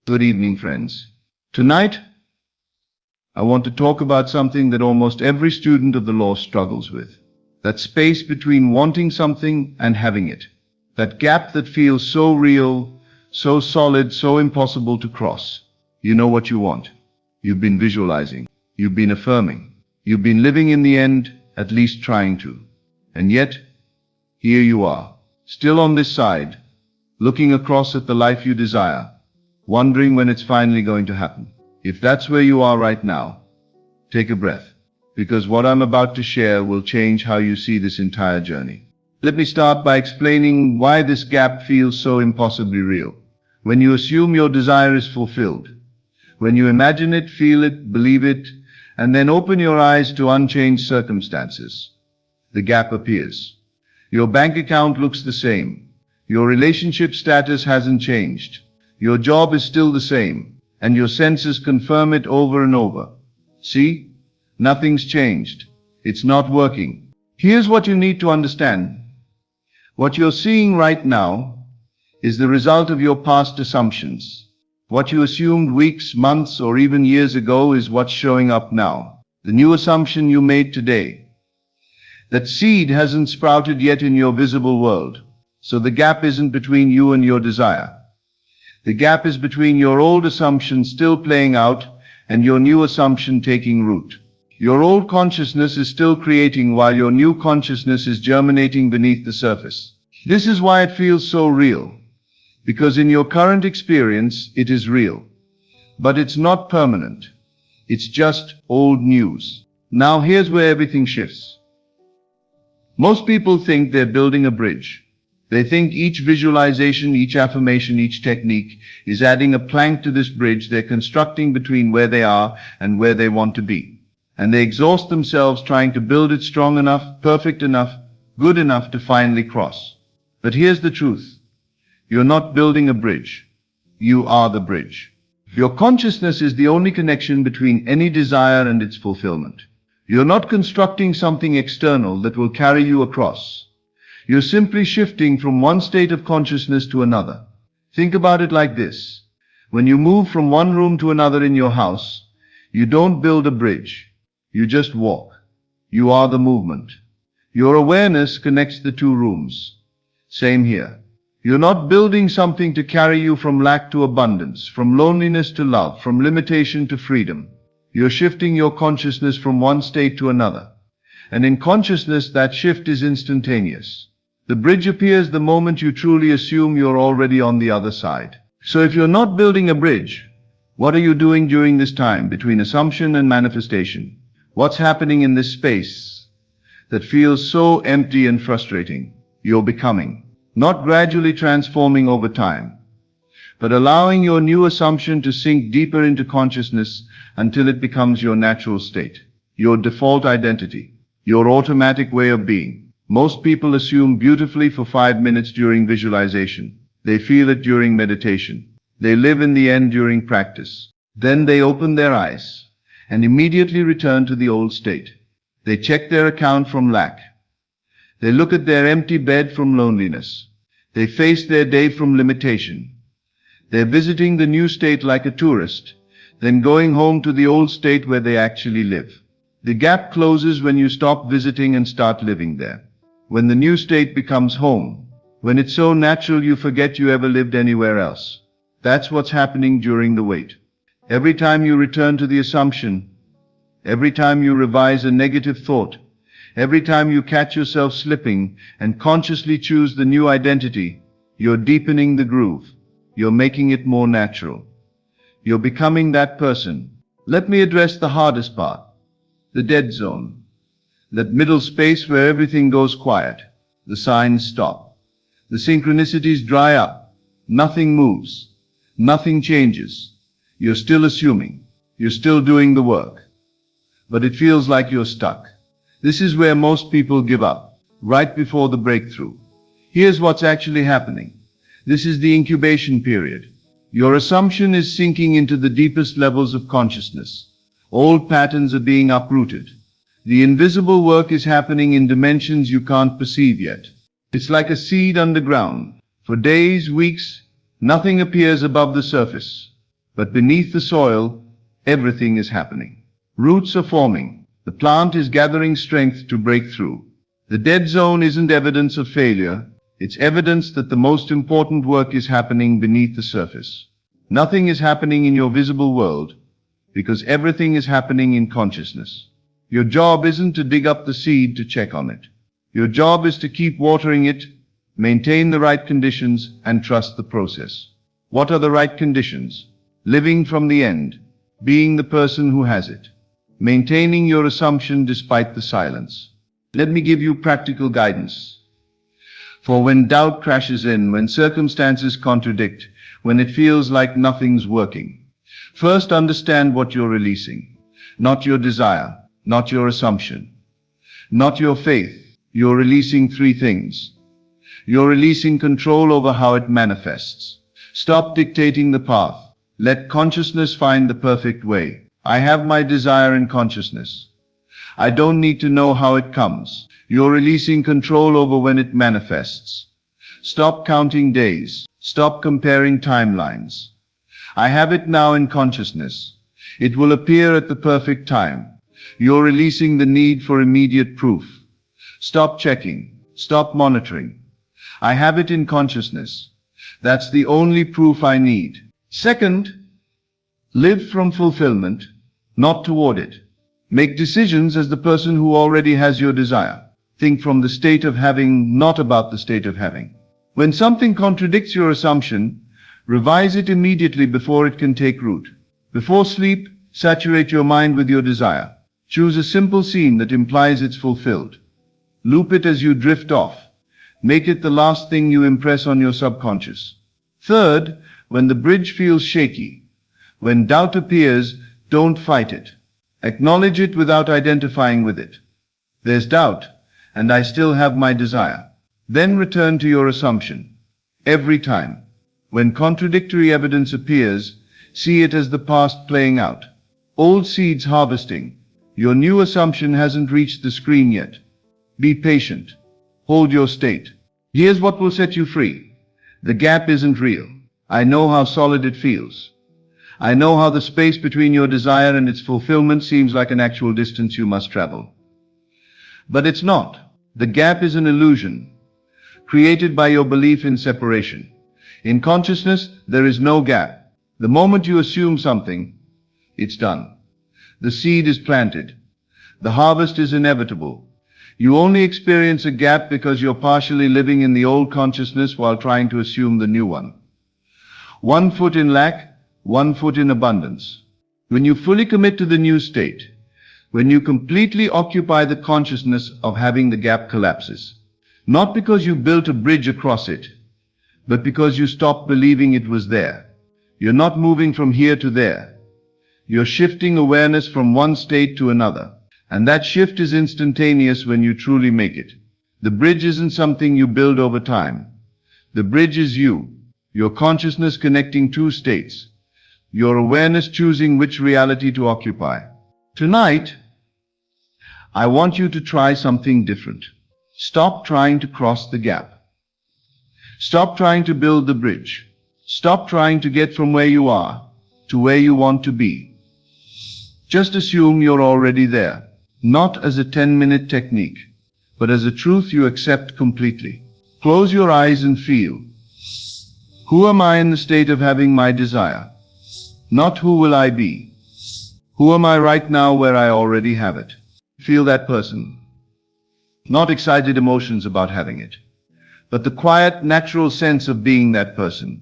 Good evening, friends. Tonight, I want to talk about something that almost every student of the law struggles with. That space between wanting something and having it. That gap that feels so real, so solid, so impossible to cross. You know what you want. You've been visualizing. You've been affirming. You've been living in the end, at least trying to. And yet, here you are, still on this side, looking across at the life you desire, wondering when it's finally going to happen. If that's where you are right now, take a breath, because what I'm about to share will change how you see this entire journey. Let me start by explaining why this gap feels so impossibly real. When you assume your desire is fulfilled, when you imagine it, feel it, believe it, and then open your eyes to unchanged circumstances, the gap appears. Your bank account looks the same. Your relationship status hasn't changed. Your job is still the same, and your senses confirm it over and over. See? Nothing's changed. It's not working. Here's what you need to understand. What you're seeing right now is the result of your past assumptions. What you assumed weeks, months, or even years ago is what's showing up now. The new assumption you made today. That seed hasn't sprouted yet in your visible world, so the gap isn't between you and your desire. The gap is between your old assumption still playing out and your new assumption taking root. Your old consciousness is still creating while your new consciousness is germinating beneath the surface. This is why it feels so real. Because in your current experience, it is real. But it's not permanent. It's just old news. Now here's where everything shifts. Most people think they're building a bridge. They think each visualization, each affirmation, each technique is adding a plank to this bridge they're constructing between where they are and where they want to be. And they exhaust themselves trying to build it strong enough, perfect enough, good enough to finally cross. But here's the truth. You're not building a bridge. You are the bridge. Your consciousness is the only connection between any desire and its fulfillment. You're not constructing something external that will carry you across. You're simply shifting from one state of consciousness to another. Think about it like this. When you move from one room to another in your house, you don't build a bridge. You just walk. You are the movement. Your awareness connects the two rooms. Same here. You're not building something to carry you from lack to abundance, from loneliness to love, from limitation to freedom. You're shifting your consciousness from one state to another. And in consciousness, that shift is instantaneous. The bridge appears the moment you truly assume you're already on the other side. So if you're not building a bridge, what are you doing during this time between assumption and manifestation? What's happening in this space that feels so empty and frustrating? You're becoming, not gradually transforming over time, but allowing your new assumption to sink deeper into consciousness until it becomes your natural state, your default identity, your automatic way of being. Most people assume beautifully for 5 minutes during visualization. They feel it during meditation. They live in the end during practice. Then they open their eyes and immediately return to the old state. They check their account from lack. They look at their empty bed from loneliness. They face their day from limitation. They're visiting the new state like a tourist, then going home to the old state where they actually live. The gap closes when you stop visiting and start living there. When the new state becomes home, when it's so natural you forget you ever lived anywhere else. That's what's happening during the wait. Every time you return to the assumption, every time you revise a negative thought, every time you catch yourself slipping and consciously choose the new identity, you're deepening the groove. You're making it more natural. You're becoming that person. Let me address the hardest part, the dead zone. That middle space where everything goes quiet. The signs stop. The synchronicities dry up. Nothing moves. Nothing changes. You're still assuming. You're still doing the work. But it feels like you're stuck. This is where most people give up, right before the breakthrough. Here's what's actually happening. This is the incubation period. Your assumption is sinking into the deepest levels of consciousness. Old patterns are being uprooted. The invisible work is happening in dimensions you can't perceive yet. It's like a seed underground. For days, weeks, nothing appears above the surface. But beneath the soil, everything is happening. Roots are forming. The plant is gathering strength to break through. The dead zone isn't evidence of failure. It's evidence that the most important work is happening beneath the surface. Nothing is happening in your visible world because everything is happening in consciousness. Your job isn't to dig up the seed to check on it. Your job is to keep watering it, maintain the right conditions, and trust the process. What are the right conditions? Living from the end, being the person who has it, maintaining your assumption despite the silence. Let me give you practical guidance. For when doubt crashes in, when circumstances contradict, when it feels like nothing's working, first understand what you're releasing. Not your desire, not your assumption, not your faith. You're releasing three things. You're releasing control over how it manifests. Stop dictating the path. Let consciousness find the perfect way. I have my desire in consciousness. I don't need to know how it comes. You're releasing control over when it manifests. Stop counting days. Stop comparing timelines. I have it now in consciousness. It will appear at the perfect time. You're releasing the need for immediate proof. Stop checking. Stop monitoring. I have it in consciousness. That's the only proof I need. Second, live from fulfillment, not toward it. Make decisions as the person who already has your desire. Think from the state of having, not about the state of having. When something contradicts your assumption, revise it immediately before it can take root. Before sleep, saturate your mind with your desire. Choose a simple scene that implies it's fulfilled. Loop it as you drift off. Make it the last thing you impress on your subconscious. Third, when the bridge feels shaky, when doubt appears, don't fight it. Acknowledge it without identifying with it. There's doubt, and I still have my desire. Then return to your assumption. Every time. When contradictory evidence appears, see it as the past playing out. Old seeds harvesting. Your new assumption hasn't reached the screen yet. Be patient. Hold your state. Here's what will set you free. The gap isn't real. I know how solid it feels. I know how the space between your desire and its fulfillment seems like an actual distance you must travel. But it's not. The gap is an illusion, created by your belief in separation. In consciousness, there is no gap. The moment you assume something, it's done. The seed is planted. The harvest is inevitable. You only experience a gap because you're partially living in the old consciousness while trying to assume the new one. 1 foot in lack, 1 foot in abundance. When you fully commit to the new state, when you completely occupy the consciousness of having, the gap collapses. Not because you built a bridge across it, but because you stopped believing it was there. You're not moving from here to there. You're shifting awareness from one state to another. And that shift is instantaneous when you truly make it. The bridge isn't something you build over time. The bridge is you, your consciousness connecting two states, your awareness choosing which reality to occupy. Tonight, I want you to try something different. Stop trying to cross the gap. Stop trying to build the bridge. Stop trying to get from where you are to where you want to be. Just assume you're already there. Not as a 10-minute technique, but as a truth you accept completely. Close your eyes and feel. Who am I in the state of having my desire? Not who will I be. Who am I right now where I already have it? Feel that person. Not excited emotions about having it, but the quiet, natural sense of being that person.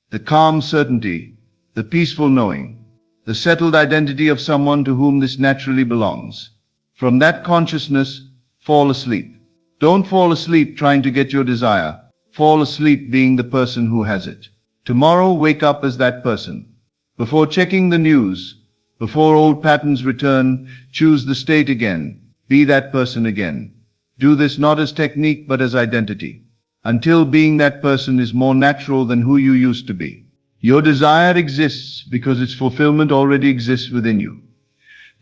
The calm certainty, the peaceful knowing, the settled identity of someone to whom this naturally belongs. From that consciousness, fall asleep. Don't fall asleep trying to get your desire. Fall asleep being the person who has it. Tomorrow, wake up as that person. Before checking the news, before old patterns return, choose the state again. Be that person again. Do this not as technique but as identity. Until being that person is more natural than who you used to be. Your desire exists because its fulfillment already exists within you.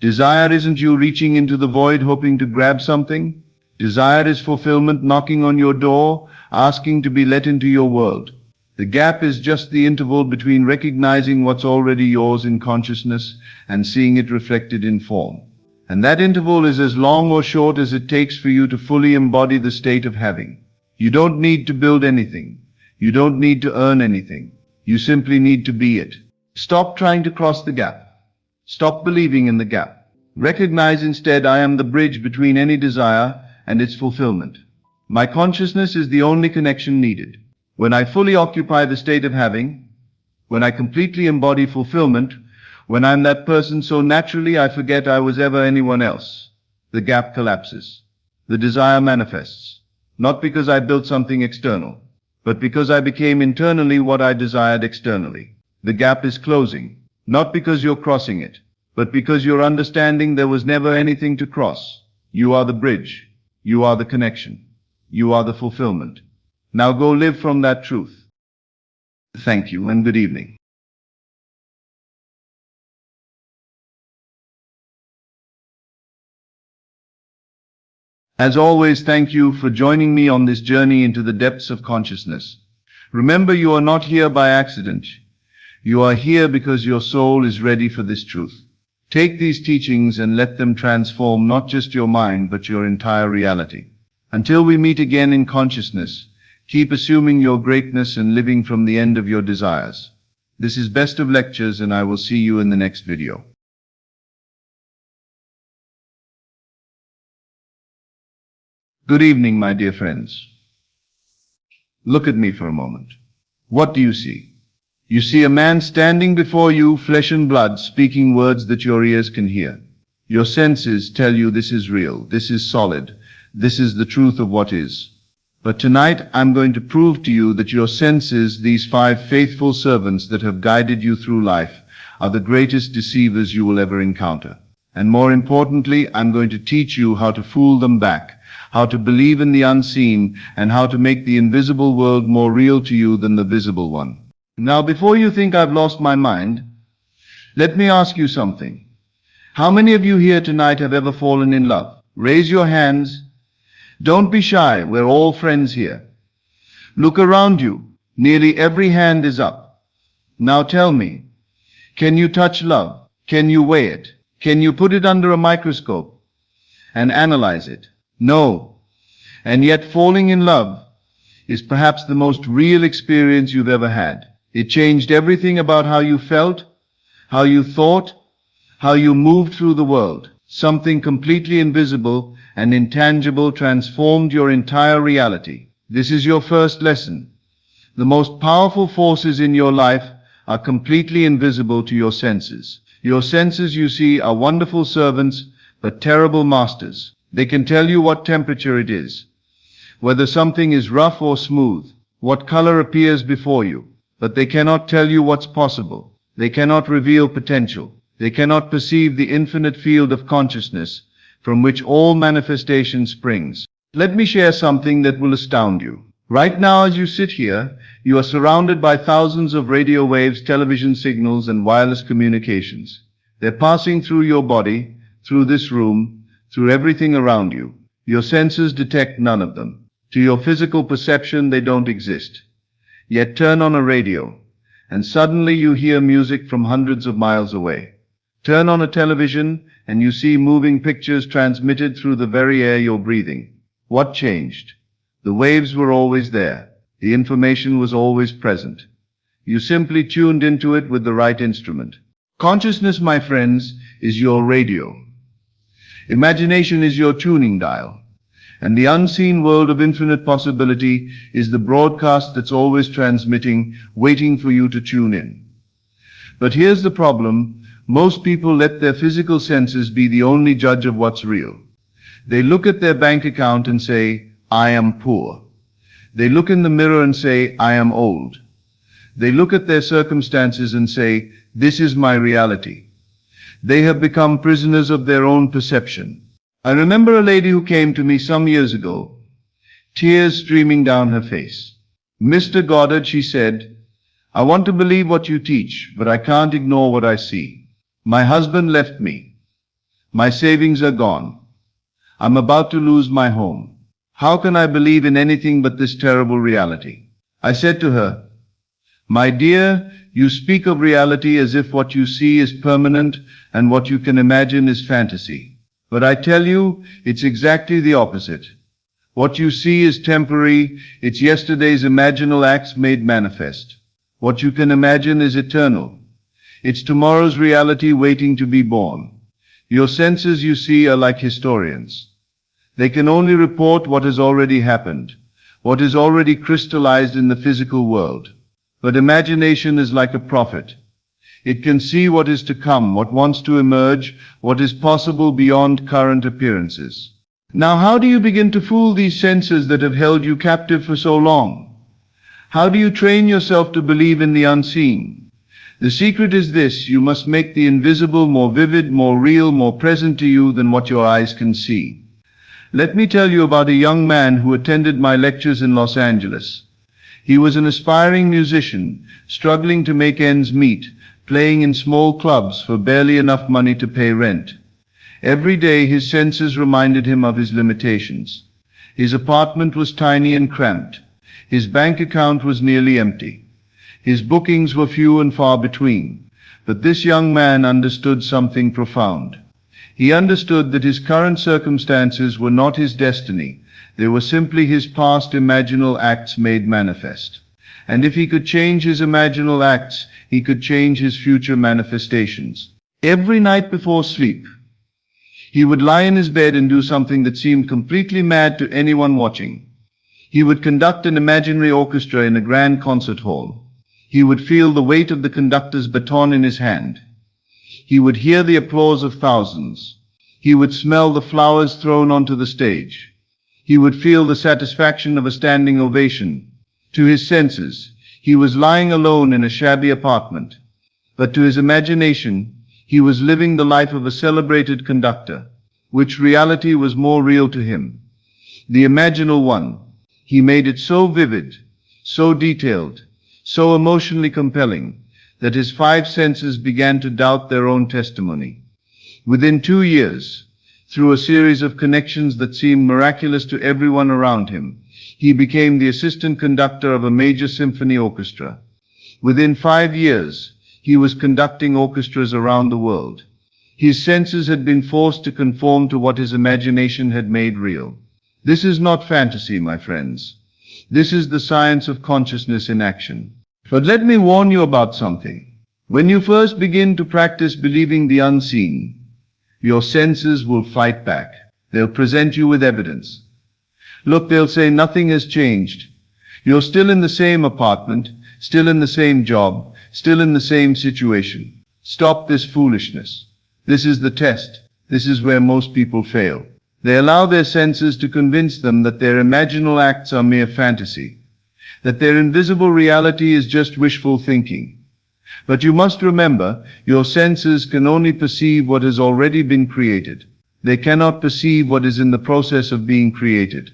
Desire isn't you reaching into the void hoping to grab something. Desire is fulfillment knocking on your door, asking to be let into your world. The gap is just the interval between recognizing what's already yours in consciousness and seeing it reflected in form. And that interval is as long or short as it takes for you to fully embody the state of having. You don't need to build anything. You don't need to earn anything. You simply need to be it. Stop trying to cross the gap. Stop believing in the gap. Recognize instead, I am the bridge between any desire and its fulfillment. My consciousness is the only connection needed. When I fully occupy the state of having, when I completely embody fulfillment, when I'm that person so naturally I forget I was ever anyone else, the gap collapses. The desire manifests, not because I built something external, but because I became internally what I desired externally. The gap is closing, not because you're crossing it, but because you're understanding there was never anything to cross. You are the bridge. You are the connection. You are the fulfillment. Now go live from that truth. Thank you and good evening. As always, thank you for joining me on this journey into the depths of consciousness. Remember, you are not here by accident. You are here because your soul is ready for this truth. Take these teachings and let them transform not just your mind, but your entire reality. Until we meet again in consciousness, keep assuming your greatness and living from the end of your desires. This is Best of Lectures, and I will see you in the next video. Good evening, my dear friends. Look at me for a moment. What do you see? You see a man standing before you, flesh and blood, speaking words that your ears can hear. Your senses tell you this is real, this is solid, this is the truth of what is. But tonight I'm going to prove to you that your senses, these 5 faithful servants that have guided you through life, are the greatest deceivers you will ever encounter. And more importantly, I'm going to teach you how to fool them back, how to believe in the unseen, and how to make the invisible world more real to you than the visible one. Now, before you think I've lost my mind, let me ask you something. How many of you here tonight have ever fallen in love? Raise your hands. Don't be shy. We're all friends here. Look around you. Nearly every hand is up. Now tell me, can you touch love? Can you weigh it? Can you put it under a microscope and analyze it? No. And yet falling in love is perhaps the most real experience you've ever had. It changed everything about how you felt, how you thought, how you moved through the world. Something completely invisible and intangible transformed your entire reality. This is your first lesson. The most powerful forces in your life are completely invisible to your senses. Your senses, you see, are wonderful servants, but terrible masters. They can tell you what temperature it is, whether something is rough or smooth, what color appears before you, but they cannot tell you what's possible. They cannot reveal potential. They cannot perceive the infinite field of consciousness from which all manifestation springs. Let me share something that will astound you. Right now, as you sit here, you are surrounded by thousands of radio waves, television signals, and wireless communications. They're passing through your body, through this room, through everything around you. Your senses detect none of them. To your physical perception, they don't exist. Yet turn on a radio, and suddenly you hear music from hundreds of miles away. Turn on a television, and you see moving pictures transmitted through the very air you're breathing. What changed? The waves were always there. The information was always present. You simply tuned into it with the right instrument. Consciousness, my friends, is your radio. Imagination is your tuning dial. And the unseen world of infinite possibility is the broadcast that's always transmitting, waiting for you to tune in. But here's the problem. Most people let their physical senses be the only judge of what's real. They look at their bank account and say, I am poor. They look in the mirror and say, I am old. They look at their circumstances and say, this is my reality. They have become prisoners of their own perception. I remember a lady who came to me some years ago, tears streaming down her face. Mr. Goddard, she said, I want to believe what you teach, but I can't ignore what I see. My husband left me. My savings are gone. I'm about to lose my home. How can I believe in anything but this terrible reality? I said to her, My dear, you speak of reality as if what you see is permanent and what you can imagine is fantasy. But I tell you, it's exactly the opposite. What you see is temporary, it's yesterday's imaginal acts made manifest. What you can imagine is eternal. It's tomorrow's reality waiting to be born. Your senses, you see, are like historians. They can only report what has already happened, what is already crystallized in the physical world. But imagination is like a prophet. It can see what is to come, what wants to emerge, what is possible beyond current appearances. Now, how do you begin to fool these senses that have held you captive for so long? How do you train yourself to believe in the unseen? The secret is this: you must make the invisible more vivid, more real, more present to you than what your eyes can see. Let me tell you about a young man who attended my lectures in Los Angeles. He was an aspiring musician, struggling to make ends meet, playing in small clubs for barely enough money to pay rent. Every day his senses reminded him of his limitations. His apartment was tiny and cramped. His bank account was nearly empty. His bookings were few and far between. But this young man understood something profound. He understood that his current circumstances were not his destiny. They were simply his past imaginal acts made manifest. And if he could change his imaginal acts, he could change his future manifestations. Every night before sleep, he would lie in his bed and do something that seemed completely mad to anyone watching. He would conduct an imaginary orchestra in a grand concert hall. He would feel the weight of the conductor's baton in his hand. He would hear the applause of thousands. He would smell the flowers thrown onto the stage. He would feel the satisfaction of a standing ovation. To his senses, he was lying alone in a shabby apartment. But to his imagination, he was living the life of a celebrated conductor. Which reality was more real to him? The imaginal one. He made it so vivid, so detailed, so emotionally compelling, that his five senses began to doubt their own testimony. Within 2 years, through a series of connections that seemed miraculous to everyone around him, he became the assistant conductor of a major symphony orchestra. Within 5 years, he was conducting orchestras around the world. His senses had been forced to conform to what his imagination had made real. This is not fantasy, my friends. This is the science of consciousness in action. But let me warn you about something. When you first begin to practice believing the unseen, your senses will fight back. They'll present you with evidence. Look, they'll say nothing has changed. You're still in the same apartment, still in the same job, still in the same situation. Stop this foolishness. This is the test. This is where most people fail. They allow their senses to convince them that their imaginal acts are mere fantasy, that their invisible reality is just wishful thinking. But you must remember, your senses can only perceive what has already been created. They cannot perceive what is in the process of being created.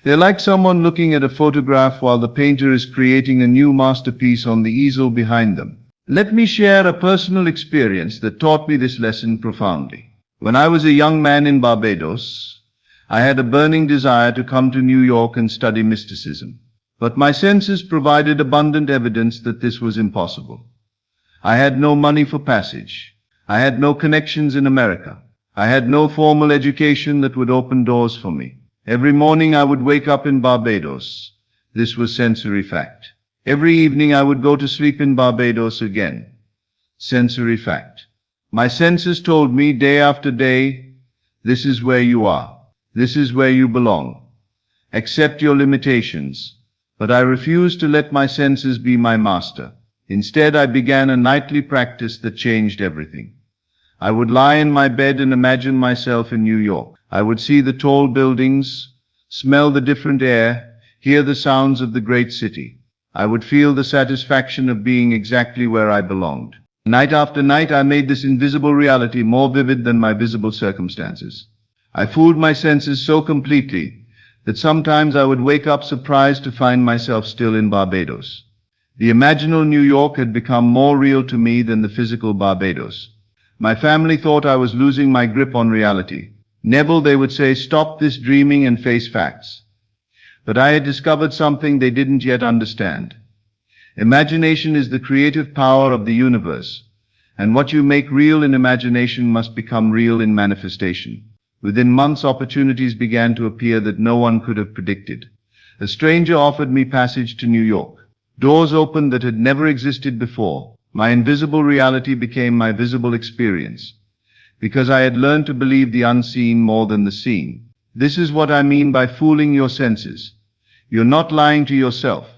They're like someone looking at a photograph while the painter is creating a new masterpiece on the easel behind them. Let me share a personal experience that taught me this lesson profoundly. When I was a young man in Barbados, I had a burning desire to come to New York and study mysticism. But my senses provided abundant evidence that this was impossible. I had no money for passage. I had no connections in America. I had no formal education that would open doors for me. Every morning I would wake up in Barbados. This was sensory fact. Every evening I would go to sleep in Barbados again. Sensory fact. My senses told me day after day, this is where you are. This is where you belong. Accept your limitations. But I refused to let my senses be my master. Instead, I began a nightly practice that changed everything. I would lie in my bed and imagine myself in New York. I would see the tall buildings, smell the different air, hear the sounds of the great city. I would feel the satisfaction of being exactly where I belonged. Night after night, I made this invisible reality more vivid than my visible circumstances. I fooled my senses so completely that sometimes I would wake up surprised to find myself still in Barbados. The imaginal New York had become more real to me than the physical Barbados. My family thought I was losing my grip on reality. Neville, they would say, stop this dreaming and face facts. But I had discovered something they didn't yet understand. Imagination is the creative power of the universe, and what you make real in imagination must become real in manifestation. Within months, opportunities began to appear that no one could have predicted. A stranger offered me passage to New York. Doors opened that had never existed before. My invisible reality became my visible experience, because I had learned to believe the unseen more than the seen. This is what I mean by fooling your senses. You're not lying to yourself.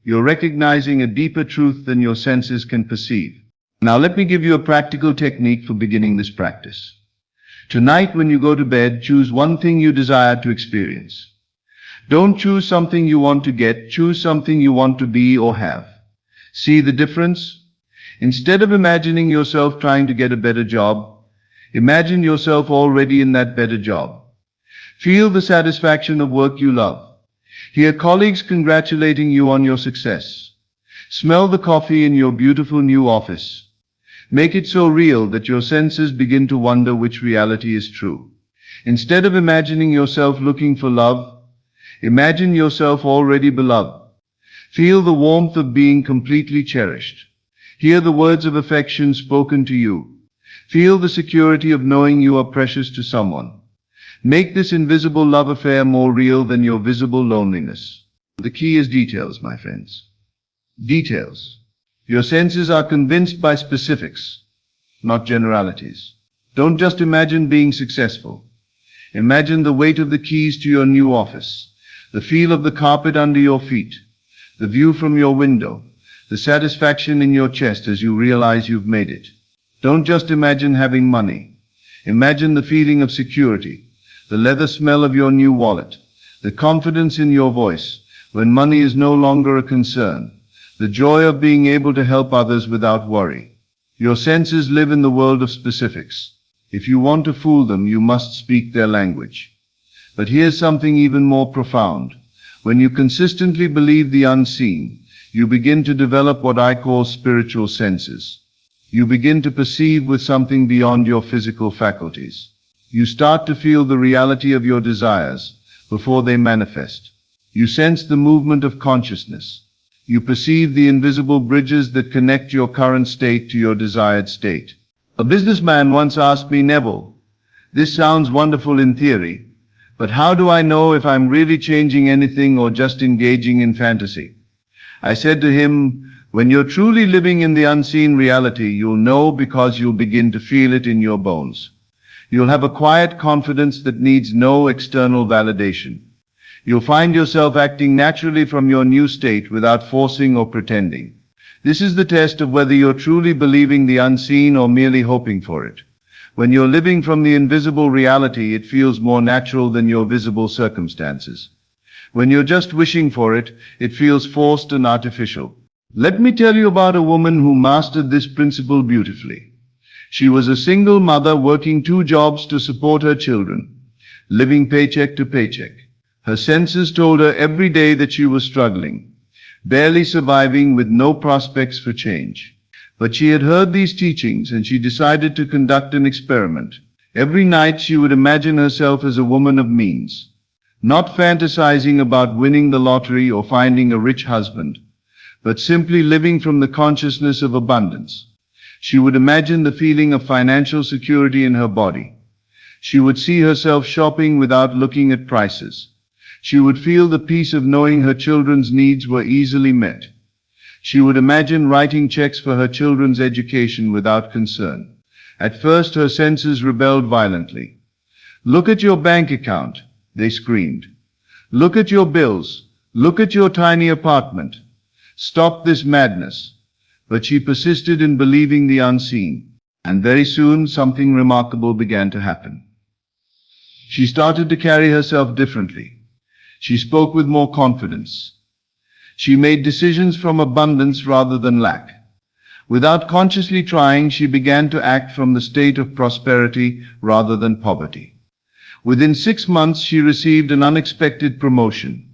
You're recognizing a deeper truth than your senses can perceive. Now let me give you a practical technique for beginning this practice. Tonight when you go to bed, choose one thing you desire to experience. Don't choose something you want to get, choose something you want to be or have. See the difference? Instead of imagining yourself trying to get a better job, imagine yourself already in that better job. Feel the satisfaction of work you love. Hear colleagues congratulating you on your success. Smell the coffee in your beautiful new office. Make it so real that your senses begin to wonder which reality is true. Instead of imagining yourself looking for love, imagine yourself already beloved. Feel the warmth of being completely cherished. Hear the words of affection spoken to you. Feel the security of knowing you are precious to someone. Make this invisible love affair more real than your visible loneliness. The key is details, my friends. Details. Your senses are convinced by specifics, not generalities. Don't just imagine being successful. Imagine the weight of the keys to your new office, the feel of the carpet under your feet, the view from your window, the satisfaction in your chest as you realize you've made it. Don't just imagine having money. Imagine the feeling of security, the leather smell of your new wallet, the confidence in your voice when money is no longer a concern, the joy of being able to help others without worry. Your senses live in the world of specifics. If you want to fool them, you must speak their language. But here's something even more profound. When you consistently believe the unseen, you begin to develop what I call spiritual senses. You begin to perceive with something beyond your physical faculties. You start to feel the reality of your desires before they manifest. You sense the movement of consciousness. You perceive the invisible bridges that connect your current state to your desired state. A businessman once asked me, Neville, this sounds wonderful in theory, but how do I know if I'm really changing anything or just engaging in fantasy? I said to him, when you're truly living in the unseen reality, you'll know because you'll begin to feel it in your bones. You'll have a quiet confidence that needs no external validation. You'll find yourself acting naturally from your new state without forcing or pretending. This is the test of whether you're truly believing the unseen or merely hoping for it. When you're living from the invisible reality, it feels more natural than your visible circumstances. When you're just wishing for it, it feels forced and artificial. Let me tell you about a woman who mastered this principle beautifully. She was a single mother working 2 jobs to support her children, living paycheck to paycheck. Her senses told her every day that she was struggling, barely surviving with no prospects for change. But she had heard these teachings and she decided to conduct an experiment. Every night she would imagine herself as a woman of means, not fantasizing about winning the lottery or finding a rich husband, but simply living from the consciousness of abundance. She would imagine the feeling of financial security in her body. She would see herself shopping without looking at prices. She would feel the peace of knowing her children's needs were easily met. She would imagine writing checks for her children's education without concern. At first her senses rebelled violently. Look at your bank account, they screamed. Look at your bills. Look at your tiny apartment. Stop this madness. But she persisted in believing the unseen, and very soon something remarkable began to happen. She started to carry herself differently. She spoke with more confidence. She made decisions from abundance rather than lack. Without consciously trying, she began to act from the state of prosperity rather than poverty. Within 6 months, she received an unexpected promotion.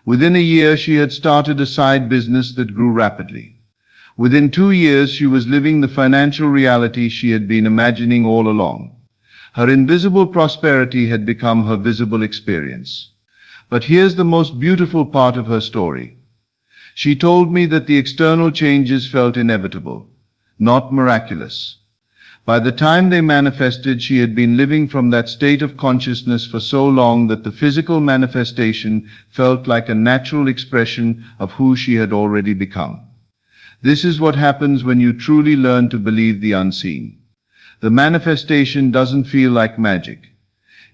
Within a year, she had started a side business that grew rapidly. Within 2 years, she was living the financial reality she had been imagining all along. Her invisible prosperity had become her visible experience. But here's the most beautiful part of her story. She told me that the external changes felt inevitable, not miraculous. By the time they manifested, she had been living from that state of consciousness for so long that the physical manifestation felt like a natural expression of who she had already become. This is what happens when you truly learn to believe the unseen. The manifestation doesn't feel like magic.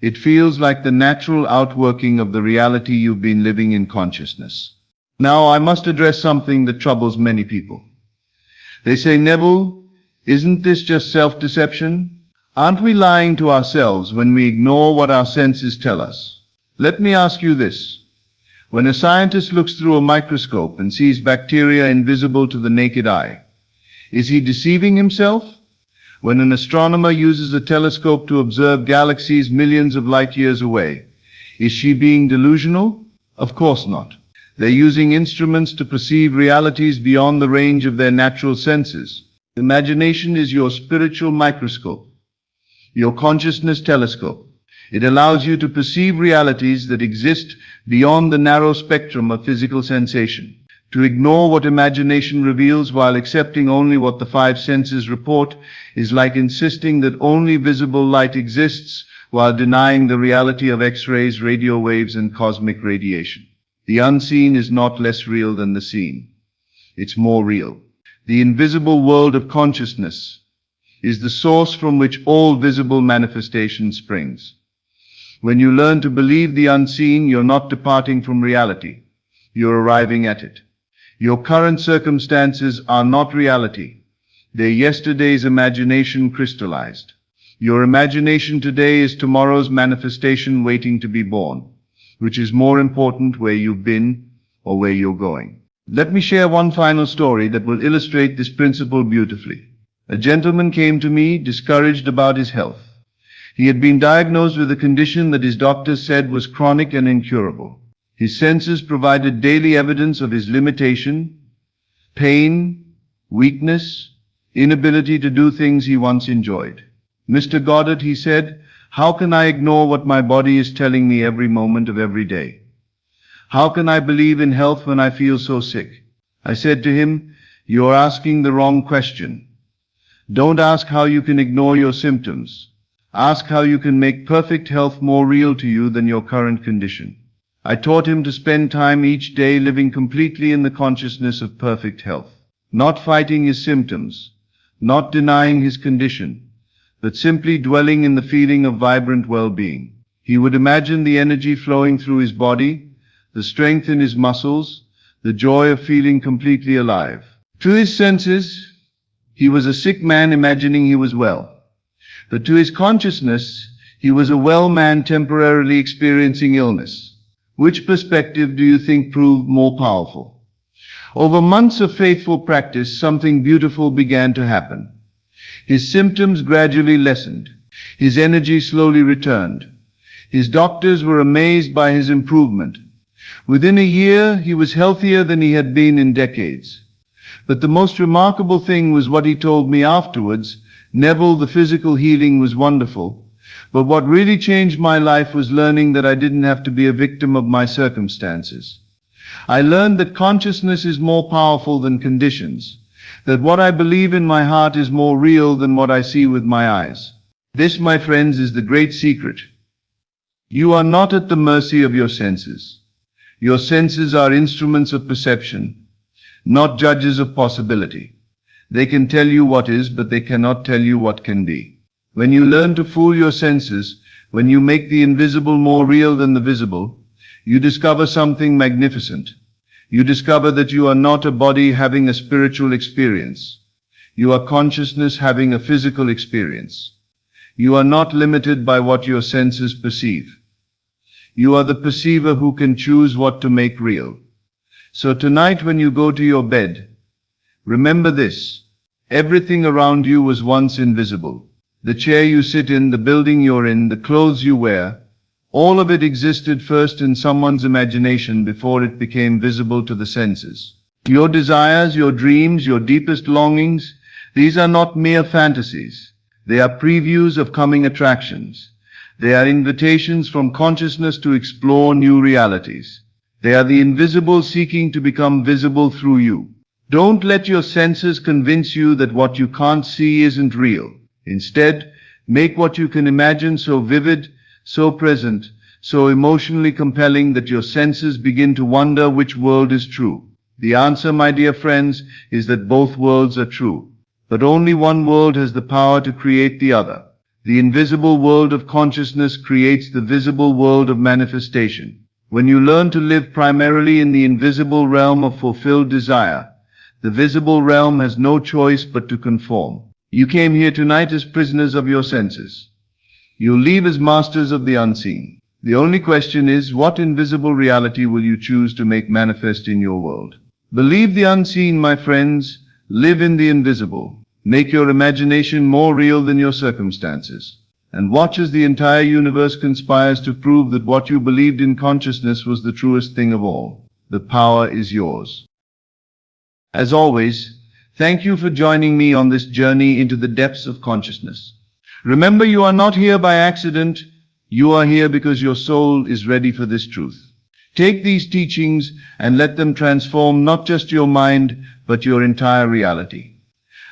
It feels like the natural outworking of the reality you've been living in consciousness. Now, I must address something that troubles many people. They say, Neville, isn't this just self-deception? Aren't we lying to ourselves when we ignore what our senses tell us? Let me ask you this. When a scientist looks through a microscope and sees bacteria invisible to the naked eye, is he deceiving himself? When an astronomer uses a telescope to observe galaxies millions of light years away, is she being delusional? Of course not. They're using instruments to perceive realities beyond the range of their natural senses. Imagination is your spiritual microscope, your consciousness telescope. It allows you to perceive realities that exist beyond the narrow spectrum of physical sensation. To ignore what imagination reveals while accepting only what the five senses report is like insisting that only visible light exists while denying the reality of X-rays, radio waves, and cosmic radiation. The unseen is not less real than the seen. It's more real. The invisible world of consciousness is the source from which all visible manifestation springs. When you learn to believe the unseen, you're not departing from reality. You're arriving at it. Your current circumstances are not reality. They're yesterday's imagination crystallized. Your imagination today is tomorrow's manifestation waiting to be born. Which is more important, where you've been or where you're going? Let me share one final story that will illustrate this principle beautifully. A gentleman came to me discouraged about his health. He had been diagnosed with a condition that his doctors said was chronic and incurable. His senses provided daily evidence of his limitation, pain, weakness, inability to do things he once enjoyed. Mr. Goddard, he said, how can I ignore what my body is telling me every moment of every day? How can I believe in health when I feel so sick? I said to him, you are asking the wrong question. Don't ask how you can ignore your symptoms. Ask how you can make perfect health more real to you than your current condition. I taught him to spend time each day living completely in the consciousness of perfect health, not fighting his symptoms, not denying his condition, but simply dwelling in the feeling of vibrant well-being. He would imagine the energy flowing through his body, the strength in his muscles, the joy of feeling completely alive. To his senses, he was a sick man imagining he was well. But to his consciousness, he was a well man temporarily experiencing illness. Which perspective do you think proved more powerful? Over months of faithful practice, something beautiful began to happen. His symptoms gradually lessened. His energy slowly returned. His doctors were amazed by his improvement. Within a year, he was healthier than he had been in decades. But the most remarkable thing was what he told me afterwards. Neville, the physical healing was wonderful, but what really changed my life was learning that I didn't have to be a victim of my circumstances. I learned that consciousness is more powerful than conditions, that what I believe in my heart is more real than what I see with my eyes. This, my friends, is the great secret. You are not at the mercy of your senses. Your senses are instruments of perception, not judges of possibility. They can tell you what is, but they cannot tell you what can be. When you learn to fool your senses, when you make the invisible more real than the visible, you discover something magnificent. You discover that you are not a body having a spiritual experience. You are consciousness having a physical experience. You are not limited by what your senses perceive. You are the perceiver who can choose what to make real. So tonight when you go to your bed, remember this. Everything around you was once invisible. The chair you sit in, the building you're in, the clothes you wear, all of it existed first in someone's imagination before it became visible to the senses. Your desires, your dreams, your deepest longings, these are not mere fantasies. They are previews of coming attractions. They are invitations from consciousness to explore new realities. They are the invisible seeking to become visible through you. Don't let your senses convince you that what you can't see isn't real. Instead, make what you can imagine so vivid, so present, so emotionally compelling that your senses begin to wonder which world is true. The answer, my dear friends, is that both worlds are true. But only one world has the power to create the other. The invisible world of consciousness creates the visible world of manifestation. When you learn to live primarily in the invisible realm of fulfilled desire, the visible realm has no choice but to conform. You came here tonight as prisoners of your senses. You'll leave as masters of the unseen. The only question is, what invisible reality will you choose to make manifest in your world? Believe the unseen, my friends. Live in the invisible. Make your imagination more real than your circumstances. And watch as the entire universe conspires to prove that what you believed in consciousness was the truest thing of all. The power is yours. As always, thank you for joining me on this journey into the depths of consciousness. Remember, you are not here by accident. You are here because your soul is ready for this truth. Take these teachings and let them transform not just your mind, but your entire reality.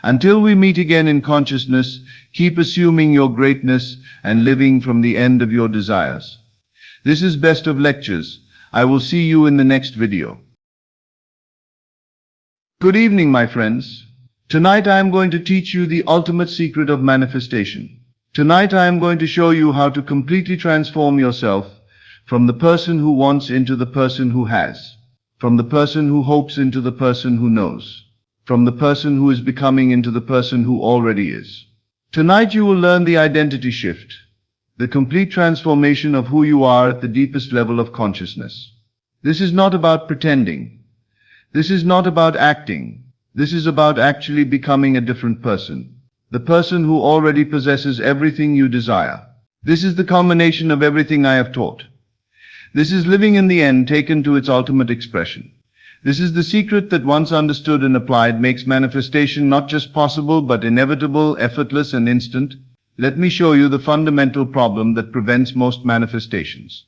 Until we meet again in consciousness, keep assuming your greatness and living from the end of your desires. This is Best of Lectures. I will see you in the next video. Good evening, my friends. Tonight I am going to teach you the ultimate secret of manifestation. Tonight I am going to show you how to completely transform yourself from the person who wants into the person who has, from the person who hopes into the person who knows, from the person who is becoming into the person who already is. Tonight you will learn the identity shift, the complete transformation of who you are at the deepest level of consciousness. This is not about pretending. This is not about acting. This is about actually becoming a different person, the person who already possesses everything you desire. This is the culmination of everything I have taught. This is living in the end taken to its ultimate expression. This is the secret that once understood and applied makes manifestation not just possible but inevitable, effortless and instant. Let me show you the fundamental problem that prevents most manifestations.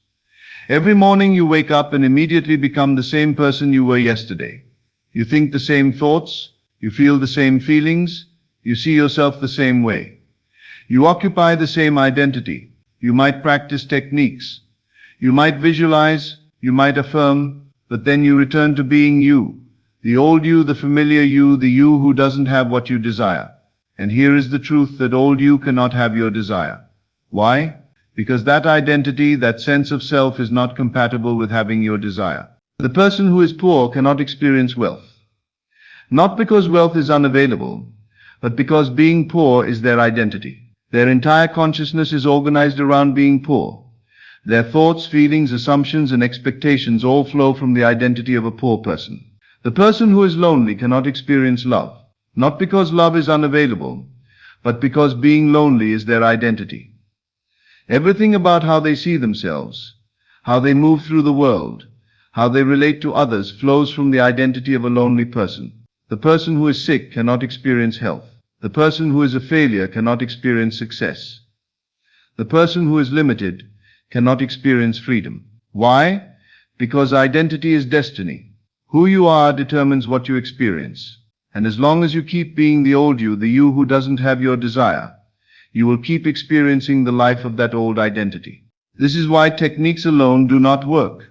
Every morning you wake up and immediately become the same person you were yesterday. You think the same thoughts, you feel the same feelings, you see yourself the same way. You occupy the same identity. You might practice techniques. You might visualize, you might affirm, but then you return to being you, the old you, the familiar you, the you who doesn't have what you desire. And here is the truth that old you cannot have your desire. Why? Because that identity, that sense of self is not compatible with having your desire. The person who is poor cannot experience wealth. Not because wealth is unavailable, but because being poor is their identity. Their entire consciousness is organized around being poor. Their thoughts, feelings, assumptions, and expectations all flow from the identity of a poor person. The person who is lonely cannot experience love, not because love is unavailable, but because being lonely is their identity. Everything about how they see themselves, how they move through the world, how they relate to others flows from the identity of a lonely person. The person who is sick cannot experience health. The person who is a failure cannot experience success. The person who is limited cannot experience freedom. Why? Because identity is destiny. Who you are determines what you experience. And as long as you keep being the old you, the you who doesn't have your desire, you will keep experiencing the life of that old identity. This is why techniques alone do not work.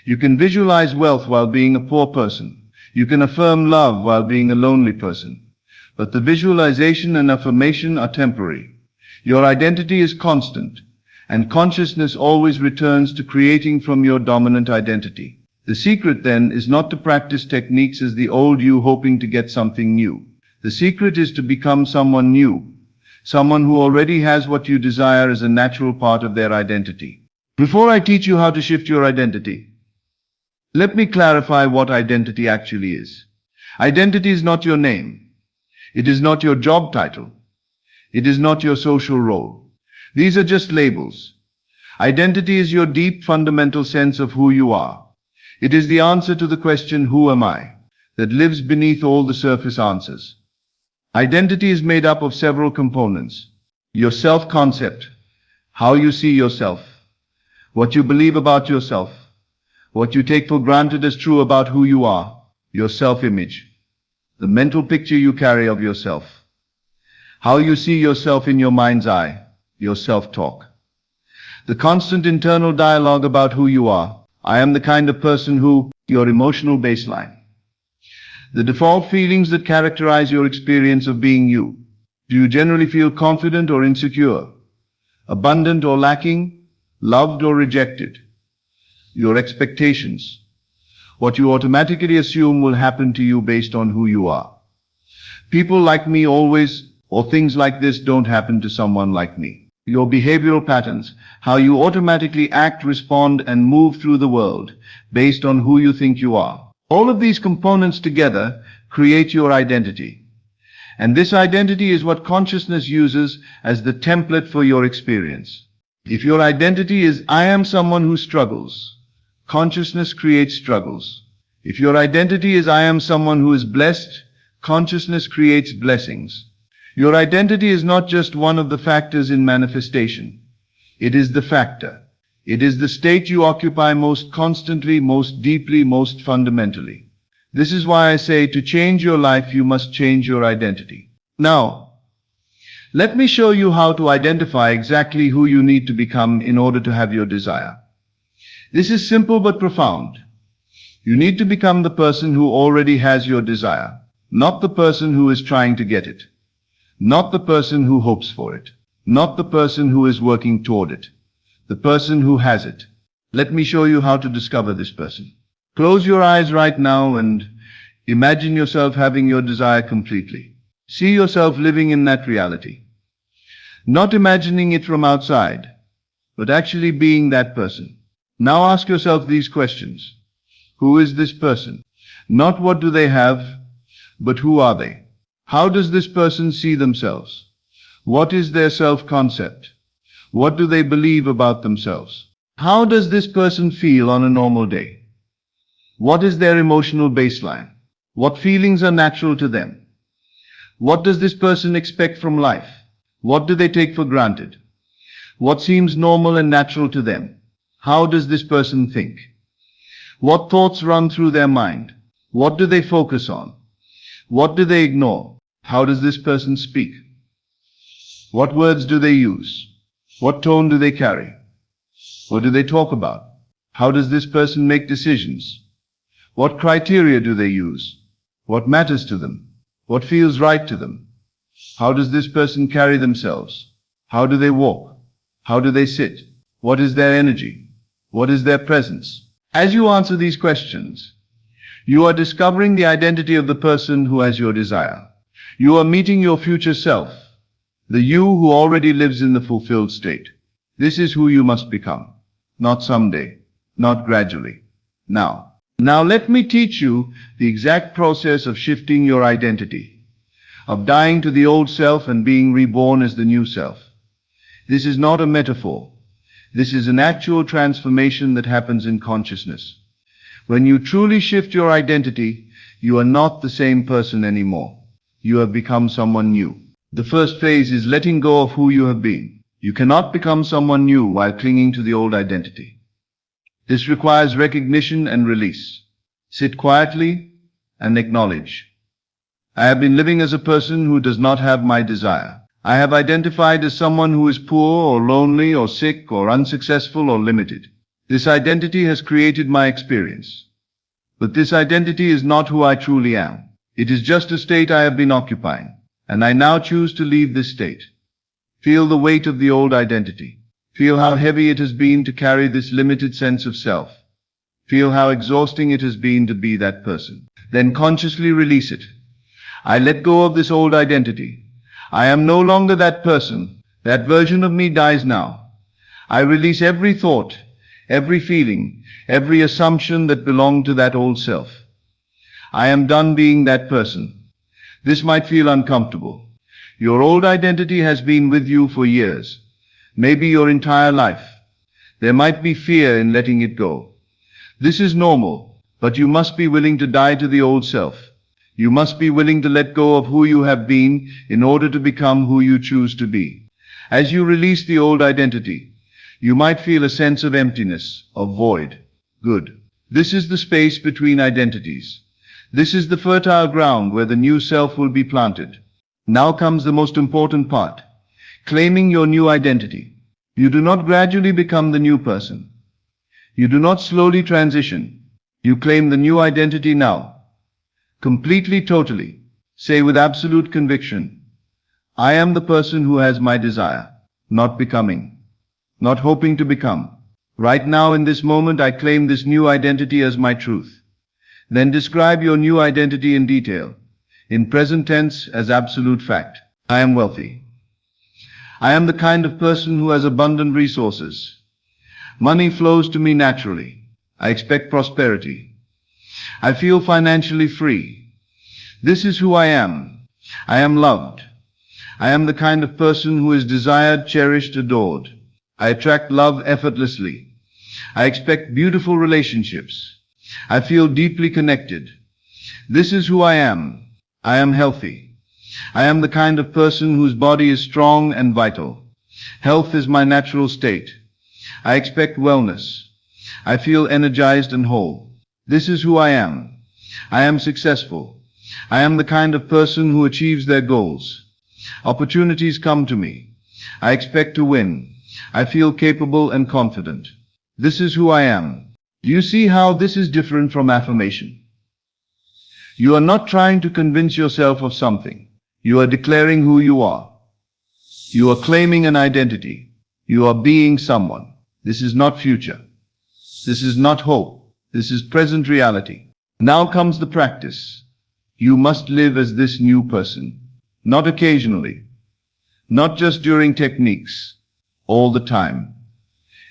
You can visualize wealth while being a poor person. You can affirm love while being a lonely person. But the visualization and affirmation are temporary. Your identity is constant. And consciousness always returns to creating from your dominant identity. The secret then is not to practice techniques as the old you hoping to get something new. The secret is to become someone new, someone who already has what you desire as a natural part of their identity. Before I teach you how to shift your identity, let me clarify what identity actually is. Identity is not your name. It is not your job title. It is not your social role. These are just labels. Identity is your deep fundamental sense of who you are. It is the answer to the question, who am I, that lives beneath all the surface answers. Identity is made up of several components. Your self-concept, how you see yourself, what you believe about yourself, what you take for granted as true about who you are, your self-image, the mental picture you carry of yourself, how you see yourself in your mind's eye, your self-talk, the constant internal dialogue about who you are. I am the kind of person who, your emotional baseline, the default feelings that characterize your experience of being you. Do you generally feel confident or insecure, abundant or lacking, loved or rejected? Your expectations, what you automatically assume will happen to you based on who you are. People like me always, or things like this don't happen to someone like me. Your behavioral patterns, how you automatically act, respond, and move through the world based on who you think you are. All of these components together create your identity. And this identity is what consciousness uses as the template for your experience. If your identity is, I am someone who struggles, consciousness creates struggles. If your identity is, I am someone who is blessed, consciousness creates blessings. Your identity is not just one of the factors in manifestation. It is the factor. It is the state you occupy most constantly, most deeply, most fundamentally. This is why I say to change your life, you must change your identity. Now, let me show you how to identify exactly who you need to become in order to have your desire. This is simple but profound. You need to become the person who already has your desire, not the person who is trying to get it, not the person who hopes for it, not the person who is working toward it, the person who has it. Let me show you how to discover this person. Close your eyes right now and imagine yourself having your desire completely. See yourself living in that reality. Not imagining it from outside, but actually being that person. Now ask yourself these questions. Who is this person? Not what do they have, but who are they? How does this person see themselves? What is their self-concept? What do they believe about themselves? How does this person feel on a normal day? What is their emotional baseline? What feelings are natural to them? What does this person expect from life? What do they take for granted? What seems normal and natural to them? How does this person think? What thoughts run through their mind? What do they focus on? What do they ignore? How does this person speak? What words do they use? What tone do they carry? What do they talk about? How does this person make decisions? What criteria do they use? What matters to them? What feels right to them? How does this person carry themselves? How do they walk? How do they sit? What is their energy? What is their presence? As you answer these questions, you are discovering the identity of the person who has your desire. You are meeting your future self, the you who already lives in the fulfilled state. This is who you must become. Not someday, not gradually, now. Now let me teach you the exact process of shifting your identity, of dying to the old self and being reborn as the new self. This is not a metaphor. This is an actual transformation that happens in consciousness. When you truly shift your identity, you are not the same person anymore. You have become someone new. The first phase is letting go of who you have been. You cannot become someone new while clinging to the old identity. This requires recognition and release. Sit quietly and acknowledge. I have been living as a person who does not have my desire. I have identified as someone who is poor or lonely or sick or unsuccessful or limited. This identity has created my experience. But this identity is not who I truly am. It is just a state I have been occupying, and I now choose to leave this state. Feel the weight of the old identity. Feel how heavy it has been to carry this limited sense of self. Feel how exhausting it has been to be that person. Then consciously release it. I let go of this old identity. I am no longer that person. That version of me dies now. I release every thought, every feeling, every assumption that belonged to that old self. I am done being that person. This might feel uncomfortable. Your old identity has been with you for years, maybe your entire life. There might be fear in letting it go. This is normal, but you must be willing to die to the old self. You must be willing to let go of who you have been in order to become who you choose to be. As you release the old identity, you might feel a sense of emptiness, of void. Good. This is the space between identities. This is the fertile ground where the new self will be planted. Now comes the most important part. Claiming your new identity. You do not gradually become the new person. You do not slowly transition. You claim the new identity now. Completely, totally. Say with absolute conviction, I am the person who has my desire, not becoming, not hoping to become. Right now in this moment I claim this new identity as my truth. Then describe your new identity in detail, in present tense as absolute fact. I am wealthy. I am the kind of person who has abundant resources. Money flows to me naturally. I expect prosperity. I feel financially free. This is who I am. I am loved. I am the kind of person who is desired, cherished, adored. I attract love effortlessly. I expect beautiful relationships. I feel deeply connected. This is who I am. I am healthy. I am the kind of person whose body is strong and vital. Health is my natural state. I expect wellness. I feel energized and whole. This is who I am. I am successful. I am the kind of person who achieves their goals. Opportunities come to me. I expect to win. I feel capable and confident. This is who I am. Do you see how this is different from affirmation? You are not trying to convince yourself of something. You are declaring who you are. You are claiming an identity. You are being someone. This is not future. This is not hope. This is present reality. Now comes the practice. You must live as this new person. Not occasionally. Not just during techniques. All the time.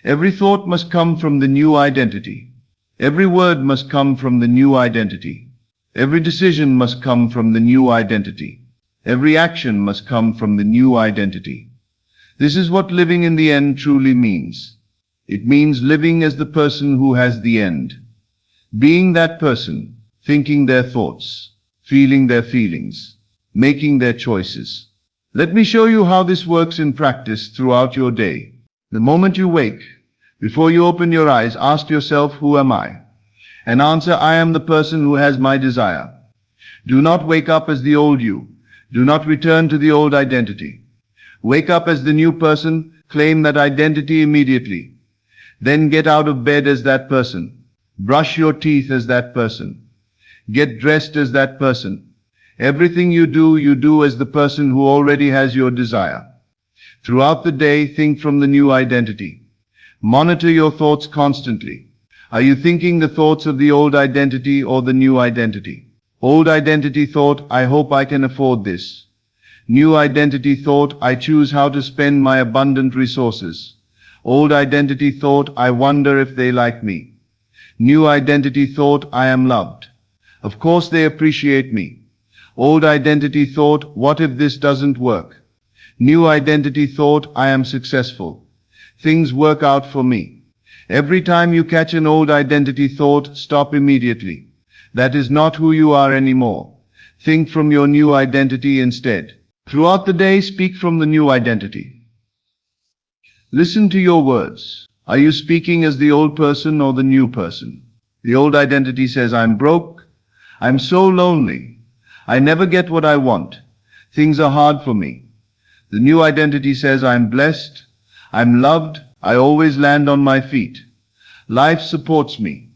Every thought must come from the new identity. Every word must come from the new identity. Every decision must come from the new identity. Every action must come from the new identity. This is what living in the end truly means. It means living as the person who has the end. Being that person, thinking their thoughts, feeling their feelings, making their choices. Let me show you how this works in practice throughout your day. The moment you wake, before you open your eyes, ask yourself, who am I? And answer, I am the person who has my desire. Do not wake up as the old you. Do not return to the old identity. Wake up as the new person, claim that identity immediately. Then get out of bed as that person. Brush your teeth as that person. Get dressed as that person. Everything you do as the person who already has your desire. Throughout the day, think from the new identity. Monitor your thoughts constantly. Are you thinking the thoughts of the old identity or the new identity? Old identity thought, I hope I can afford this. New identity thought, I choose how to spend my abundant resources. Old identity thought, I wonder if they like me. New identity thought, I am loved. Of course they appreciate me. Old identity thought, what if this doesn't work? New identity thought, I am successful. Things work out for me. Every time you catch an old identity thought, stop immediately. That is not who you are anymore. Think from your new identity instead. Throughout the day, speak from the new identity. Listen to your words. Are you speaking as the old person or the new person? The old identity says, I'm broke. I'm so lonely. I never get what I want. Things are hard for me. The new identity says, I'm blessed. I'm loved. I always land on my feet. Life supports me.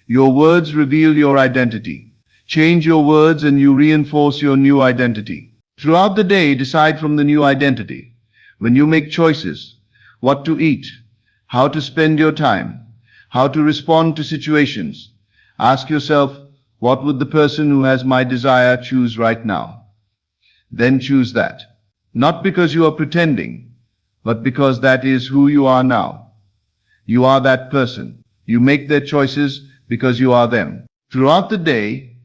Your words reveal your identity. Change your words and you reinforce your new identity. Throughout the day, decide from the new identity. When you make choices, what to eat, how to spend your time, how to respond to situations, ask yourself, what would the person who has my desire choose right now? Then choose that. Not because you are pretending, but because that is who you are now. You are that person. You make their choices because you are them. Throughout the day,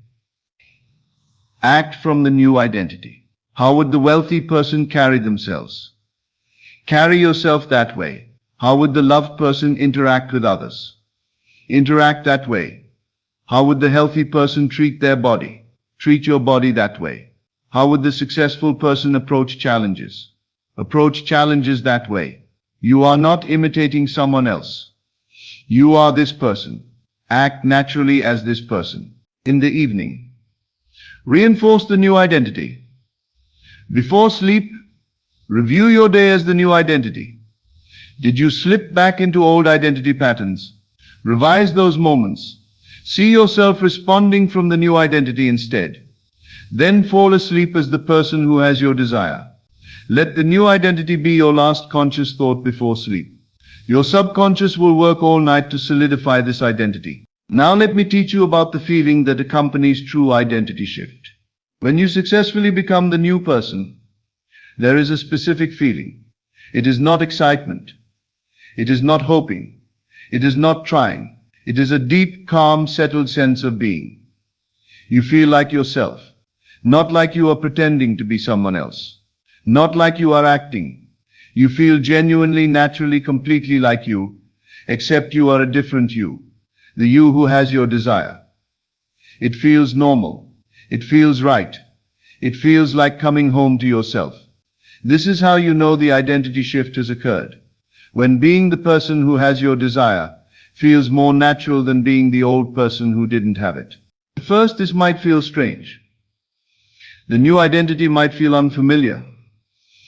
act from the new identity. How would the wealthy person carry themselves? Carry yourself that way. How would the loved person interact with others? Interact that way. How would the healthy person treat their body? Treat your body that way. How would the successful person approach challenges? Approach challenges that way. You are not imitating someone else. You are this person. Act naturally as this person. In the evening, reinforce the new identity. Before sleep, review your day as the new identity. Did you slip back into old identity patterns? Revise those moments. See yourself responding from the new identity instead. Then fall asleep as the person who has your desire. Let the new identity be your last conscious thought before sleep. Your subconscious will work all night to solidify this identity. Now let me teach you about the feeling that accompanies true identity shift. When you successfully become the new person, there is a specific feeling. It is not excitement. It is not hoping. It is not trying. It is a deep, calm, settled sense of being. You feel like yourself, not like you are pretending to be someone else, not like you are acting. You feel genuinely, naturally, completely like you, except you are a different you, the you who has your desire. It feels normal. It feels right. It feels like coming home to yourself. This is how you know the identity shift has occurred. When being the person who has your desire feels more natural than being the old person who didn't have it. At first, this might feel strange. The new identity might feel unfamiliar,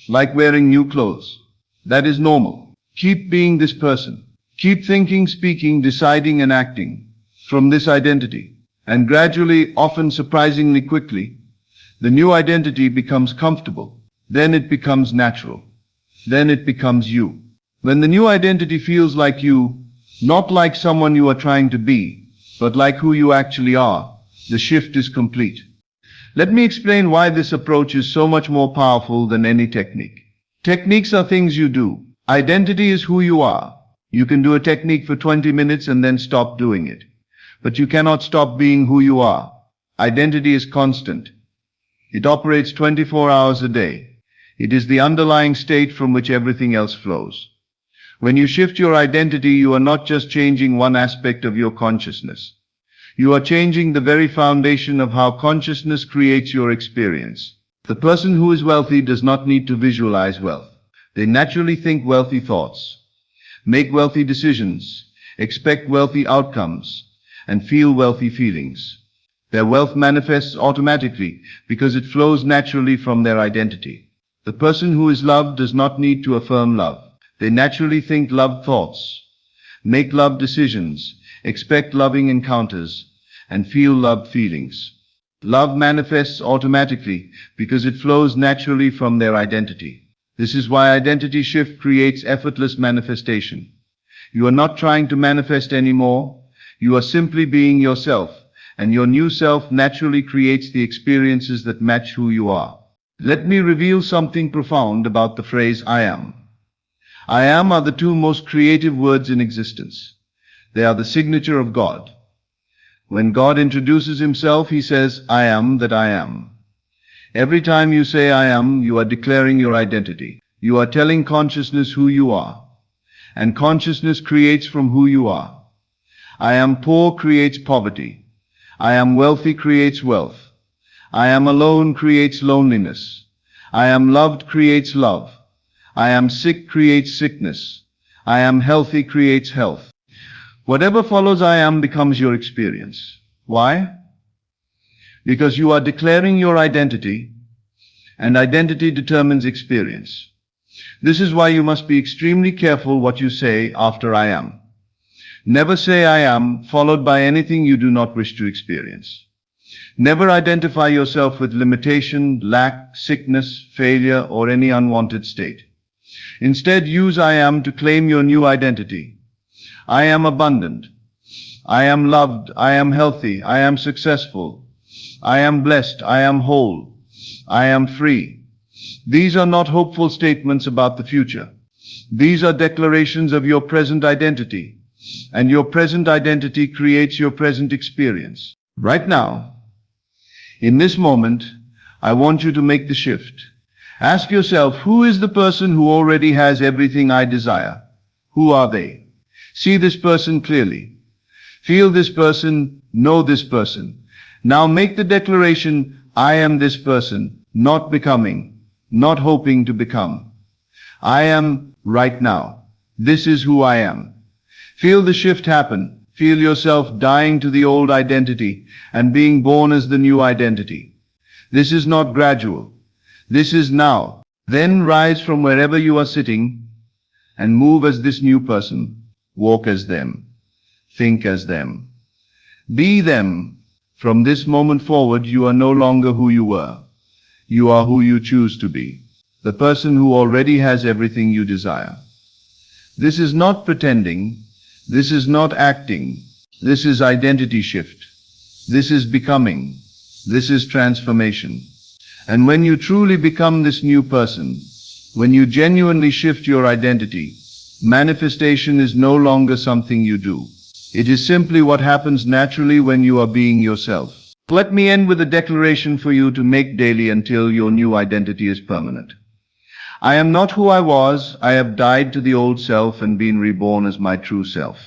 like wearing new clothes. That is normal. Keep being this person. Keep thinking, speaking, deciding, and acting from this identity. And gradually, often surprisingly quickly, the new identity becomes comfortable. Then it becomes natural. Then it becomes you. When the new identity feels like you, not like someone you are trying to be, but like who you actually are, the shift is complete. Let me explain why this approach is so much more powerful than any technique. Techniques are things you do. Identity is who you are. You can do a technique for 20 minutes and then stop doing it. But you cannot stop being who you are. Identity is constant. It operates 24 hours a day. It is the underlying state from which everything else flows. When you shift your identity, you are not just changing one aspect of your consciousness. You are changing the very foundation of how consciousness creates your experience. The person who is wealthy does not need to visualize wealth. They naturally think wealthy thoughts, make wealthy decisions, expect wealthy outcomes, and feel wealthy feelings. Their wealth manifests automatically because it flows naturally from their identity. The person who is loved does not need to affirm love. They naturally think love thoughts, make love decisions, expect loving encounters, and feel love feelings. Love manifests automatically because it flows naturally from their identity. This is why identity shift creates effortless manifestation. You are not trying to manifest anymore. You are simply being yourself, and your new self naturally creates the experiences that match who you are. Let me reveal something profound about the phrase I am. I am are the two most creative words in existence. They are the signature of God. When God introduces himself, he says, I am that I am. Every time you say I am, you are declaring your identity. You are telling consciousness who you are. And consciousness creates from who you are. I am poor creates poverty. I am wealthy creates wealth. I am alone creates loneliness. I am loved creates love. I am sick creates sickness. I am healthy creates health. Whatever follows I am becomes your experience. Why? Because you are declaring your identity, and identity determines experience. This is why you must be extremely careful what you say after I am. Never say I am, followed by anything you do not wish to experience. Never identify yourself with limitation, lack, sickness, failure, or any unwanted state. Instead, use I am to claim your new identity. I am abundant. I am loved. I am healthy. I am successful. I am blessed. I am whole. I am free. These are not hopeful statements about the future. These are declarations of your present identity. And your present identity creates your present experience. Right now, in this moment, I want you to make the shift. Ask yourself, who is the person who already has everything I desire? Who are they? See this person clearly. Feel this person, know this person. Now make the declaration, I am this person, not becoming, not hoping to become. I am right now. This is who I am. Feel the shift happen. Feel yourself dying to the old identity and being born as the new identity. This is not gradual. This is now. Then rise from wherever you are sitting and move as this new person. Walk as them. Think as them. Be them. From this moment forward, you are no longer who you were. You are who you choose to be. The person who already has everything you desire. This is not pretending. This is not acting. This is identity shift. This is becoming. This is transformation. And when you truly become this new person, when you genuinely shift your identity, manifestation is no longer something you do. It is simply what happens naturally when you are being yourself. Let me end with a declaration for you to make daily until your new identity is permanent. I am not who I was. I have died to the old self and been reborn as my true self.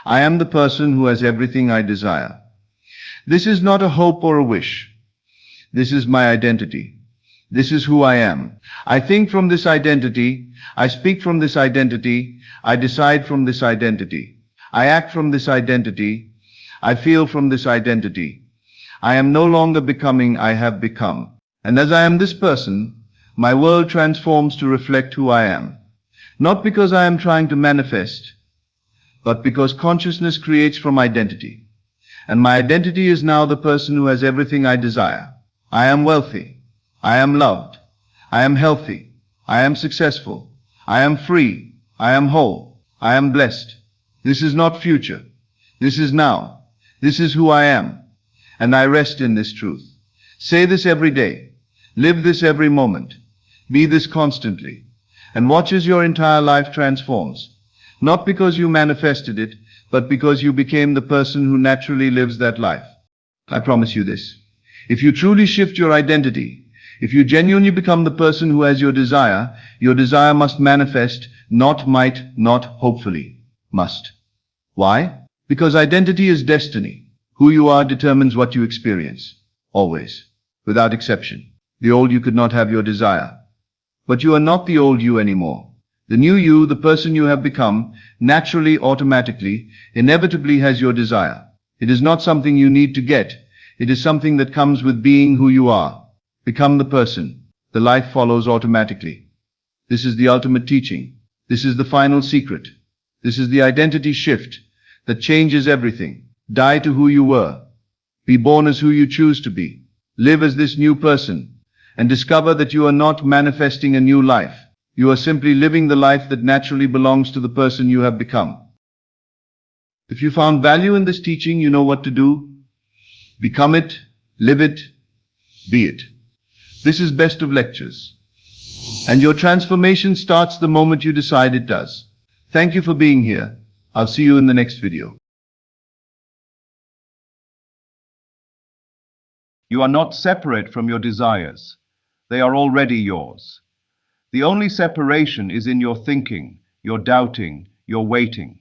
I am the person who has everything I desire. This is not a hope or a wish. This is my identity. This is who I am. I think from this identity. I speak from this identity. I decide from this identity. I act from this identity. I feel from this identity. I am no longer becoming, I have become. And as I am this person, my world transforms to reflect who I am. Not because I am trying to manifest, but because consciousness creates from identity. And my identity is now the person who has everything I desire. I am wealthy. I am loved. I am healthy. I am successful. I am free. I am whole. I am blessed. This is not future. This is now. This is who I am. And I rest in this truth. Say this every day. Live this every moment. Be this constantly. And watch as your entire life transforms. Not because you manifested it, but because you became the person who naturally lives that life. I promise you this. If you truly shift your identity, if you genuinely become the person who has your desire must manifest, not might, not hopefully, must. Why? Because identity is destiny. Who you are determines what you experience. Always. Without exception. The old you could not have your desire. But you are not the old you anymore. The new you, the person you have become, naturally, automatically, inevitably has your desire. It is not something you need to get. It is something that comes with being who you are. Become the person. The life follows automatically. This is the ultimate teaching. This is the final secret. This is the identity shift that changes everything. Die to who you were. Be born as who you choose to be. Live as this new person. And discover that you are not manifesting a new life. You are simply living the life that naturally belongs to the person you have become. If you found value in this teaching, you know what to do. Become it, live it, be it. This is best of lectures. And your transformation starts the moment you decide it does. Thank you for being here. I'll see you in the next video. You are not separate from your desires. They are already yours. The only separation is in your thinking, your doubting, your waiting.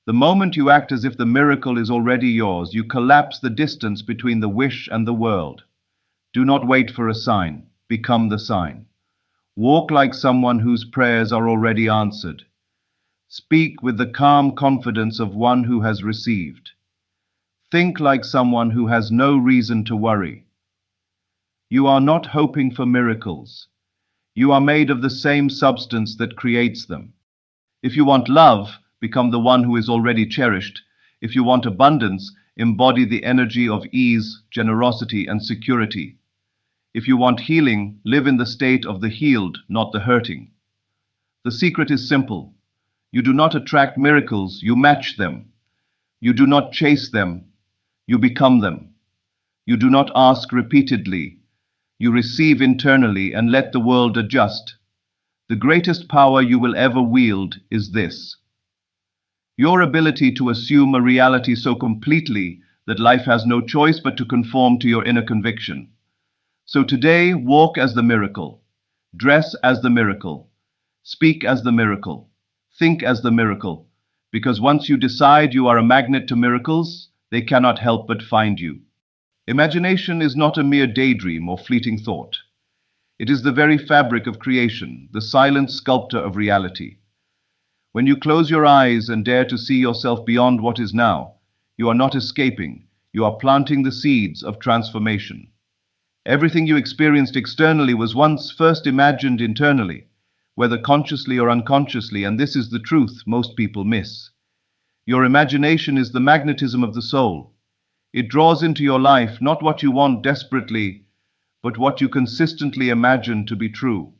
The moment you act as if the miracle is already yours, you collapse the distance between the wish and the world. Do not wait for a sign. Become the sign. Walk like someone whose prayers are already answered. Speak with the calm confidence of one who has received. Think like someone who has no reason to worry. You are not hoping for miracles. You are made of the same substance that creates them. If you want love, become the one who is already cherished. If you want abundance, embody the energy of ease, generosity, and security. If you want healing, live in the state of the healed, not the hurting. The secret is simple. You do not attract miracles, you match them. You do not chase them, you become them. You do not ask repeatedly. You receive internally and let the world adjust. The greatest power you will ever wield is this: your ability to assume a reality so completely that life has no choice but to conform to your inner conviction. So today, walk as the miracle, dress as the miracle, speak as the miracle, think as the miracle, because once you decide you are a magnet to miracles, they cannot help but find you. Imagination is not a mere daydream or fleeting thought. It is the very fabric of creation, the silent sculptor of reality. When you close your eyes and dare to see yourself beyond what is now, you are not escaping, you are planting the seeds of transformation. Everything you experienced externally was once first imagined internally, whether consciously or unconsciously, and this is the truth most people miss. Your imagination is the magnetism of the soul. It draws into your life not what you want desperately, but what you consistently imagine to be true.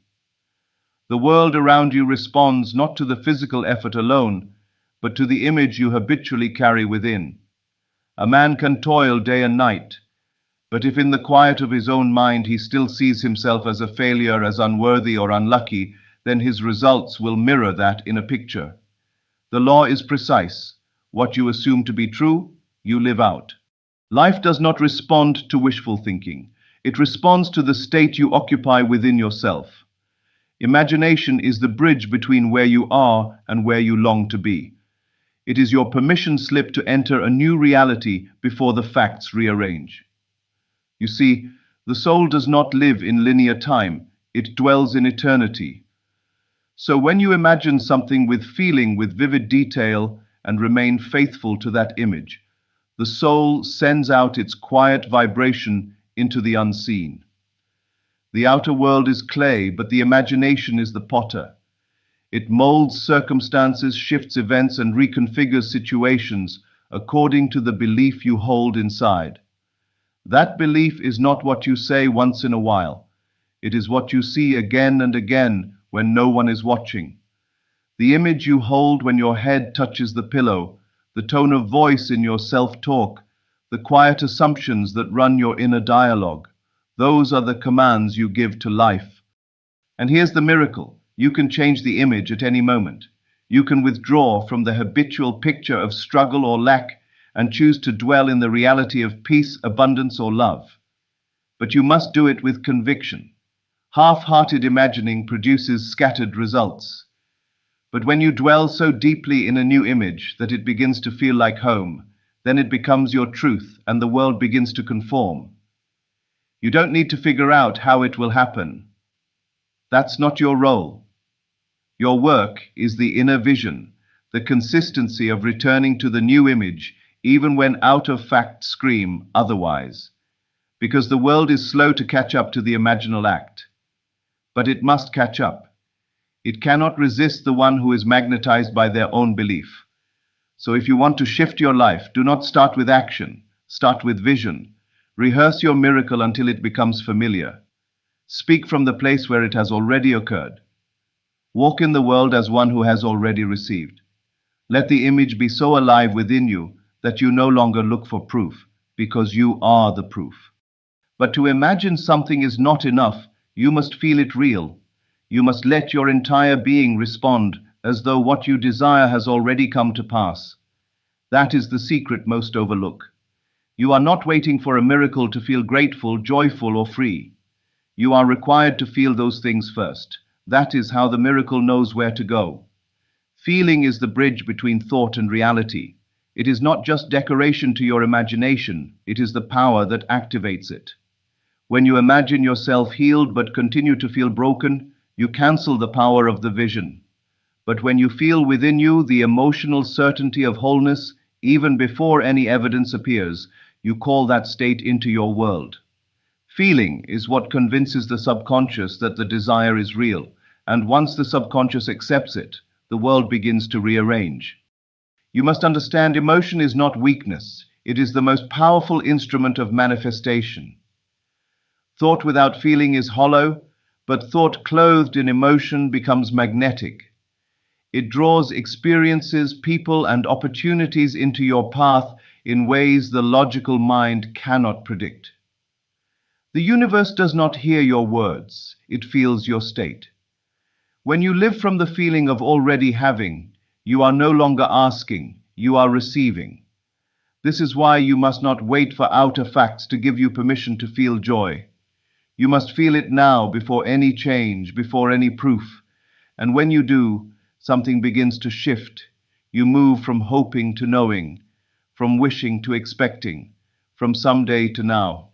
The world around you responds not to the physical effort alone, but to the image you habitually carry within. A man can toil day and night, but if in the quiet of his own mind he still sees himself as a failure, as unworthy or unlucky, then his results will mirror that in a picture. The law is precise. What you assume to be true, you live out. Life does not respond to wishful thinking. It responds to the state you occupy within yourself. Imagination is the bridge between where you are and where you long to be. It is your permission slip to enter a new reality before the facts rearrange. You see, the soul does not live in linear time. It dwells in eternity. So when you imagine something with feeling, with vivid detail, and remain faithful to that image, the soul sends out its quiet vibration into the unseen. The outer world is clay, but the imagination is the potter. It molds circumstances, shifts events, and reconfigures situations according to the belief you hold inside. That belief is not what you say once in a while. It is what you see again and again when no one is watching. The image you hold when your head touches the pillow, the tone of voice in your self-talk, the quiet assumptions that run your inner dialogue, those are the commands you give to life. And here's the miracle. You can change the image at any moment. You can withdraw from the habitual picture of struggle or lack and choose to dwell in the reality of peace, abundance, or love. But you must do it with conviction. Half-hearted imagining produces scattered results. But when you dwell so deeply in a new image that it begins to feel like home, then it becomes your truth and the world begins to conform. You don't need to figure out how it will happen. That's not your role. Your work is the inner vision, the consistency of returning to the new image even when out of fact scream otherwise. Because the world is slow to catch up to the imaginal act. But it must catch up. It cannot resist the one who is magnetized by their own belief. So if you want to shift your life, do not start with action, start with vision. Rehearse your miracle until it becomes familiar. Speak from the place where it has already occurred. Walk in the world as one who has already received. Let the image be so alive within you that you no longer look for proof, because you are the proof. But to imagine something is not enough. You must feel it real. You must let your entire being respond as though what you desire has already come to pass. That is the secret most overlook. You are not waiting for a miracle to feel grateful, joyful, or free. You are required to feel those things first. That is how the miracle knows where to go. Feeling is the bridge between thought and reality. It is not just decoration to your imagination, it is the power that activates it. When you imagine yourself healed but continue to feel broken, you cancel the power of the vision. But when you feel within you the emotional certainty of wholeness, even before any evidence appears, you call that state into your world. Feeling is what convinces the subconscious that the desire is real, and once the subconscious accepts it, the world begins to rearrange. You must understand, emotion is not weakness. It is the most powerful instrument of manifestation. Thought without feeling is hollow, but thought clothed in emotion becomes magnetic. It draws experiences, people, and opportunities into your path in ways the logical mind cannot predict. The universe does not hear your words, it feels your state. When you live from the feeling of already having, you are no longer asking, you are receiving. This is why you must not wait for outer facts to give you permission to feel joy. You must feel it now before any change, before any proof. And when you do, something begins to shift. You move from hoping to knowing, from wishing to expecting, from someday to now.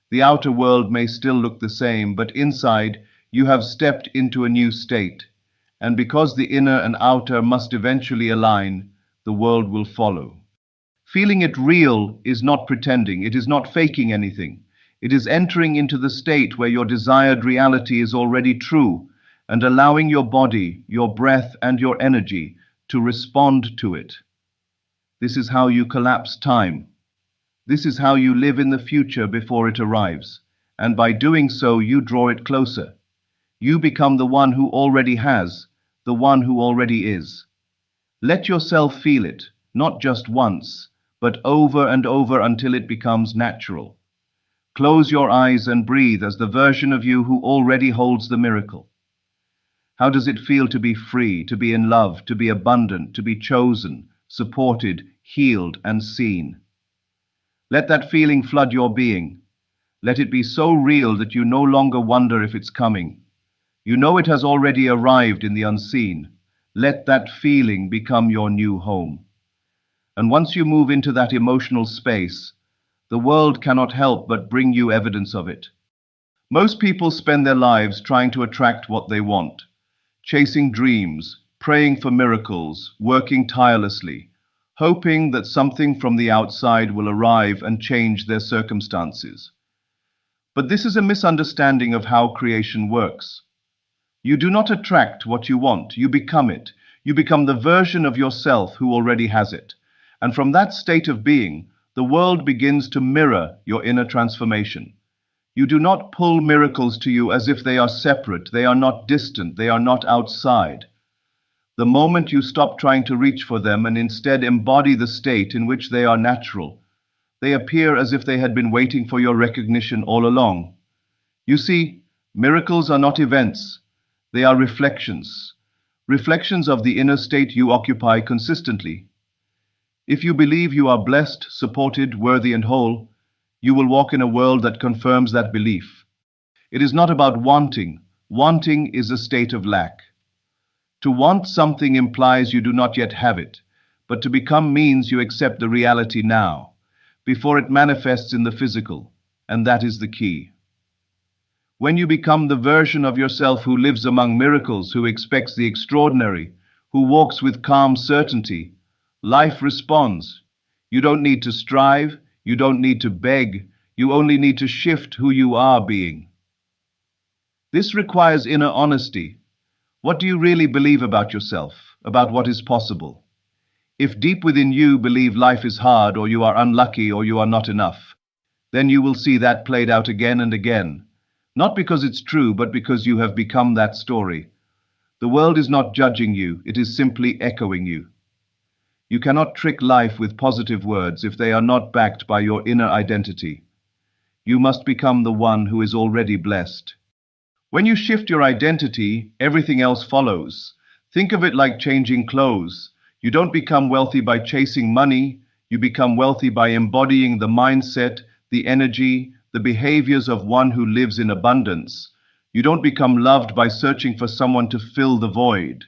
The outer world may still look the same, but inside you have stepped into a new state. And because the inner and outer must eventually align, the world will follow. Feeling it real is not pretending, it is not faking anything. It is entering into the state where your desired reality is already true and allowing your body, your breath, and your energy to respond to it. This is how you collapse time. This is how you live in the future before it arrives. And by doing so, you draw it closer. You become the one who already has, the one who already is. Let yourself feel it, not just once, but over and over until it becomes natural. Close your eyes and breathe as the version of you who already holds the miracle. How does it feel to be free, to be in love, to be abundant, to be chosen, supported, healed, and seen? Let that feeling flood your being. Let it be so real that you no longer wonder if it's coming. You know it has already arrived in the unseen. Let that feeling become your new home. And once you move into that emotional space, the world cannot help but bring you evidence of it. Most people spend their lives trying to attract what they want, chasing dreams, praying for miracles, working tirelessly, hoping that something from the outside will arrive and change their circumstances. But this is a misunderstanding of how creation works. You do not attract what you want, you become it. You become the version of yourself who already has it. And from that state of being, the world begins to mirror your inner transformation. You do not pull miracles to you as if they are separate, they are not distant, they are not outside. The moment you stop trying to reach for them and instead embody the state in which they are natural, they appear as if they had been waiting for your recognition all along. You see, miracles are not events, they are reflections. Reflections of the inner state you occupy consistently. If you believe you are blessed, supported, worthy, and whole, you will walk in a world that confirms that belief. It is not about wanting. Wanting is a state of lack. To want something implies you do not yet have it, but to become means you accept the reality now, before it manifests in the physical, and that is the key. When you become the version of yourself who lives among miracles, who expects the extraordinary, who walks with calm certainty, life responds. You don't need to strive, you don't need to beg, you only need to shift who you are being. This requires inner honesty. What do you really believe about yourself, about what is possible? If deep within you believe life is hard, or you are unlucky, or you are not enough, then you will see that played out again and again. Not because it's true, but because you have become that story. The world is not judging you, it is simply echoing you. You cannot trick life with positive words if they are not backed by your inner identity. You must become the one who is already blessed. When you shift your identity, everything else follows. Think of it like changing clothes. You don't become wealthy by chasing money, you become wealthy by embodying the mindset, the energy, the behaviors of one who lives in abundance. You don't become loved by searching for someone to fill the void.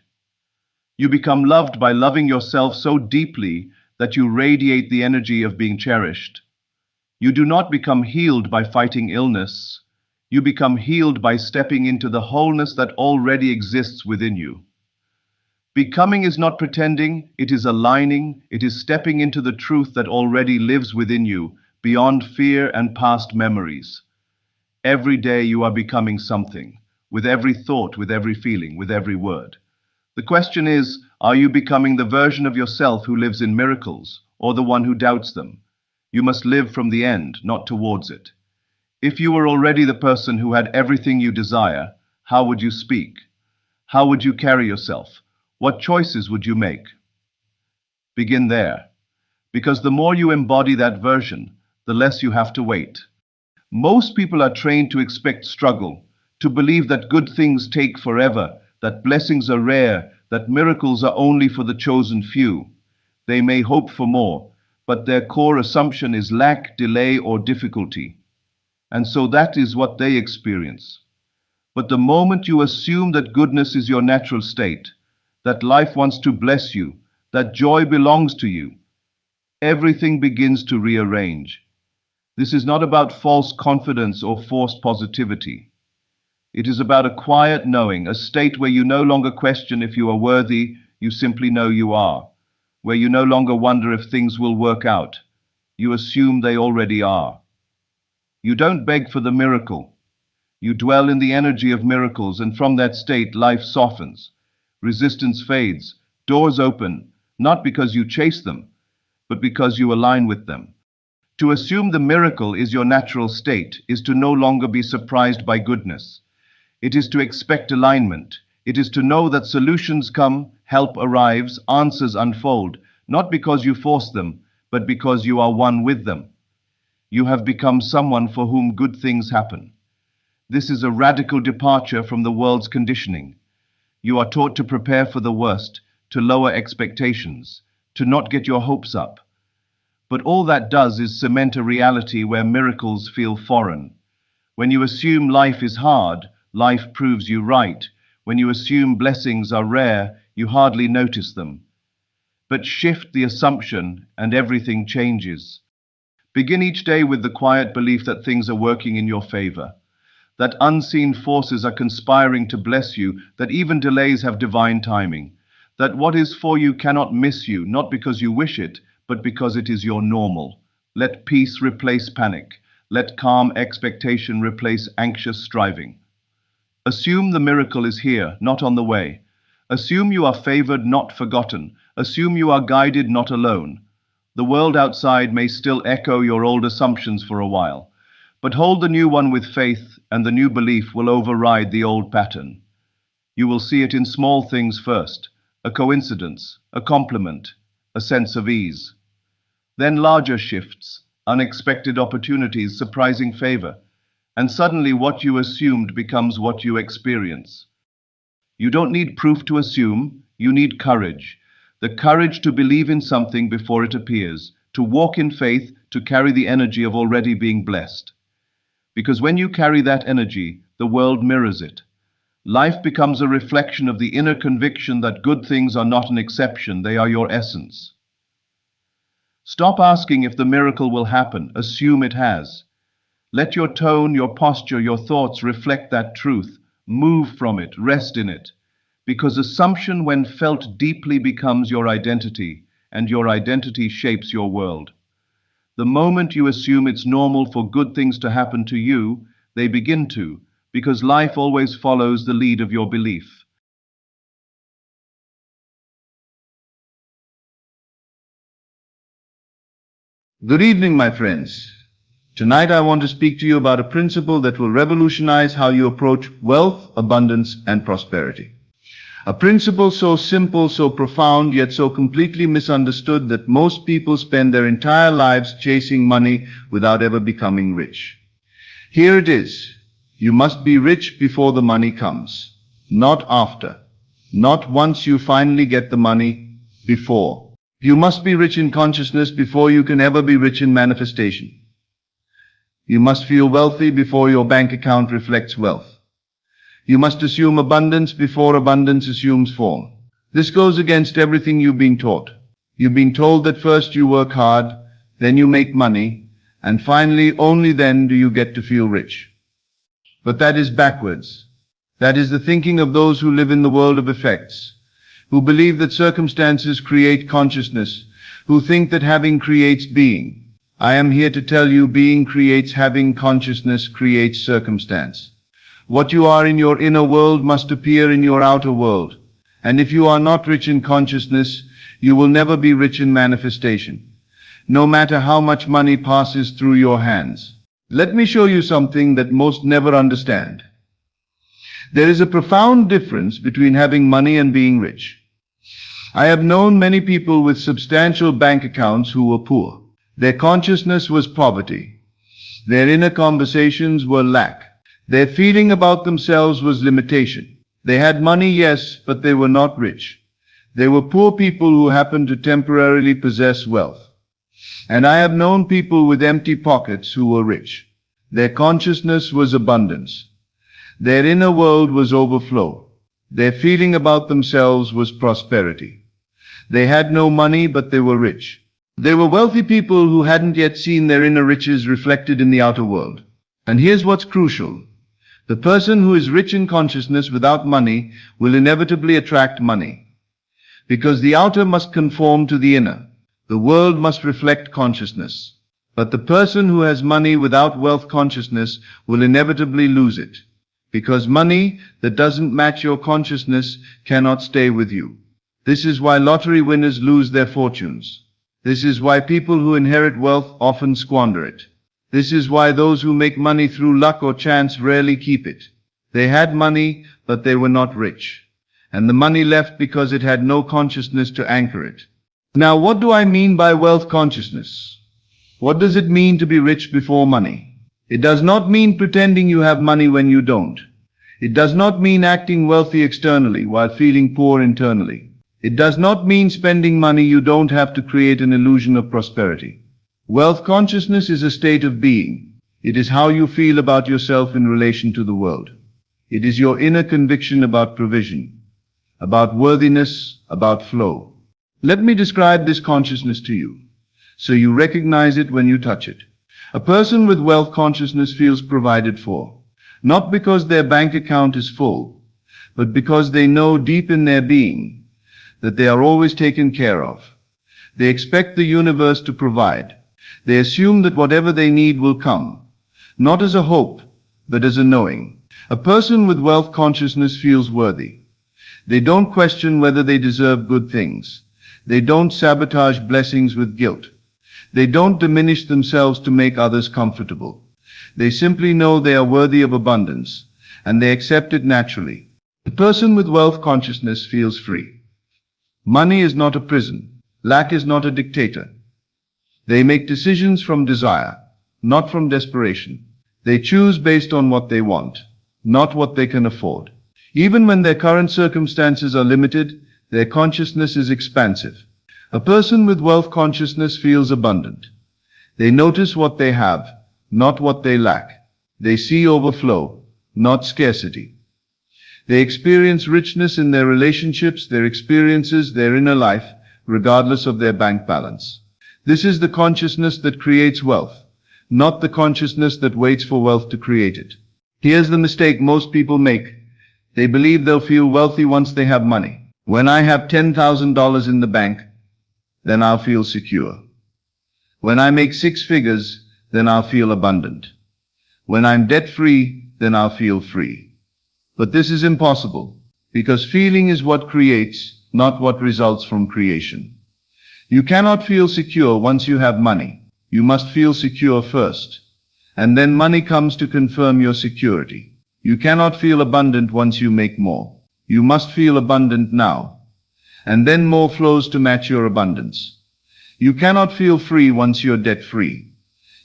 You become loved by loving yourself so deeply that you radiate the energy of being cherished. You do not become healed by fighting illness. You become healed by stepping into the wholeness that already exists within you. Becoming is not pretending, it is aligning, it is stepping into the truth that already lives within you, beyond fear and past memories. Every day you are becoming something, with every thought, with every feeling, with every word. The question is, are you becoming the version of yourself who lives in miracles, or the one who doubts them? You must live from the end, not towards it. If you were already the person who had everything you desire, how would you speak? How would you carry yourself? What choices would you make? Begin there, because the more you embody that version, the less you have to wait. Most people are trained to expect struggle, to believe that good things take forever, that blessings are rare, that miracles are only for the chosen few. They may hope for more, but their core assumption is lack, delay, or difficulty. And so that is what they experience. But the moment you assume that goodness is your natural state, that life wants to bless you, that joy belongs to you, everything begins to rearrange. This is not about false confidence or forced positivity. It is about a quiet knowing, a state where you no longer question if you are worthy, you simply know you are, where you no longer wonder if things will work out. You assume they already are. You don't beg for the miracle. You dwell in the energy of miracles, and from that state life softens. Resistance fades, doors open, not because you chase them, but because you align with them. To assume the miracle is your natural state is to no longer be surprised by goodness. It is to expect alignment. It is to know that solutions come, help arrives, answers unfold, not because you force them, but because you are one with them. You have become someone for whom good things happen. This is a radical departure from the world's conditioning. You are taught to prepare for the worst, to lower expectations, to not get your hopes up. But all that does is cement a reality where miracles feel foreign. When you assume life is hard, life proves you right. When you assume blessings are rare, you hardly notice them. But shift the assumption and everything changes. Begin each day with the quiet belief that things are working in your favor, that unseen forces are conspiring to bless you, that even delays have divine timing, that what is for you cannot miss you, not because you wish it, but because it is your normal. Let peace replace panic. Let calm expectation replace anxious striving. Assume the miracle is here, not on the way. Assume you are favored, not forgotten. Assume you are guided, not alone. The world outside may still echo your old assumptions for a while, but hold the new one with faith, and the new belief will override the old pattern. You will see it in small things first, a coincidence, a compliment, a sense of ease. Then larger shifts, unexpected opportunities, surprising favor, and suddenly what you assumed becomes what you experience. You don't need proof to assume, you need courage. The courage to believe in something before it appears, to walk in faith, to carry the energy of already being blessed. Because when you carry that energy, the world mirrors it. Life becomes a reflection of the inner conviction that good things are not an exception, they are your essence. Stop asking if the miracle will happen, assume it has. Let your tone, your posture, your thoughts reflect that truth. Move from it, rest in it. Because assumption, when felt deeply, becomes your identity, and your identity shapes your world. The moment you assume it's normal for good things to happen to you, they begin to, because life always follows the lead of your belief. Good evening, my friends. Tonight I want to speak to you about a principle that will revolutionize how you approach wealth, abundance, and prosperity. A principle so simple, so profound, yet so completely misunderstood that most people spend their entire lives chasing money without ever becoming rich. Here it is. You must be rich before the money comes, not after. Not once you finally get the money, before. You must be rich in consciousness before you can ever be rich in manifestation. You must feel wealthy before your bank account reflects wealth. You must assume abundance before abundance assumes form. This goes against everything you've been taught. You've been told that first you work hard, then you make money, and finally only then do you get to feel rich. But that is backwards. That is the thinking of those who live in the world of effects, who believe that circumstances create consciousness, who think that having creates being. I am here to tell you being creates having, consciousness creates circumstance. What you are in your inner world must appear in your outer world. And if you are not rich in consciousness, you will never be rich in manifestation, no matter how much money passes through your hands. Let me show you something that most never understand. There is a profound difference between having money and being rich. I have known many people with substantial bank accounts who were poor. Their consciousness was poverty. Their inner conversations were lack. Their feeling about themselves was limitation. They had money, yes, but they were not rich. They were poor people who happened to temporarily possess wealth. And I have known people with empty pockets who were rich. Their consciousness was abundance. Their inner world was overflow. Their feeling about themselves was prosperity. They had no money, but they were rich. They were wealthy people who hadn't yet seen their inner riches reflected in the outer world. And here's what's crucial. The person who is rich in consciousness without money will inevitably attract money, because the outer must conform to the inner. The world must reflect consciousness. But the person who has money without wealth consciousness will inevitably lose it, because money that doesn't match your consciousness cannot stay with you. This is why lottery winners lose their fortunes. This is why people who inherit wealth often squander it. This is why those who make money through luck or chance rarely keep it. They had money, but they were not rich. And the money left because it had no consciousness to anchor it. Now, what do I mean by wealth consciousness? What does it mean to be rich before money? It does not mean pretending you have money when you don't. It does not mean acting wealthy externally while feeling poor internally. It does not mean spending money you don't have to create an illusion of prosperity. Wealth consciousness is a state of being. It is how you feel about yourself in relation to the world. It is your inner conviction about provision, about worthiness, about flow. Let me describe this consciousness to you, so you recognize it when you touch it. A person with wealth consciousness feels provided for, not because their bank account is full, but because they know deep in their being that they are always taken care of. They expect the universe to provide. They assume that whatever they need will come, not as a hope, but as a knowing. A person with wealth consciousness feels worthy. They don't question whether they deserve good things. They don't sabotage blessings with guilt. They don't diminish themselves to make others comfortable. They simply know they are worthy of abundance, and they accept it naturally. The person with wealth consciousness feels free. Money is not a prison. Lack is not a dictator. They make decisions from desire, not from desperation. They choose based on what they want, not what they can afford. Even when their current circumstances are limited, their consciousness is expansive. A person with wealth consciousness feels abundant. They notice what they have, not what they lack. They see overflow, not scarcity. They experience richness in their relationships, their experiences, their inner life, regardless of their bank balance. This is the consciousness that creates wealth, not the consciousness that waits for wealth to create it. Here's the mistake most people make. They believe they'll feel wealthy once they have money. When I have $10,000 in the bank, then I'll feel secure. When I make 6 figures, then I'll feel abundant. When I'm debt-free, then I'll feel free. But this is impossible, because feeling is what creates, not what results from creation. You cannot feel secure once you have money. You must feel secure first, and then money comes to confirm your security. You cannot feel abundant once you make more. You must feel abundant now, and then more flows to match your abundance. You cannot feel free once you're debt-free.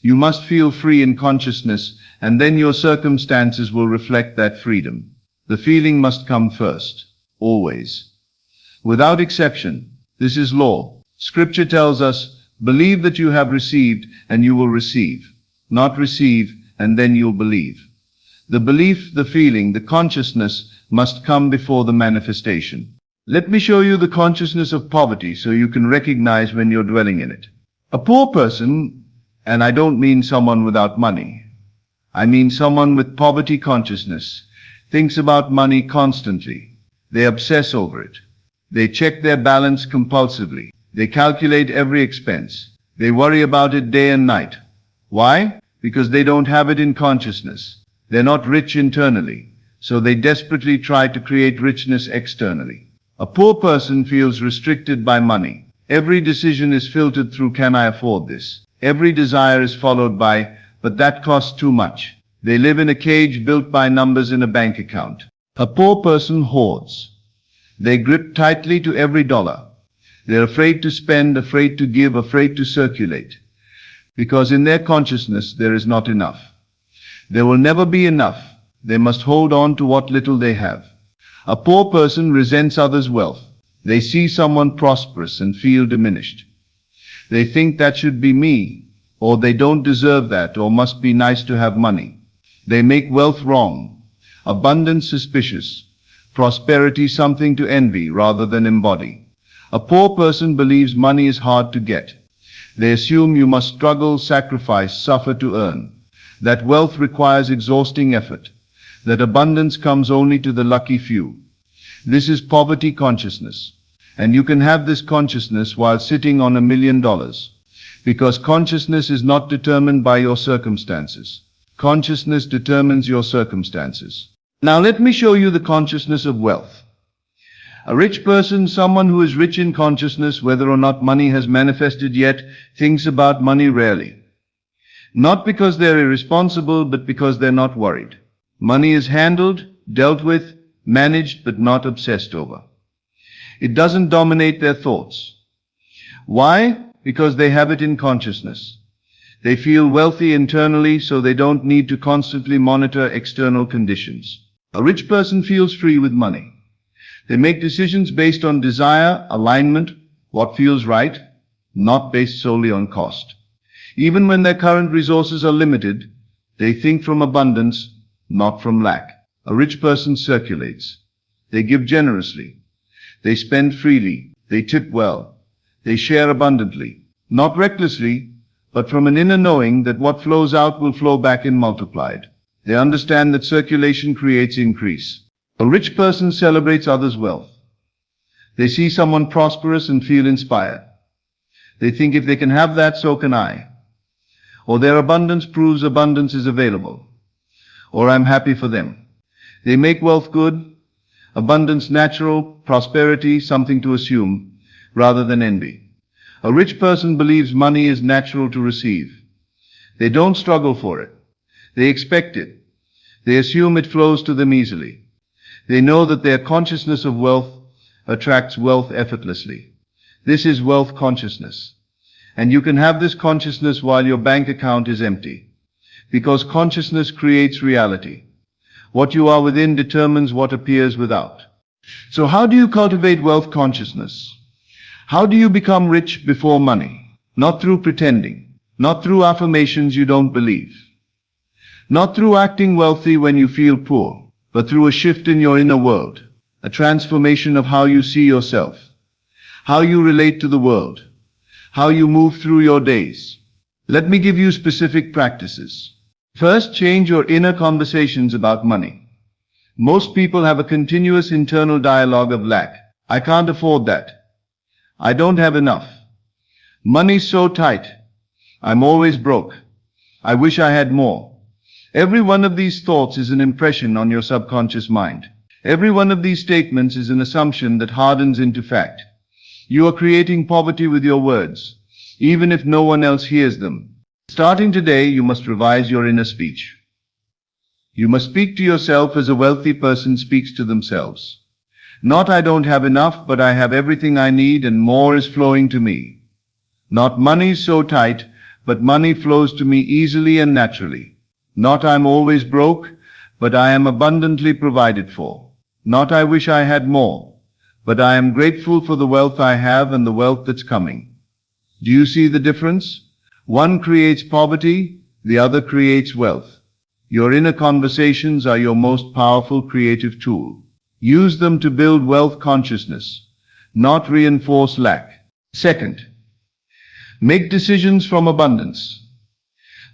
You must feel free in consciousness, and then your circumstances will reflect that freedom. The feeling must come first, always. Without exception, this is law. Scripture tells us, believe that you have received, and you will receive. Not receive, and then you'll believe. The belief, the feeling, the consciousness must come before the manifestation. Let me show you the consciousness of poverty so you can recognize when you're dwelling in it. A poor person, and I don't mean someone without money, I mean someone with poverty consciousness, thinks about money constantly. They obsess over it. They check their balance compulsively. They calculate every expense. They worry about it day and night. Why? Because they don't have it in consciousness. They're not rich internally, so they desperately try to create richness externally. A poor person feels restricted by money. Every decision is filtered through, can I afford this? Every desire is followed by, but that costs too much. They live in a cage built by numbers in a bank account. A poor person hoards. They grip tightly to every dollar. They're afraid to spend, afraid to give, afraid to circulate, because in their consciousness there is not enough. There will never be enough. They must hold on to what little they have. A poor person resents others' wealth. They see someone prosperous and feel diminished. They think that should be me, or they don't deserve that, or must be nice to have money. They make wealth wrong, abundance suspicious, prosperity something to envy rather than embody. A poor person believes money is hard to get. They assume you must struggle, sacrifice, suffer to earn. That wealth requires exhausting effort. that abundance comes only to the lucky few. This is poverty consciousness. And you can have this consciousness while sitting on $1 million. Because consciousness is not determined by your circumstances. Consciousness determines your circumstances. Now let me show you the consciousness of wealth. A rich person, someone who is rich in consciousness, whether or not money has manifested yet, thinks about money rarely. Not because they're irresponsible, but because they're not worried. Money is handled, dealt with, managed, but not obsessed over. It doesn't dominate their thoughts. Why? Because they have it in consciousness. They feel wealthy internally, so they don't need to constantly monitor external conditions. A rich person feels free with money. They make decisions based on desire, alignment, what feels right, not based solely on cost. Even when their current resources are limited, they think from abundance, not from lack. A rich person circulates. They give generously. They spend freely. They tip well. They share abundantly. Not recklessly, but from an inner knowing that what flows out will flow back in multiplied. They understand that circulation creates increase. A rich person celebrates others' wealth. They see someone prosperous and feel inspired. They think if they can have that, so can I. Or their abundance proves abundance is available. Or I'm happy for them. They make wealth good, abundance natural, prosperity something to assume, rather than envy. A rich person believes money is natural to receive. They don't struggle for it. They expect it. They assume it flows to them easily. They know that their consciousness of wealth attracts wealth effortlessly. This is wealth consciousness. And you can have this consciousness while your bank account is empty. Because consciousness creates reality. What you are within determines what appears without. So how do you cultivate wealth consciousness? How do you become rich before money? Not through pretending. Not through affirmations you don't believe. Not through acting wealthy when you feel poor, but through a shift in your inner world, a transformation of how you see yourself, how you relate to the world, how you move through your days. Let me give you specific practices. First, change your inner conversations about money. Most people have a continuous internal dialogue of lack. I can't afford that. I don't have enough. Money's so tight. I'm always broke. I wish I had more. Every one of these thoughts is an impression on your subconscious mind. Every one of these statements is an assumption that hardens into fact. You are creating poverty with your words, even if no one else hears them. Starting today, you must revise your inner speech. You must speak to yourself as a wealthy person speaks to themselves. Not I don't have enough, but I have everything I need and more is flowing to me. Not money's so tight, but money flows to me easily and naturally. Not I'm always broke, but I am abundantly provided for. Not I wish I had more, but I am grateful for the wealth I have and the wealth that's coming. Do you see the difference? One creates poverty, the other creates wealth. Your inner conversations are your most powerful creative tool. Use them to build wealth consciousness, not reinforce lack. Second, make decisions from abundance,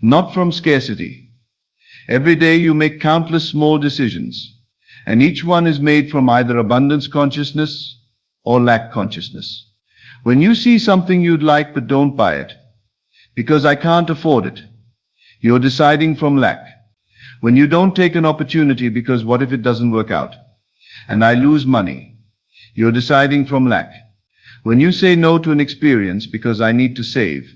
not from scarcity. Every day you make countless small decisions, and each one is made from either abundance consciousness or lack consciousness. When you see something you'd like but don't buy it, because I can't afford it, you're deciding from lack. When you don't take an opportunity because what if it doesn't work out, and I lose money, you're deciding from lack. When you say no to an experience because I need to save,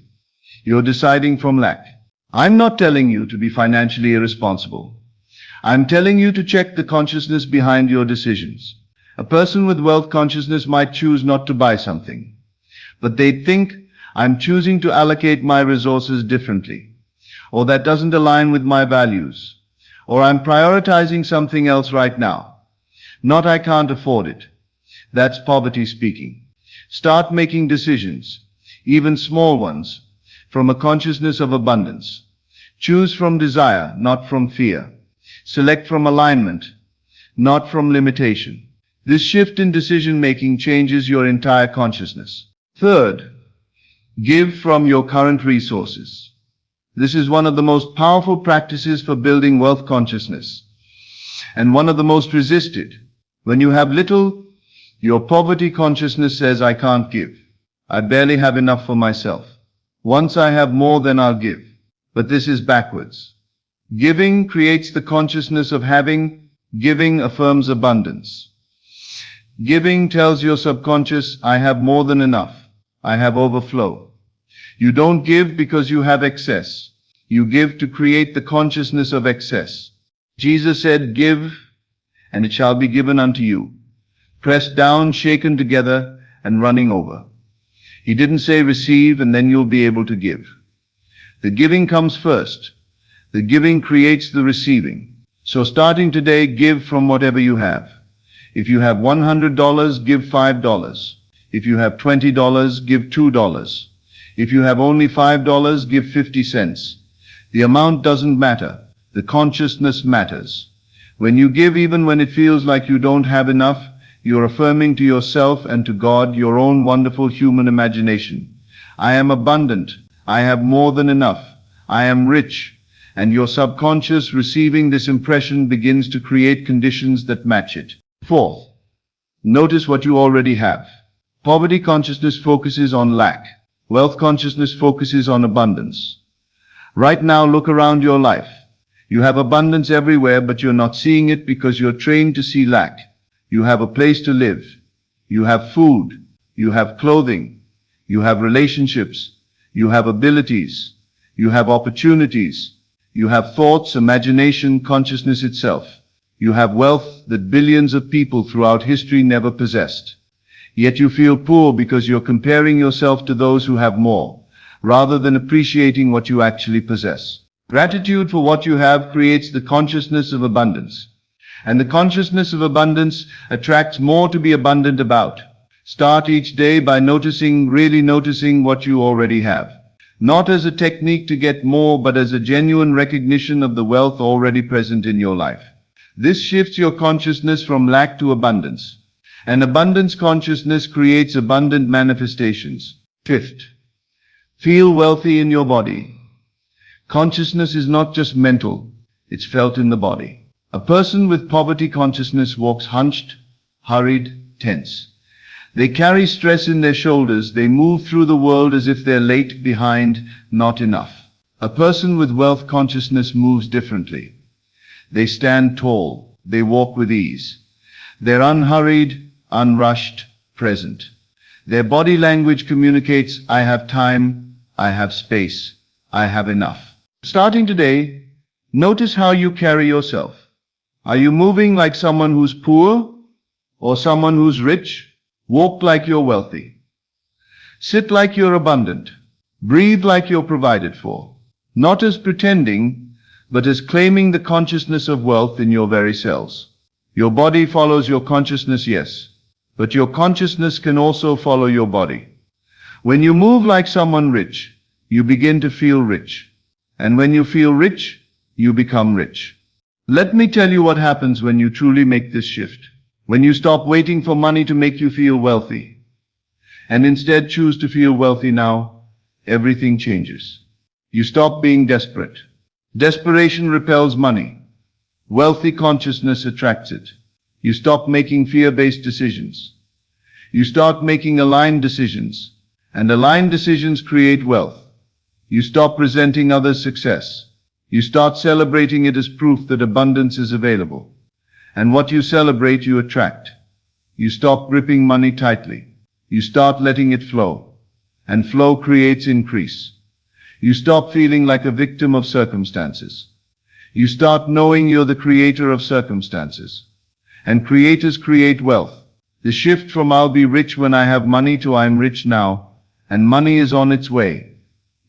you're deciding from lack. I'm not telling you to be financially irresponsible. I'm telling you to check the consciousness behind your decisions. A person with wealth consciousness might choose not to buy something, but they'd think, I'm choosing to allocate my resources differently, or that doesn't align with my values, or I'm prioritizing something else right now. Not I can't afford it. That's poverty speaking. Start making decisions, even small ones, from a consciousness of abundance. Choose from desire, not from fear. Select from alignment, not from limitation. This shift in decision-making changes your entire consciousness. Third, give from your current resources. This is one of the most powerful practices for building wealth consciousness. and one of the most resisted. When you have little, your poverty consciousness says, I can't give. I barely have enough for myself. Once I have more, then I'll give. But this is backwards. Giving creates the consciousness of having. Giving affirms abundance. Giving tells your subconscious, I have more than enough. I have overflow. You don't give because you have excess. You give to create the consciousness of excess. Jesus said, give, and it shall be given unto you. Pressed down, shaken together, and running over. He didn't say receive and then you'll be able to give. The giving comes first. The giving creates the receiving. So starting today, give from whatever you have. If you have $100, give $5. If you have $20, give $2. If you have only $5, give 50 cents. The amount doesn't matter. The consciousness matters. When you give, even when it feels like you don't have enough, you're affirming to yourself and to God your own wonderful human imagination. I am abundant. I have more than enough. I am rich. And your subconscious, receiving this impression, begins to create conditions that match it. Fourth, notice what you already have. Poverty consciousness focuses on lack. Wealth consciousness focuses on abundance. Right now, look around your life. You have abundance everywhere, but you're not seeing it because you're trained to see lack. You have a place to live. You have food. You have clothing. You have relationships. You have abilities. You have opportunities. You have thoughts, imagination, consciousness itself. You have wealth that billions of people throughout history never possessed. Yet you feel poor because you're comparing yourself to those who have more, rather than appreciating what you actually possess. Gratitude for what you have creates the consciousness of abundance. And the consciousness of abundance attracts more to be abundant about. Start each day by really noticing what you already have. Not as a technique to get more, but as a genuine recognition of the wealth already present in your life. This shifts your consciousness from lack to abundance. And abundance consciousness creates abundant manifestations. Fifth, feel wealthy in your body. Consciousness is not just mental, it's felt in the body. A person with poverty consciousness walks hunched, hurried, tense. They carry stress in their shoulders. They move through the world as if they're late, behind, not enough. A person with wealth consciousness moves differently. They stand tall. They walk with ease. They're unhurried, unrushed, present. Their body language communicates, I have time, I have space, I have enough. Starting today, notice how you carry yourself. Are you moving like someone who's poor or someone who's rich? Walk like you're wealthy. Sit like you're abundant. Breathe like you're provided for. Not as pretending, but as claiming the consciousness of wealth in your very cells. Your body follows your consciousness, yes, but your consciousness can also follow your body. When you move like someone rich, you begin to feel rich. And when you feel rich, you become rich. Let me tell you what happens when you truly make this shift. When you stop waiting for money to make you feel wealthy, and instead choose to feel wealthy now, everything changes. You stop being desperate. Desperation repels money. Wealthy consciousness attracts it. You stop making fear-based decisions. You start making aligned decisions, and aligned decisions create wealth. You stop resenting others' success. You start celebrating it as proof that abundance is available. And what you celebrate, you attract. You stop gripping money tightly. You start letting it flow. And flow creates increase. You stop feeling like a victim of circumstances. You start knowing you're the creator of circumstances. And creators create wealth. The shift from I'll be rich when I have money to I'm rich now, and money is on its way,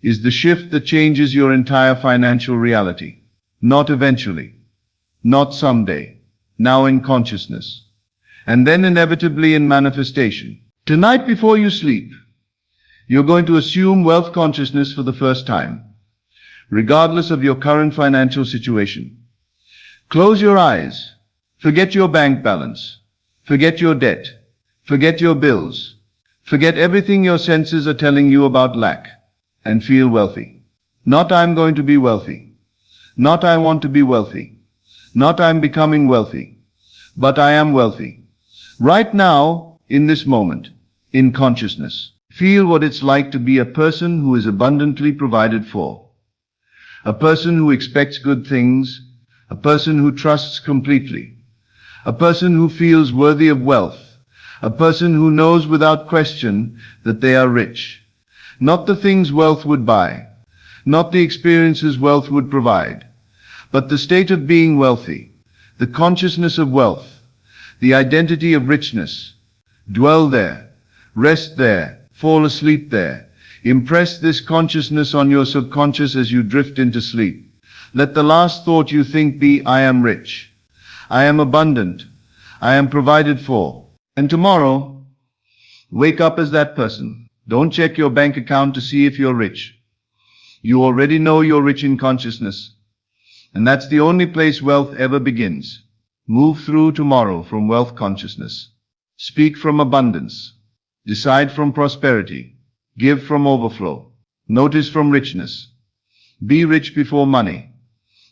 is the shift that changes your entire financial reality. Not eventually. Not someday. Now in consciousness, and then inevitably in manifestation. Tonight before you sleep, you're going to assume wealth consciousness for the first time, regardless of your current financial situation. Close your eyes, forget your bank balance, forget your debt, forget your bills, forget everything your senses are telling you about lack, and feel wealthy. Not I'm going to be wealthy, not I want to be wealthy. Not I'm becoming wealthy, but I am wealthy. Right now, in this moment, in consciousness. Feel what it's like to be a person who is abundantly provided for. A person who expects good things. A person who trusts completely. A person who feels worthy of wealth. A person who knows without question that they are rich. Not the things wealth would buy. Not the experiences wealth would provide. But the state of being wealthy. The consciousness of wealth. The identity of richness. Dwell there. Rest there. Fall asleep there. Impress this consciousness on your subconscious as you drift into sleep. Let the last thought you think be, I am rich. I am abundant. I am provided for. And tomorrow, wake up as that person. Don't check your bank account to see if you're rich. You already know you're rich in consciousness. And that's the only place wealth ever begins. Move through tomorrow from wealth consciousness. Speak from abundance. Decide from prosperity. Give from overflow. Notice from richness. Be rich before money.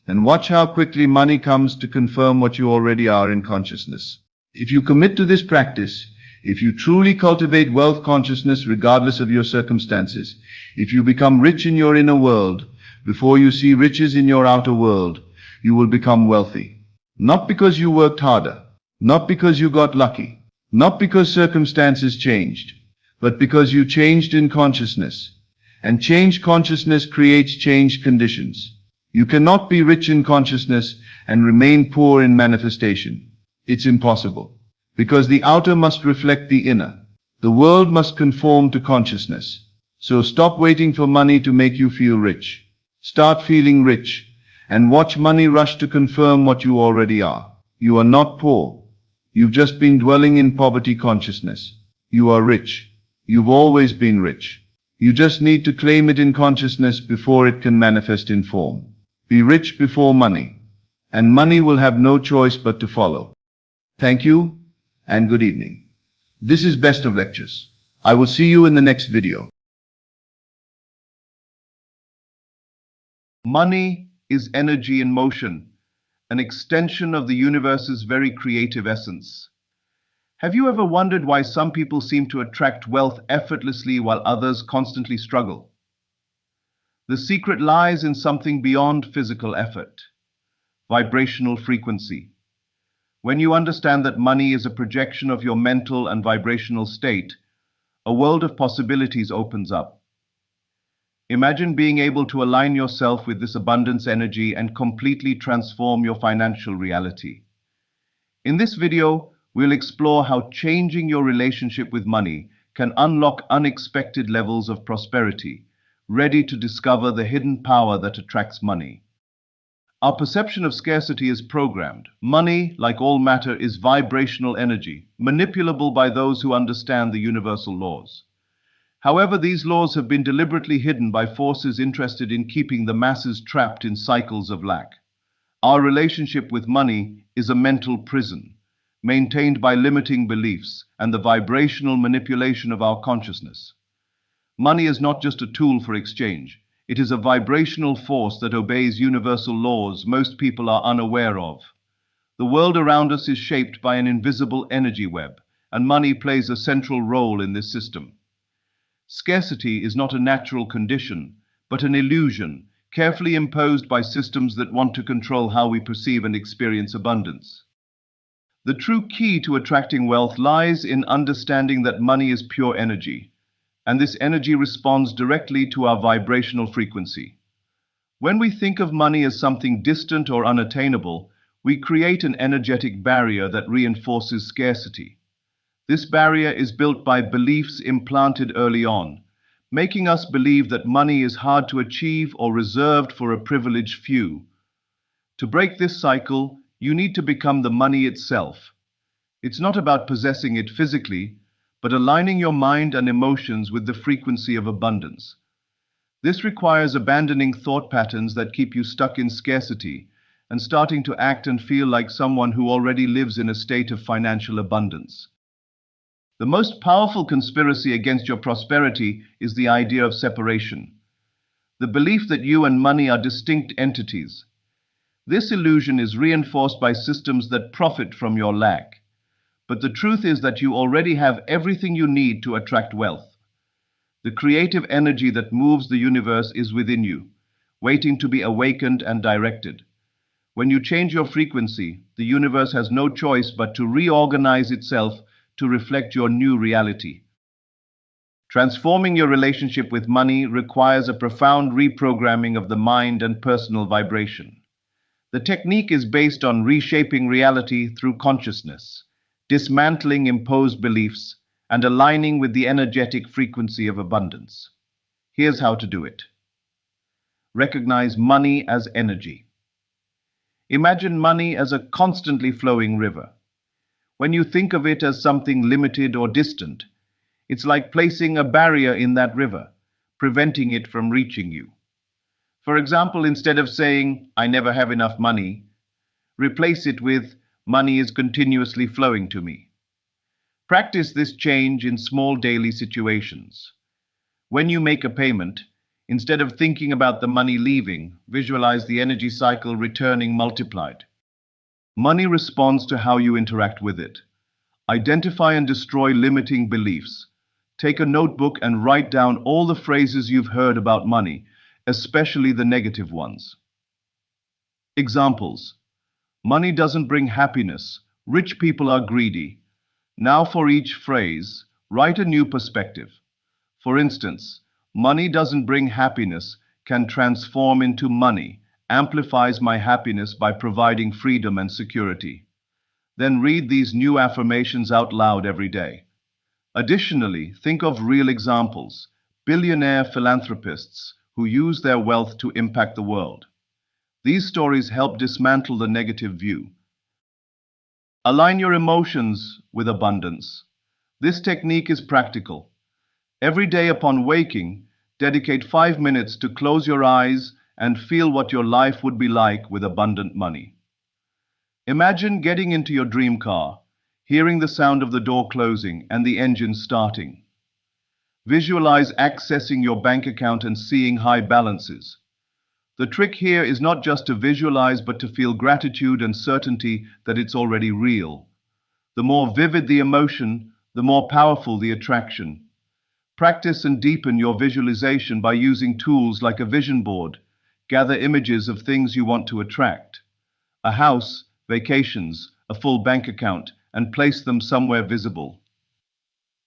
And watch how quickly money comes to confirm what you already are in consciousness. If you commit to this practice, if you truly cultivate wealth consciousness regardless of your circumstances, if you become rich in your inner world, before you see riches in your outer world, you will become wealthy. Not because you worked harder, not because you got lucky, not because circumstances changed, but because you changed in consciousness. And changed consciousness creates changed conditions. You cannot be rich in consciousness and remain poor in manifestation. It's impossible. Because the outer must reflect the inner. The world must conform to consciousness. So stop waiting for money to make you feel rich. Start feeling rich, and watch money rush to confirm what you already are. You are not poor. You've just been dwelling in poverty consciousness. You are rich. You've always been rich. You just need to claim it in consciousness before it can manifest in form. Be rich before money, and money will have no choice but to follow. Thank you, and good evening. This is Best of Lectures. I will see you in the next video. Money is energy in motion, an extension of the universe's very creative essence. Have you ever wondered why some people seem to attract wealth effortlessly while others constantly struggle? The secret lies in something beyond physical effort: vibrational frequency. When you understand that money is a projection of your mental and vibrational state, a world of possibilities opens up. Imagine being able to align yourself with this abundance energy and completely transform your financial reality. In this video, we'll explore how changing your relationship with money can unlock unexpected levels of prosperity, ready to discover the hidden power that attracts money. Our perception of scarcity is programmed. Money, like all matter, is vibrational energy, manipulable by those who understand the universal laws. However, these laws have been deliberately hidden by forces interested in keeping the masses trapped in cycles of lack. Our relationship with money is a mental prison, maintained by limiting beliefs and the vibrational manipulation of our consciousness. Money is not just a tool for exchange. It is a vibrational force that obeys universal laws most people are unaware of. The world around us is shaped by an invisible energy web, and money plays a central role in this system. Scarcity is not a natural condition, but an illusion, carefully imposed by systems that want to control how we perceive and experience abundance. The true key to attracting wealth lies in understanding that money is pure energy, and this energy responds directly to our vibrational frequency. When we think of money as something distant or unattainable, we create an energetic barrier that reinforces scarcity. This barrier is built by beliefs implanted early on, making us believe that money is hard to achieve or reserved for a privileged few. To break this cycle, you need to become the money itself. It's not about possessing it physically, but aligning your mind and emotions with the frequency of abundance. This requires abandoning thought patterns that keep you stuck in scarcity and starting to act and feel like someone who already lives in a state of financial abundance. The most powerful conspiracy against your prosperity is the idea of separation. The belief that you and money are distinct entities. This illusion is reinforced by systems that profit from your lack. But the truth is that you already have everything you need to attract wealth. The creative energy that moves the universe is within you, waiting to be awakened and directed. When you change your frequency, the universe has no choice but to reorganize itself to reflect your new reality. Transforming your relationship with money requires a profound reprogramming of the mind and personal vibration. The technique is based on reshaping reality through consciousness, dismantling imposed beliefs, and aligning with the energetic frequency of abundance. Here's how to do it. Recognize money as energy. Imagine money as a constantly flowing river. When you think of it as something limited or distant, it's like placing a barrier in that river, preventing it from reaching you. For example, instead of saying, "I never have enough money," replace it with, "Money is continuously flowing to me." Practice this change in small daily situations. When you make a payment, instead of thinking about the money leaving, visualize the energy cycle returning multiplied. Money responds to how you interact with it. Identify and destroy limiting beliefs. Take a notebook and write down all the phrases you've heard about money, especially the negative ones. Examples: money doesn't bring happiness. Rich people are greedy. Now for each phrase, write a new perspective. For instance, money doesn't bring happiness can transform into money, amplifies my happiness by providing freedom and security. Then read these new affirmations out loud every day. Additionally, think of real examples, billionaire philanthropists who use their wealth to impact the world. These stories help dismantle the negative view. Align your emotions with abundance. This technique is practical. Every day upon waking, dedicate 5 minutes to close your eyes and feel what your life would be like with abundant money. Imagine getting into your dream car, hearing the sound of the door closing and the engine starting. Visualize accessing your bank account and seeing high balances. The trick here is not just to visualize, but to feel gratitude and certainty that it's already real. The more vivid the emotion, the more powerful the attraction. Practice and deepen your visualization by using tools like a vision board. Gather images of things you want to attract: a house, vacations, a full bank account, and place them somewhere visible.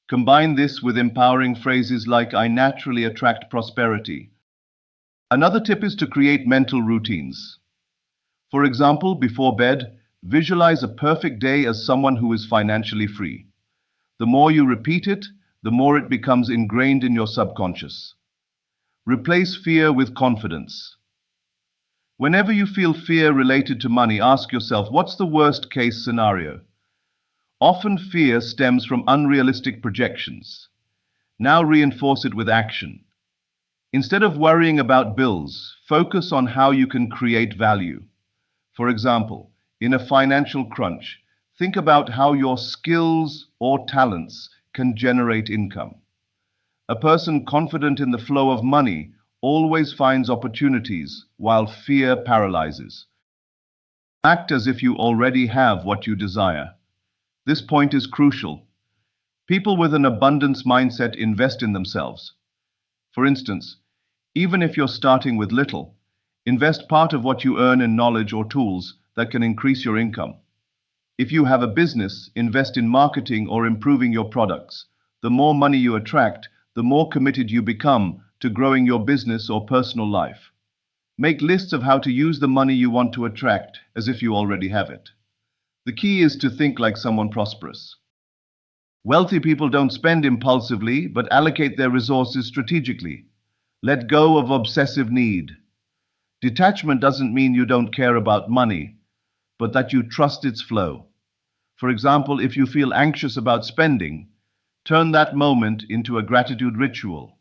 Combine this with empowering phrases like, "I naturally attract prosperity." Another tip is to create mental routines. For example, before bed, visualize a perfect day as someone who is financially free. The more you repeat it, the more it becomes ingrained in your subconscious. Replace fear with confidence. Whenever you feel fear related to money, ask yourself, what's the worst case scenario? Often fear stems from unrealistic projections. Now reinforce it with action. Instead of worrying about bills, focus on how you can create value. For example, in a financial crunch, think about how your skills or talents can generate income. A person confident in the flow of money always finds opportunities, while fear paralyzes. Act as if you already have what you desire. This point is crucial. People with an abundance mindset invest in themselves. For instance, even if you're starting with little, invest part of what you earn in knowledge or tools that can increase your income. If you have a business, invest in marketing or improving your products. The more money you attract, the more committed you become to growing your business or personal life. Make lists of how to use the money you want to attract as if you already have it. The key is to think like someone prosperous. Wealthy people don't spend impulsively, but allocate their resources strategically. Let go of obsessive need. Detachment doesn't mean you don't care about money, but that you trust its flow. For example, if you feel anxious about spending, turn that moment into a gratitude ritual.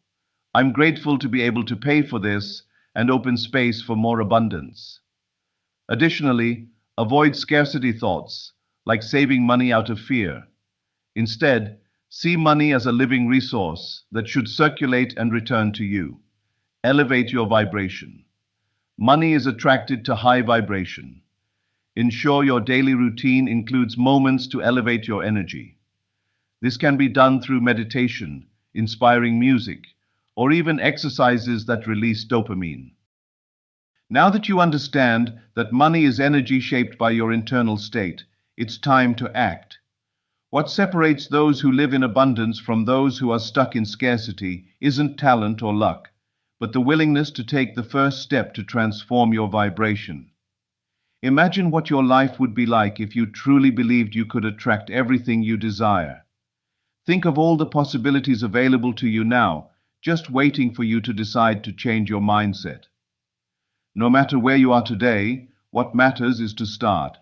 I'm grateful to be able to pay for this and open space for more abundance. Additionally, avoid scarcity thoughts, like saving money out of fear. Instead, see money as a living resource that should circulate and return to you. Elevate your vibration. Money is attracted to high vibration. Ensure your daily routine includes moments to elevate your energy. This can be done through meditation, inspiring music, or even exercises that release dopamine. Now that you understand that money is energy shaped by your internal state, it's time to act. What separates those who live in abundance from those who are stuck in scarcity isn't talent or luck, but the willingness to take the first step to transform your vibration. Imagine what your life would be like if you truly believed you could attract everything you desire. Think of all the possibilities available to you now, just waiting for you to decide to change your mindset. No matter where you are today, what matters is to start.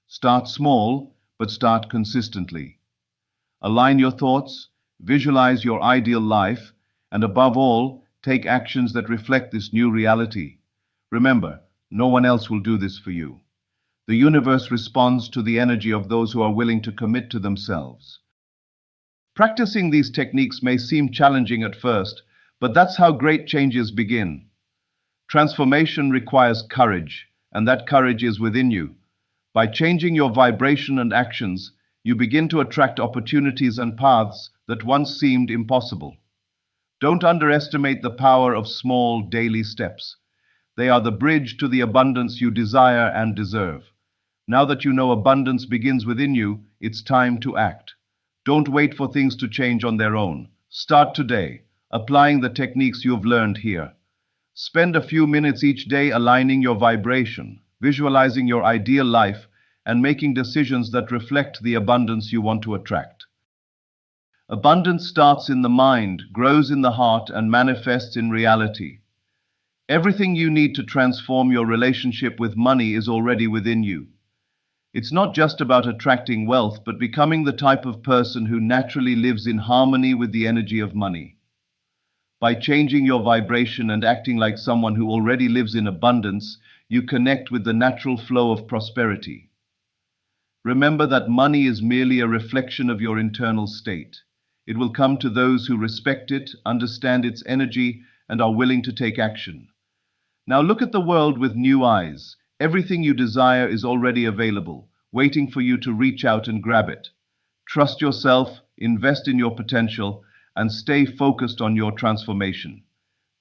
Start small, but start consistently. Align your thoughts, visualize your ideal life, and above all, take actions that reflect this new reality. Remember, no one else will do this for you. The universe responds to the energy of those who are willing to commit to themselves. Practicing these techniques may seem challenging at first, but that's how great changes begin. Transformation requires courage, and that courage is within you. By changing your vibration and actions, you begin to attract opportunities and paths that once seemed impossible. Don't underestimate the power of small daily steps. They are the bridge to the abundance you desire and deserve. Now that you know abundance begins within you, it's time to act. Don't wait for things to change on their own. Start today, applying the techniques you've learned here. Spend a few minutes each day aligning your vibration, visualizing your ideal life, and making decisions that reflect the abundance you want to attract. Abundance starts in the mind, grows in the heart, and manifests in reality. Everything you need to transform your relationship with money is already within you. It's not just about attracting wealth, but becoming the type of person who naturally lives in harmony with the energy of money. By changing your vibration and acting like someone who already lives in abundance, you connect with the natural flow of prosperity. Remember that money is merely a reflection of your internal state. It will come to those who respect it, understand its energy, and are willing to take action. Now look at the world with new eyes. Everything you desire is already available, waiting for you to reach out and grab it. Trust yourself, invest in your potential, and stay focused on your transformation.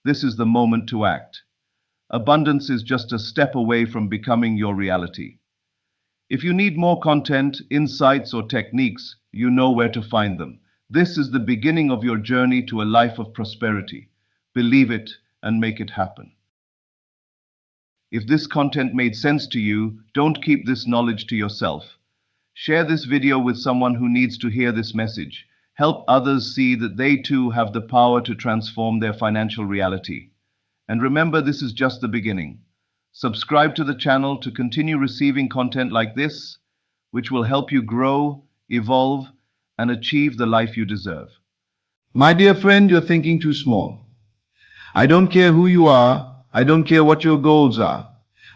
This is the moment to act. Abundance is just a step away from becoming your reality. If you need more content, insights, or techniques, you know where to find them. This is the beginning of your journey to a life of prosperity. Believe it and make it happen. If this content made sense to you, don't keep this knowledge to yourself. Share this video with someone who needs to hear this message. Help others see that they too have the power to transform their financial reality. And remember, this is just the beginning. Subscribe to the channel to continue receiving content like this, which will help you grow, evolve, and achieve the life you deserve. My dear friend, you're thinking too small. I don't care who you are. I don't care what your goals are.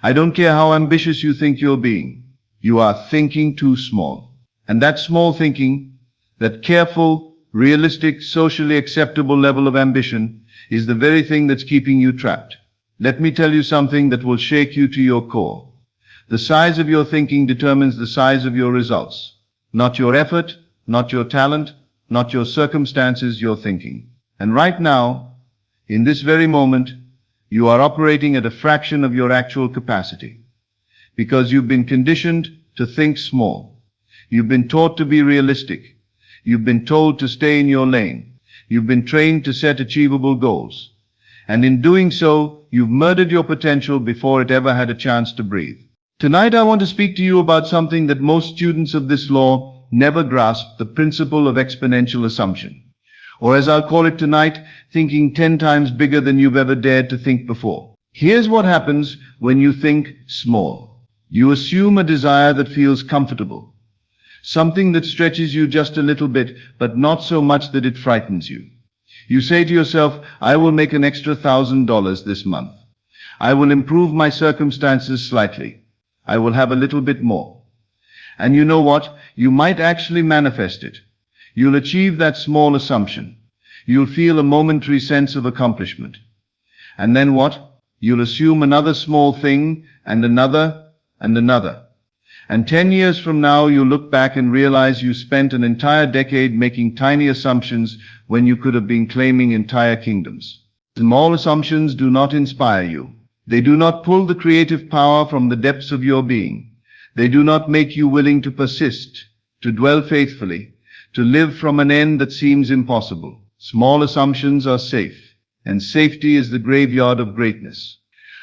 I don't care how ambitious you think you're being. You are thinking too small. And that small thinking, that careful, realistic, socially acceptable level of ambition is the very thing that's keeping you trapped. Let me tell you something that will shake you to your core. The size of your thinking determines the size of your results. Not your effort, not your talent, not your circumstances, your thinking. And right now, in this very moment, you are operating at a fraction of your actual capacity. Because you've been conditioned to think small. You've been taught to be realistic. You've been told to stay in your lane. You've been trained to set achievable goals. And in doing so, you've murdered your potential before it ever had a chance to breathe. Tonight I want to speak to you about something that most students of this law never grasp, the principle of exponential assumption. Or as I'll call it tonight, thinking 10 times bigger than you've ever dared to think before. Here's what happens when you think small. You assume a desire that feels comfortable. Something that stretches you just a little bit, but not so much that it frightens you. You say to yourself, I will make an extra $1,000 this month. I will improve my circumstances slightly. I will have a little bit more. And you know what? You might actually manifest it. You'll achieve that small assumption. You'll feel a momentary sense of accomplishment. And then what? you'll assume another small thing, and another, and another. And 10 years from now, you'll look back and realize you spent an entire decade making tiny assumptions when you could have been claiming entire kingdoms. Small assumptions do not inspire you. They do not pull the creative power from the depths of your being. They do not make you willing to persist, to dwell faithfully, to live from an end that seems impossible. Small assumptions are safe, and safety is the graveyard of greatness.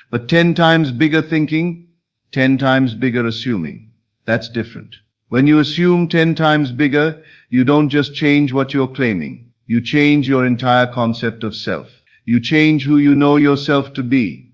But 10 times bigger thinking, 10 times bigger assuming. That's different. When you assume 10 times bigger, you don't just change what you're claiming. You change your entire concept of self. You change who you know yourself to be,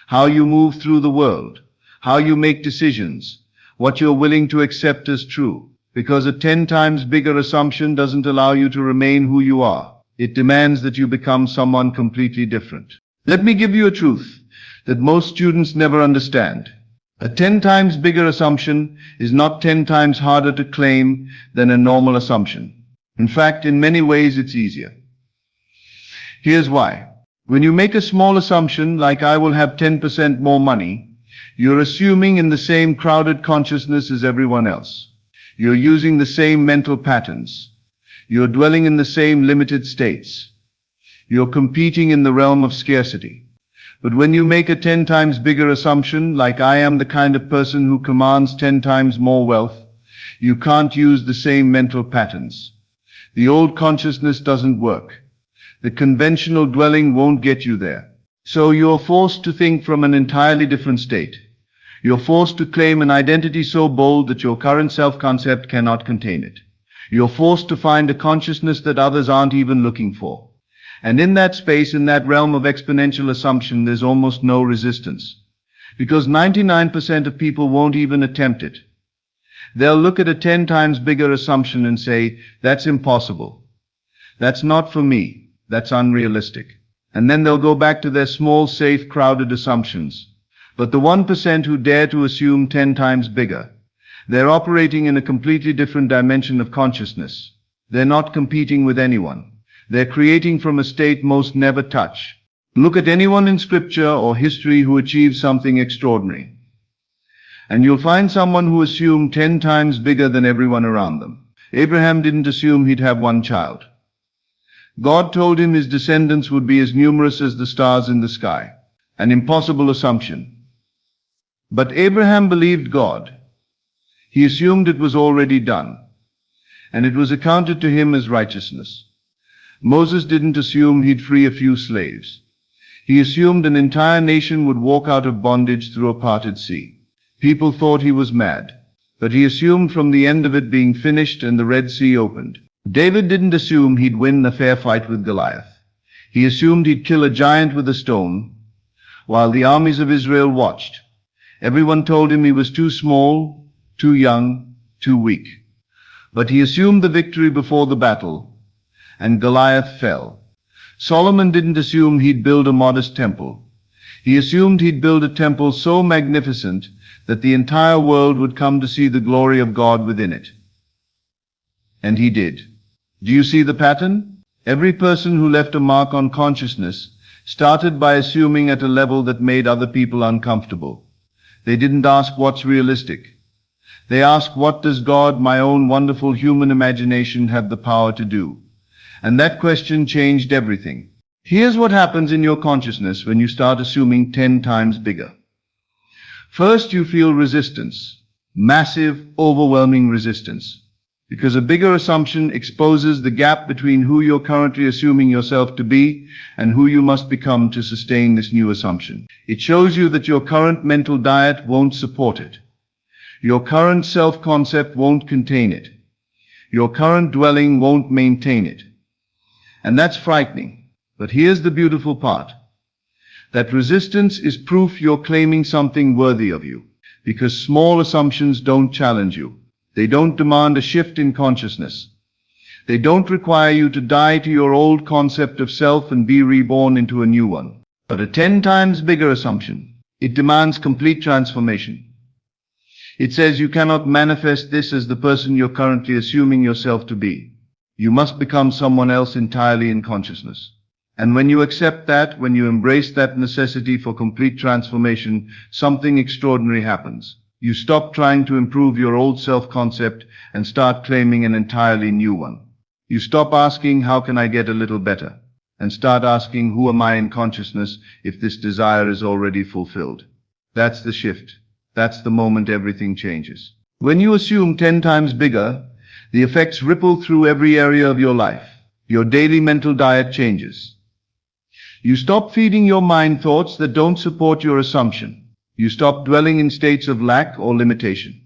how you move through the world, how you make decisions, what you're willing to accept as true. Because a 10 times bigger assumption doesn't allow you to remain who you are. It demands that you become someone completely different. Let me give you a truth that most students never understand. A 10 times bigger assumption is not 10 times harder to claim than a normal assumption. In fact, in many ways, it's easier. Here's why. When you make a small assumption like I will have 10% more money, you're assuming in the same crowded consciousness as everyone else. You're using the same mental patterns. You're dwelling in the same limited states. You're competing in the realm of scarcity. But when you make a 10 times bigger assumption, like I am the kind of person who commands 10 times more wealth, you can't use the same mental patterns. The old consciousness doesn't work. The conventional dwelling won't get you there. So you're forced to think from an entirely different state. You're forced to claim an identity so bold that your current self-concept cannot contain it. You're forced to find a consciousness that others aren't even looking for. And in that space, in that realm of exponential assumption, there's almost no resistance. Because 99% of people won't even attempt it. They'll look at a 10 times bigger assumption and say, that's impossible. That's not for me. That's unrealistic. And then they'll go back to their small, safe, crowded assumptions. But the 1% who dare to assume 10 times bigger, they're operating in a completely different dimension of consciousness. They're not competing with anyone. They're creating from a state most never touch. Look at anyone in scripture or history who achieved something extraordinary. And you'll find someone who assumed 10 times bigger than everyone around them. Abraham didn't assume he'd have one child. God told him his descendants would be as numerous as the stars in the sky. An impossible assumption. But Abraham believed God. He assumed it was already done, and it was accounted to him as righteousness. Moses didn't assume he'd free a few slaves. He assumed an entire nation would walk out of bondage through a parted sea. People thought he was mad, but he assumed from the end of it being finished and the Red Sea opened. David didn't assume he'd win a fair fight with Goliath. He assumed he'd kill a giant with a stone, while the armies of Israel watched. Everyone told him he was too small, too young, too weak. But he assumed the victory before the battle, and Goliath fell. Solomon didn't assume he'd build a modest temple. He assumed he'd build a temple so magnificent that the entire world would come to see the glory of God within it. And he did. Do you see the pattern? Every person who left a mark on consciousness started by assuming at a level that made other people uncomfortable. They didn't ask what's realistic. They asked, what does God, my own wonderful human imagination, have the power to do? And that question changed everything. Here's what happens in your consciousness when you start assuming 10 times bigger. First, you feel resistance. Massive, overwhelming resistance. Because a bigger assumption exposes the gap between who you're currently assuming yourself to be and who you must become to sustain this new assumption. It shows you that your current mental diet won't support it. Your current self-concept won't contain it. Your current dwelling won't maintain it. And that's frightening. But here's the beautiful part. That resistance is proof you're claiming something worthy of you. Because small assumptions don't challenge you. They don't demand a shift in consciousness. They don't require you to die to your old concept of self and be reborn into a new one. But a 10 times bigger assumption, it demands complete transformation. It says you cannot manifest this as the person you're currently assuming yourself to be. You must become someone else entirely in consciousness. And when you accept that, when you embrace that necessity for complete transformation, something extraordinary happens. You stop trying to improve your old self-concept and start claiming an entirely new one. You stop asking, how can I get a little better? And start asking, who am I in consciousness if this desire is already fulfilled? That's the shift. That's the moment everything changes. When you assume 10 times bigger, the effects ripple through every area of your life. Your daily mental diet changes. You stop feeding your mind thoughts that don't support your assumption. You stop dwelling in states of lack or limitation.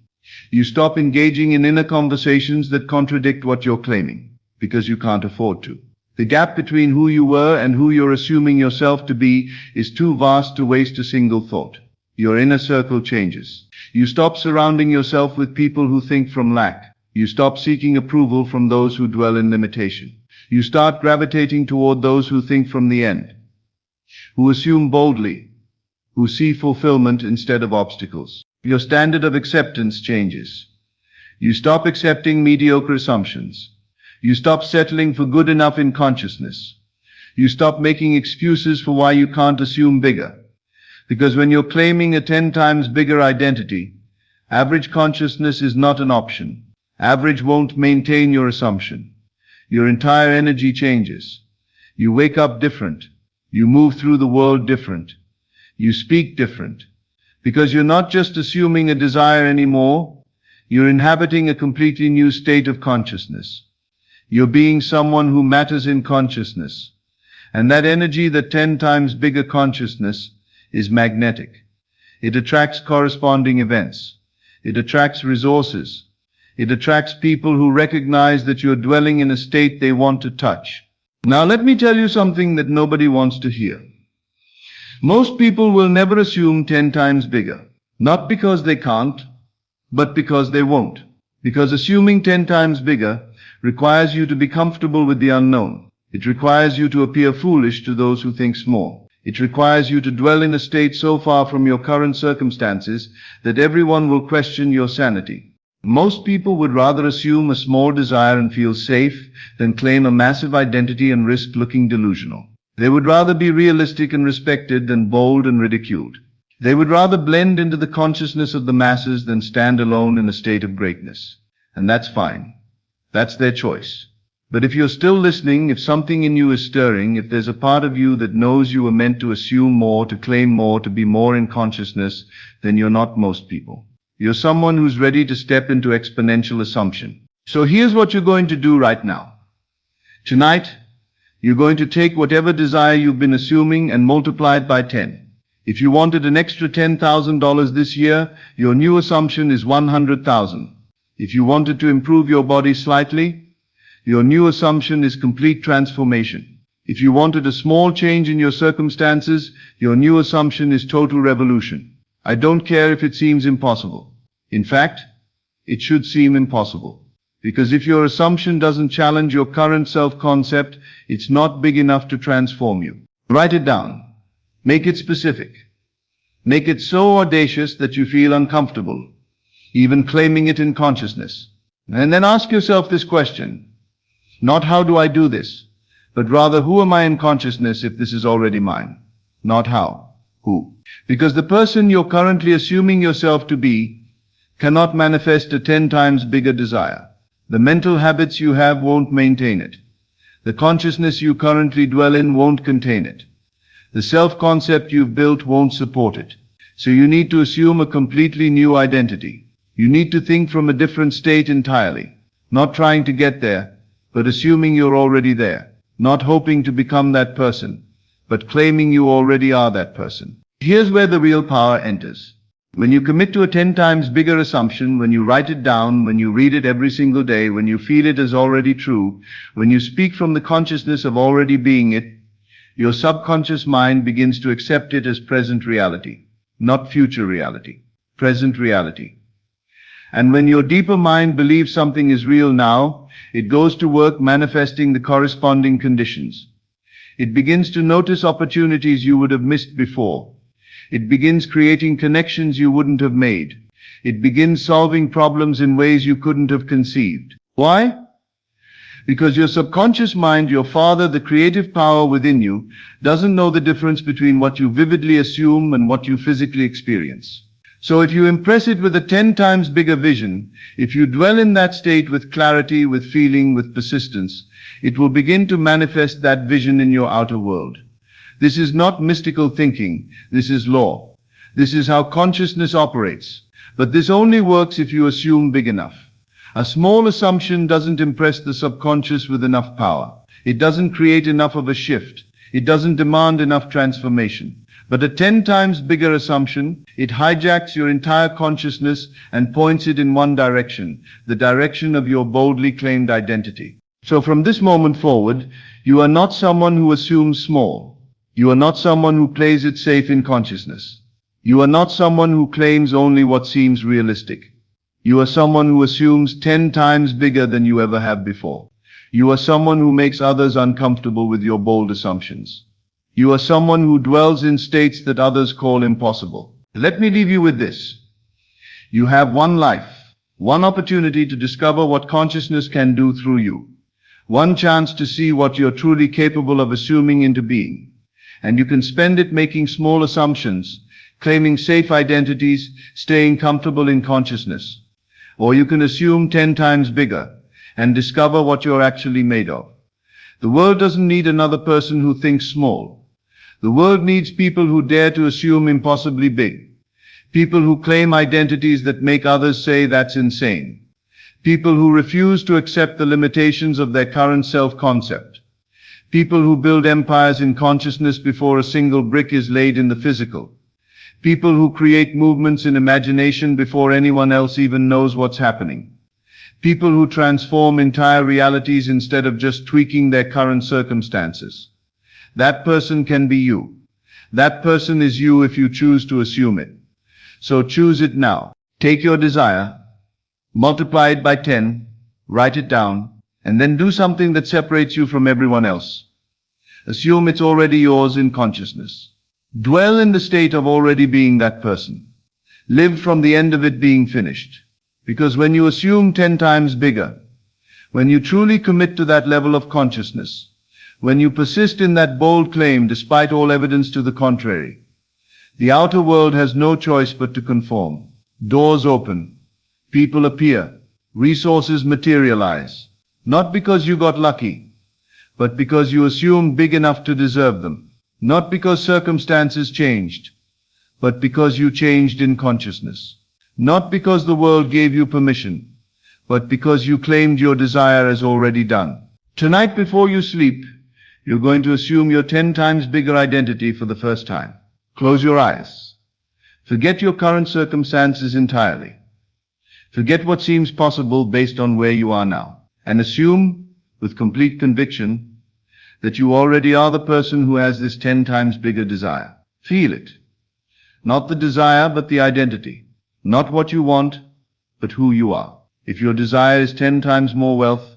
You stop engaging in inner conversations that contradict what you're claiming, because you can't afford to. The gap between who you were and who you're assuming yourself to be is too vast to waste a single thought. Your inner circle changes. You stop surrounding yourself with people who think from lack. You stop seeking approval from those who dwell in limitation. You start gravitating toward those who think from the end, who assume boldly, who see fulfillment instead of obstacles. Your standard of acceptance changes. You stop accepting mediocre assumptions. You stop settling for good enough in consciousness. You stop making excuses for why you can't assume bigger. Because when you're claiming a 10 times bigger identity, average consciousness is not an option. Average won't maintain your assumption. Your entire energy changes. You wake up different. You move through the world different. You speak different. Because you're not just assuming a desire anymore, you're inhabiting a completely new state of consciousness. You're being someone who matters in consciousness. And that energy, that 10 times bigger consciousness, is magnetic. It attracts corresponding events. It attracts resources. It attracts people who recognize that you're dwelling in a state they want to touch. Now let me tell you something that nobody wants to hear. Most people will never assume 10 times bigger. Not because they can't, but because they won't. Because assuming 10 times bigger requires you to be comfortable with the unknown. It requires you to appear foolish to those who think small. It requires you to dwell in a state so far from your current circumstances that everyone will question your sanity. Most people would rather assume a small desire and feel safe than claim a massive identity and risk looking delusional. They would rather be realistic and respected than bold and ridiculed. They would rather blend into the consciousness of the masses than stand alone in a state of greatness. And that's fine. That's their choice. But if you're still listening, if something in you is stirring, if there's a part of you that knows you were meant to assume more, to claim more, to be more in consciousness, then you're not most people. You're someone who's ready to step into exponential assumption. So here's what you're going to do right now. Tonight, you're going to take whatever desire you've been assuming and multiply it by 10. If you wanted an extra $10,000 this year, your new assumption is 100,000. If you wanted to improve your body slightly, your new assumption is complete transformation. If you wanted a small change in your circumstances, your new assumption is total revolution. I don't care if it seems impossible. In fact, it should seem impossible. Because if your assumption doesn't challenge your current self-concept, it's not big enough to transform you. Write it down. Make it specific. Make it so audacious that you feel uncomfortable, even claiming it in consciousness. And then ask yourself this question. Not how do I do this, but rather who am I in consciousness if this is already mine? Not how, who. Because the person you're currently assuming yourself to be cannot manifest a 10 times bigger desire. The mental habits you have won't maintain it. The consciousness you currently dwell in won't contain it. The self-concept you've built won't support it. So you need to assume a completely new identity. You need to think from a different state entirely. Not trying to get there, but assuming you're already there. Not hoping to become that person, but claiming you already are that person. Here's where the real power enters. When you commit to a 10 times bigger assumption, when you write it down, when you read it every single day, when you feel it as already true, when you speak from the consciousness of already being it, your subconscious mind begins to accept it as present reality, not future reality, present reality. And when your deeper mind believes something is real now, it goes to work manifesting the corresponding conditions. It begins to notice opportunities you would have missed before. It begins creating connections you wouldn't have made. It begins solving problems in ways you couldn't have conceived. Why? Because your subconscious mind, your father, the creative power within you, doesn't know the difference between what you vividly assume and what you physically experience. So if you impress it with a 10 times bigger vision, if you dwell in that state with clarity, with feeling, with persistence, it will begin to manifest that vision in your outer world. This is not mystical thinking. This is law. This is how consciousness operates. But this only works if you assume big enough. A small assumption doesn't impress the subconscious with enough power. It doesn't create enough of a shift. It doesn't demand enough transformation. But a 10 times bigger assumption, it hijacks your entire consciousness and points it in one direction, the direction of your boldly claimed identity. So from this moment forward, you are not someone who assumes small. You are not someone who plays it safe in consciousness. You are not someone who claims only what seems realistic. You are someone who assumes 10 times bigger than you ever have before. You are someone who makes others uncomfortable with your bold assumptions. You are someone who dwells in states that others call impossible. Let me leave you with this. You have one life, one opportunity to discover what consciousness can do through you, one chance to see what you're truly capable of assuming into being. And you can spend it making small assumptions, claiming safe identities, staying comfortable in consciousness. Or you can assume 10 times bigger and discover what you're actually made of. The world doesn't need another person who thinks small. The world needs people who dare to assume impossibly big. People who claim identities that make others say that's insane. People who refuse to accept the limitations of their current self-concept. People who build empires in consciousness before a single brick is laid in the physical. People who create movements in imagination before anyone else even knows what's happening. People who transform entire realities instead of just tweaking their current circumstances. That person can be you. That person is you if you choose to assume it. So choose it now. Take your desire, multiply it by 10, write it down, and then do something that separates you from everyone else. Assume it's already yours in consciousness. Dwell in the state of already being that person. Live from the end of it being finished. Because when you assume 10 times bigger, when you truly commit to that level of consciousness, when you persist in that bold claim despite all evidence to the contrary, the outer world has no choice but to conform. Doors open, people appear, resources materialize, not because you got lucky, but because you assumed big enough to deserve them. Not because circumstances changed, but because you changed in consciousness. Not because the world gave you permission, but because you claimed your desire as already done. Tonight before you sleep, you're going to assume your 10 times bigger identity for the first time. Close your eyes. Forget your current circumstances entirely. Forget what seems possible based on where you are now. And assume, with complete conviction, that you already are the person who has this 10 times bigger desire. Feel it. Not the desire, but the identity. Not what you want, but who you are. If your desire is 10 times more wealth,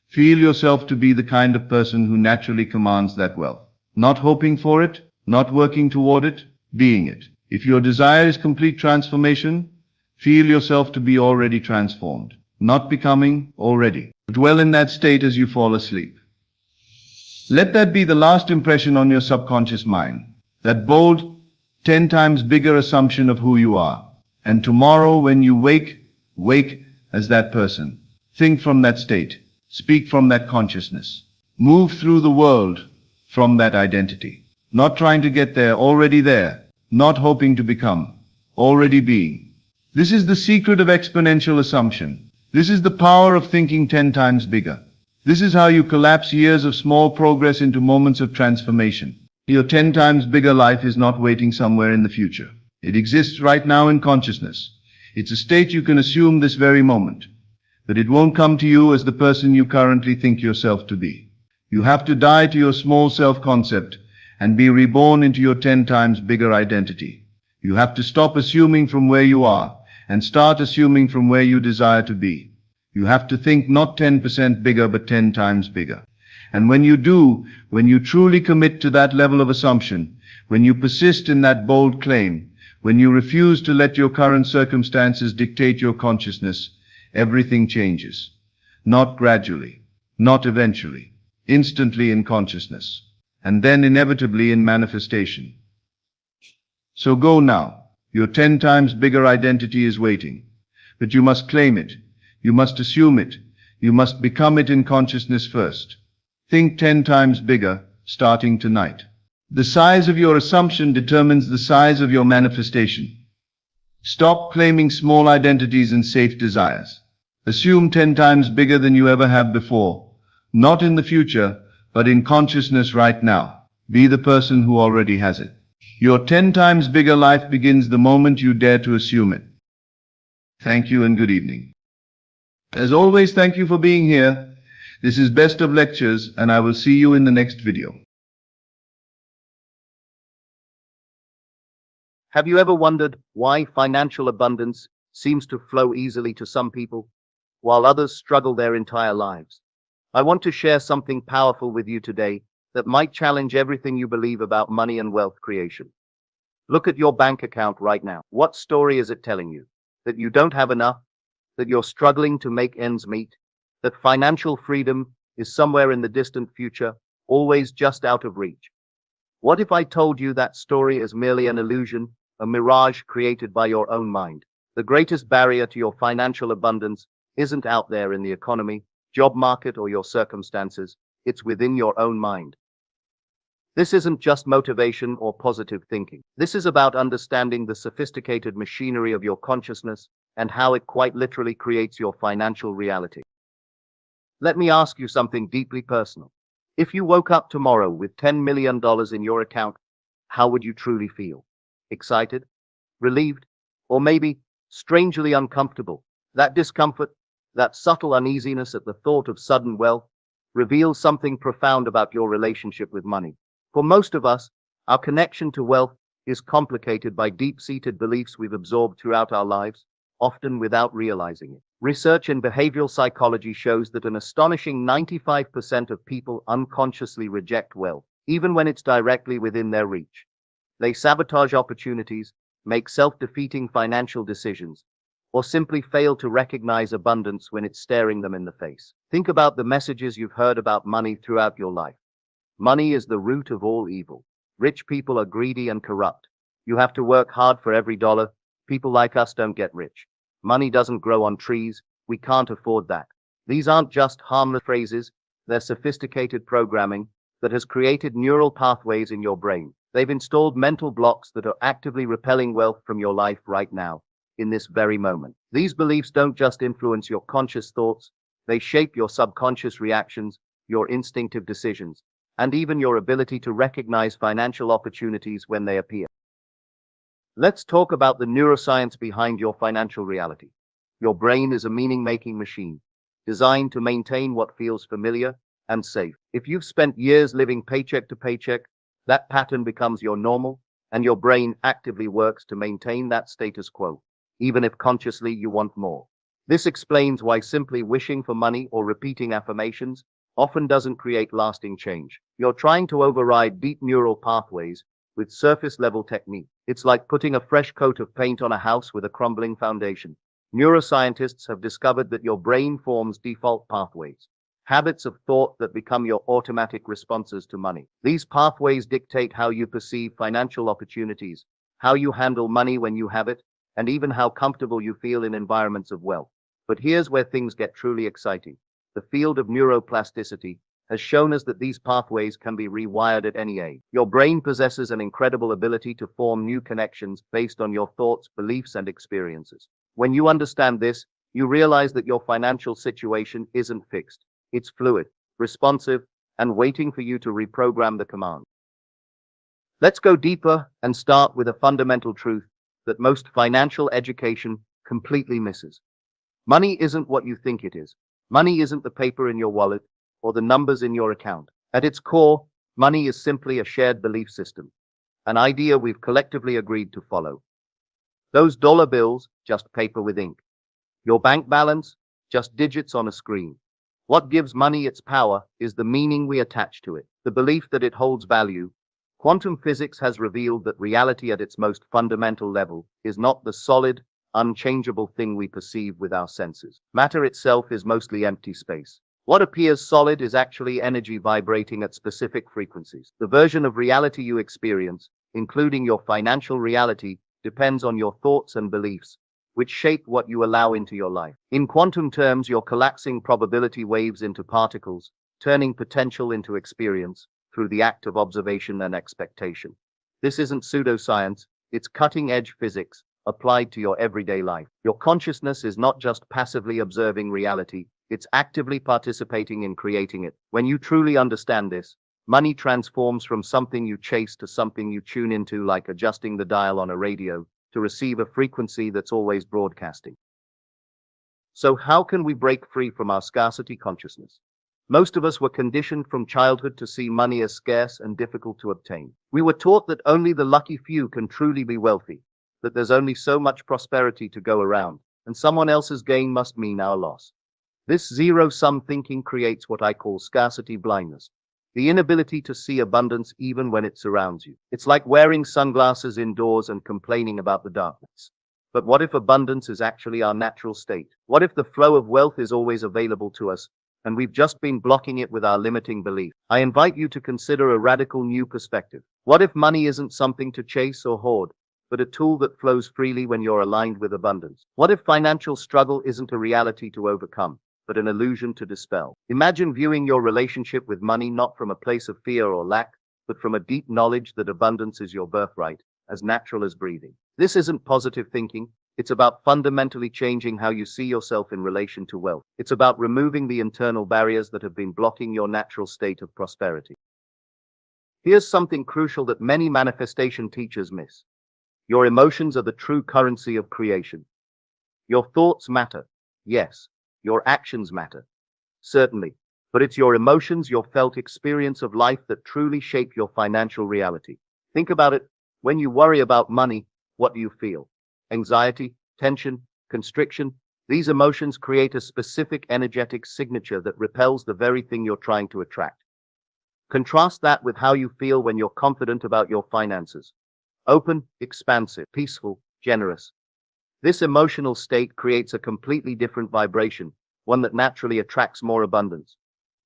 feel yourself to be the kind of person who naturally commands that wealth. Not hoping for it, not working toward it, being it. If your desire is complete transformation, feel yourself to be already transformed. Not becoming, already. Dwell in that state as you fall asleep. Let that be the last impression on your subconscious mind, that bold, 10 times bigger assumption of who you are. And tomorrow when you wake as that person. Think from that state. Speak from that consciousness. Move through the world from that identity. Not trying to get there, already there. Not hoping to become, already being. This is the secret of exponential assumption. This is the power of thinking 10 times bigger. This is how you collapse years of small progress into moments of transformation. Your 10 times bigger life is not waiting somewhere in the future. It exists right now in consciousness. It's a state you can assume this very moment. But it won't come to you as the person you currently think yourself to be. You have to die to your small self-concept and be reborn into your 10 times bigger identity. You have to stop assuming from where you are and start assuming from where you desire to be. You have to think not 10% bigger, but 10 times bigger. And when you do, when you truly commit to that level of assumption, when you persist in that bold claim, when you refuse to let your current circumstances dictate your consciousness, everything changes. Not gradually, not eventually, instantly in consciousness, and then inevitably in manifestation. So go now. Your 10 times bigger identity is waiting. But you must claim it. You must assume it. You must become it in consciousness first. Think 10 times bigger, starting tonight. The size of your assumption determines the size of your manifestation. Stop claiming small identities and safe desires. Assume 10 times bigger than you ever have before. Not in the future, but in consciousness right now. Be the person who already has it. Your 10 times bigger life begins the moment you dare to assume it. Thank you and good evening. As always, thank you for being here. This is Best of Lectures, and I will see you in the next video. Have you ever wondered why financial abundance seems to flow easily to some people, while others struggle their entire lives? I want to share something powerful with you today that might challenge everything you believe about money and wealth creation. Look at your bank account right now. What story is it telling you? That you don't have enough? That you're struggling to make ends meet? That financial freedom is somewhere in the distant future, always just out of reach? What if I told you that story is merely an illusion, a mirage created by your own mind? The greatest barrier to your financial abundance isn't out there in the economy, job market, or your circumstances. It's within your own mind. This isn't just motivation or positive thinking. This is about understanding the sophisticated machinery of your consciousness and how it quite literally creates your financial reality. Let me ask you something deeply personal. If you woke up tomorrow with $10 million in your account, how would you truly feel? Excited? Relieved? Or maybe strangely uncomfortable? That discomfort, that subtle uneasiness at the thought of sudden wealth, reveals something profound about your relationship with money. For most of us, our connection to wealth is complicated by deep-seated beliefs we've absorbed throughout our lives, often without realizing it. Research in behavioral psychology shows that an astonishing 95% of people unconsciously reject wealth, even when it's directly within their reach. They sabotage opportunities, make self-defeating financial decisions, or simply fail to recognize abundance when it's staring them in the face. Think about the messages you've heard about money throughout your life. Money is the root of all evil. Rich people are greedy and corrupt. You have to work hard for every dollar. People like us don't get rich. Money doesn't grow on trees. We can't afford that. These aren't just harmless phrases. They're sophisticated programming that has created neural pathways in your brain. They've installed mental blocks that are actively repelling wealth from your life right now, in this very moment. These beliefs don't just influence your conscious thoughts. They shape your subconscious reactions, your instinctive decisions, and even your ability to recognize financial opportunities when they appear. Let's talk about the neuroscience behind your financial reality. Your brain is a meaning-making machine, designed to maintain what feels familiar and safe. If you've spent years living paycheck to paycheck, that pattern becomes your normal, and your brain actively works to maintain that status quo, even if consciously you want more. This explains why simply wishing for money or repeating affirmations often doesn't create lasting change. You're trying to override deep neural pathways with surface-level technique. It's like putting a fresh coat of paint on a house with a crumbling foundation. Neuroscientists have discovered that your brain forms default pathways, habits of thought that become your automatic responses to money. These pathways dictate how you perceive financial opportunities, how you handle money when you have it, and even how comfortable you feel in environments of wealth. But here's where things get truly exciting. The field of neuroplasticity has shown us that these pathways can be rewired at any age. Your brain possesses an incredible ability to form new connections based on your thoughts, beliefs, and experiences. When you understand this, you realize that your financial situation isn't fixed. It's fluid, responsive, and waiting for you to reprogram the command. Let's go deeper and start with a fundamental truth that most financial education completely misses. Money isn't what you think it is. Money isn't the paper in your wallet or the numbers in your account. At its core, money is simply a shared belief system, an idea we've collectively agreed to follow. Those dollar bills, just paper with ink. Your bank balance, just digits on a screen. What gives money its power is the meaning we attach to it, the belief that it holds value. Quantum physics has revealed that reality at its most fundamental level is not the solid, unchangeable thing we perceive with our senses. Matter itself is mostly empty space. What appears solid is actually energy vibrating at specific frequencies. The version of reality you experience, including your financial reality, depends on your thoughts and beliefs, which shape what you allow into your life. In quantum terms, you're collapsing probability waves into particles, turning potential into experience through the act of observation and expectation. This isn't pseudoscience, it's cutting-edge physics applied to your everyday life. Your consciousness is not just passively observing reality, it's actively participating in creating it. When you truly understand this, money transforms from something you chase to something you tune into, like adjusting the dial on a radio to receive a frequency that's always broadcasting. So how can we break free from our scarcity consciousness? Most of us were conditioned from childhood to see money as scarce and difficult to obtain. We were taught that only the lucky few can truly be wealthy, that there's only so much prosperity to go around, and someone else's gain must mean our loss. This zero-sum thinking creates what I call scarcity blindness, the inability to see abundance even when it surrounds you. It's like wearing sunglasses indoors and complaining about the darkness. But what if abundance is actually our natural state? What if the flow of wealth is always available to us, and we've just been blocking it with our limiting belief? I invite you to consider a radical new perspective. What if money isn't something to chase or hoard, but a tool that flows freely when you're aligned with abundance? What if financial struggle isn't a reality to overcome, but an illusion to dispel? Imagine viewing your relationship with money not from a place of fear or lack, but from a deep knowledge that abundance is your birthright, as natural as breathing. This isn't positive thinking. It's about fundamentally changing how you see yourself in relation to wealth. It's about removing the internal barriers that have been blocking your natural state of prosperity. Here's something crucial that many manifestation teachers miss. Your emotions are the true currency of creation. Your thoughts matter. Yes. Your actions matter. Certainly. But it's your emotions, your felt experience of life that truly shape your financial reality. Think about it. When you worry about money, what do you feel? Anxiety, tension, constriction. These emotions create a specific energetic signature that repels the very thing you're trying to attract. Contrast that with how you feel when you're confident about your finances. Open, expansive, peaceful, generous. This emotional state creates a completely different vibration, one that naturally attracts more abundance.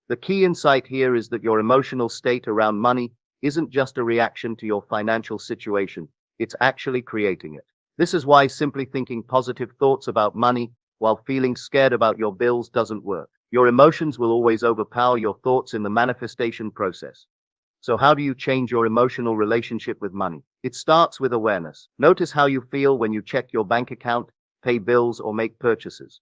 The key insight here is that your emotional state around money isn't just a reaction to your financial situation, it's actually creating it. This is why simply thinking positive thoughts about money while feeling scared about your bills doesn't work. Your emotions will always overpower your thoughts in the manifestation process. So how do you change your emotional relationship with money? It starts with awareness. Notice how you feel when you check your bank account, pay bills, or make purchases.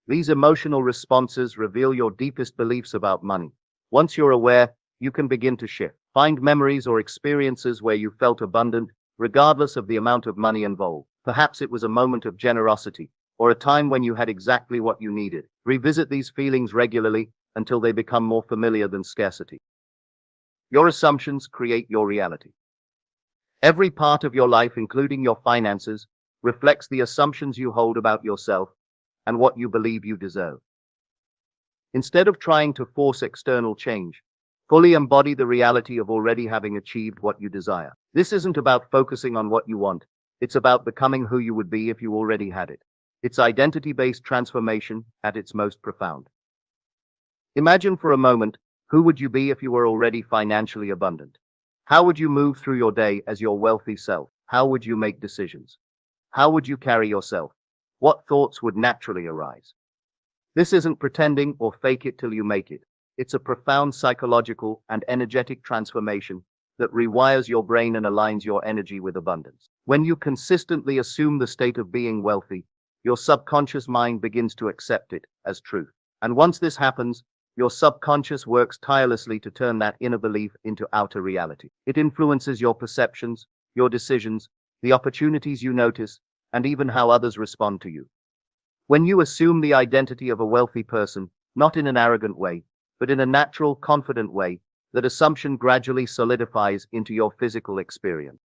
These emotional responses reveal your deepest beliefs about money. Once you're aware, you can begin to shift. Find memories or experiences where you felt abundant, regardless of the amount of money involved. Perhaps it was a moment of generosity, or a time when you had exactly what you needed. Revisit these feelings regularly until they become more familiar than scarcity. Your assumptions create your reality. Every part of your life, including your finances, reflects the assumptions you hold about yourself and what you believe you deserve. Instead of trying to force external change, fully embody the reality of already having achieved what you desire. This isn't about focusing on what you want. It's about becoming who you would be if you already had it. It's identity-based transformation at its most profound. Imagine for a moment, who would you be if you were already financially abundant? How would you move through your day as your wealthy self? How would you make decisions? How would you carry yourself? What thoughts would naturally arise? This isn't pretending or fake it till you make it. It's a profound psychological and energetic transformation that rewires your brain and aligns your energy with abundance. When you consistently assume the state of being wealthy, your subconscious mind begins to accept it as truth. And once this happens, your subconscious works tirelessly to turn that inner belief into outer reality. It influences your perceptions, your decisions, the opportunities you notice, and even how others respond to you. When you assume the identity of a wealthy person, not in an arrogant way, but in a natural, confident way, that assumption gradually solidifies into your physical experience.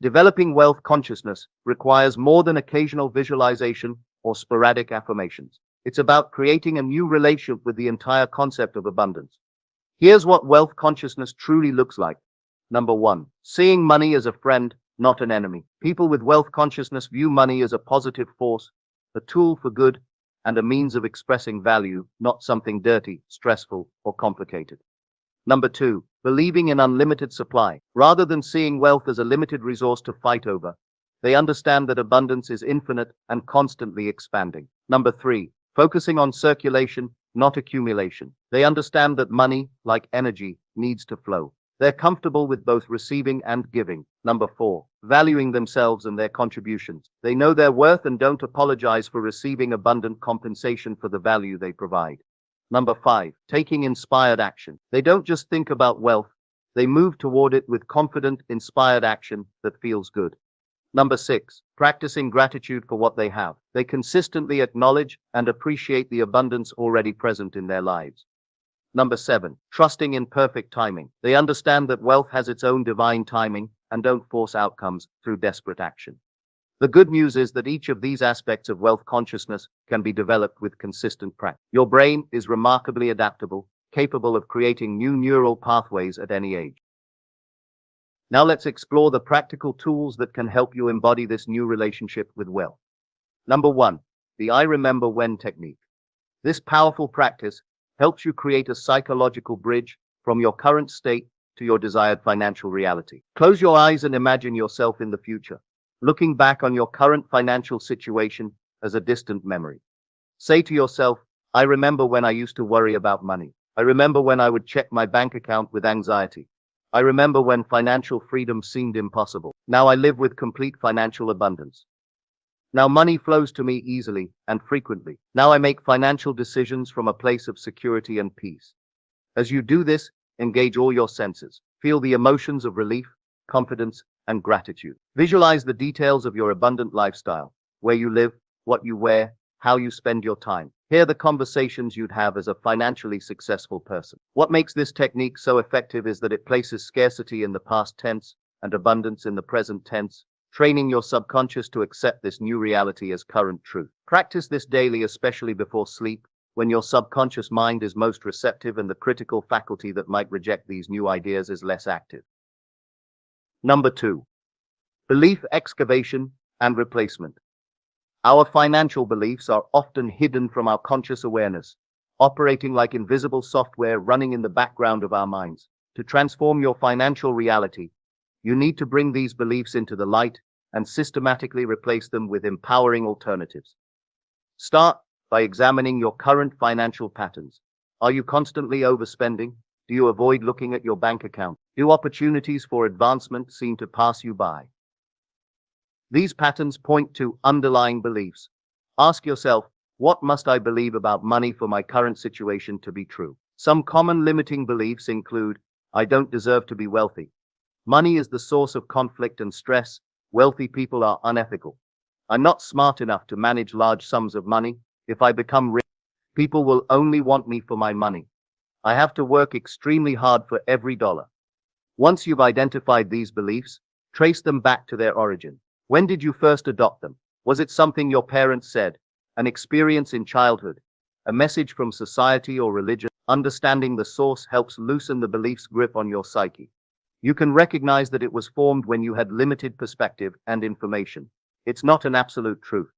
Developing wealth consciousness requires more than occasional visualization or sporadic affirmations. It's about creating a new relationship with the entire concept of abundance. Here's what wealth consciousness truly looks like. Number 1, seeing money as a friend, not an enemy. People with wealth consciousness view money as a positive force, a tool for good, and a means of expressing value, not something dirty, stressful, or complicated. Number 2, believing in unlimited supply. Rather than seeing wealth as a limited resource to fight over, they understand that abundance is infinite and constantly expanding. Number 3, focusing on circulation, not accumulation. They understand that money, like energy, needs to flow. They're comfortable with both receiving and giving. Number 4, valuing themselves and their contributions. They know their worth and don't apologize for receiving abundant compensation for the value they provide. Number 5, taking inspired action. They don't just think about wealth, they move toward it with confident, inspired action that feels good. Number 6, practicing gratitude for what they have. They consistently acknowledge and appreciate the abundance already present in their lives. Number 7, trusting in perfect timing. They understand that wealth has its own divine timing and don't force outcomes through desperate action. The good news is that each of these aspects of wealth consciousness can be developed with consistent practice. Your brain is remarkably adaptable, capable of creating new neural pathways at any age. Now let's explore the practical tools that can help you embody this new relationship with wealth. Number 1, the I remember when technique. This powerful practice helps you create a psychological bridge from your current state to your desired financial reality. Close your eyes and imagine yourself in the future, looking back on your current financial situation as a distant memory. Say to yourself, I remember when I used to worry about money. I remember when I would check my bank account with anxiety. I remember when financial freedom seemed impossible. Now I live with complete financial abundance. Now money flows to me easily and frequently. Now I make financial decisions from a place of security and peace. As you do this, engage all your senses. Feel the emotions of relief, confidence, and gratitude. Visualize the details of your abundant lifestyle, where you live, what you wear, how you spend your time. Hear the conversations you'd have as a financially successful person. What makes this technique so effective is that it places scarcity in the past tense and abundance in the present tense, training your subconscious to accept this new reality as current truth. Practice this daily, especially before sleep, when your subconscious mind is most receptive and the critical faculty that might reject these new ideas is less active. Number 2, belief excavation and replacement. Our financial beliefs are often hidden from our conscious awareness, operating like invisible software running in the background of our minds. To transform your financial reality, you need to bring these beliefs into the light and systematically replace them with empowering alternatives. Start by examining your current financial patterns. Are you constantly overspending? Do you avoid looking at your bank account? Do opportunities for advancement seem to pass you by? These patterns point to underlying beliefs. Ask yourself, what must I believe about money for my current situation to be true? Some common limiting beliefs include, I don't deserve to be wealthy. Money is the source of conflict and stress. Wealthy people are unethical. I'm not smart enough to manage large sums of money. If I become rich, people will only want me for my money. I have to work extremely hard for every dollar. Once you've identified these beliefs, trace them back to their origin. When did you first adopt them? Was it something your parents said, an experience in childhood, a message from society or religion? Understanding the source helps loosen the belief's grip on your psyche. You can recognize that it was formed when you had limited perspective and information. It's not an absolute truth.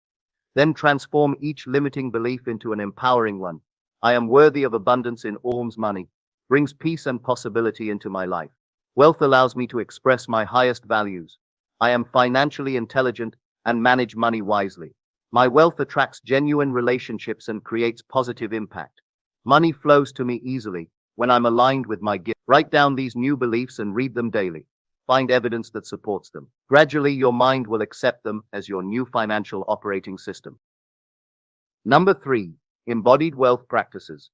Then transform each limiting belief into an empowering one. I am worthy of abundance in alms. Money brings peace and possibility into my life. Wealth allows me to express my highest values. I am financially intelligent and manage money wisely. My wealth attracts genuine relationships and creates positive impact. Money flows to me easily when I'm aligned with my gift. Write down these new beliefs and read them daily. Find evidence that supports them. Gradually, your mind will accept them as your new financial operating system. Number 3, embodied wealth practices.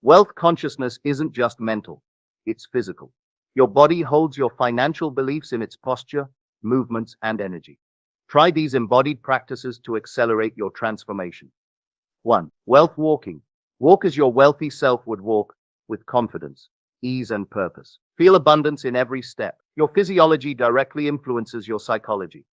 Wealth consciousness isn't just mental, it's physical. Your body holds your financial beliefs in its posture, movements, and energy. Try these embodied practices to accelerate your transformation. 1. Wealth walking. Walk as your wealthy self would walk, with confidence, ease, and purpose. Feel abundance in every step. Your physiology directly influences your psychology.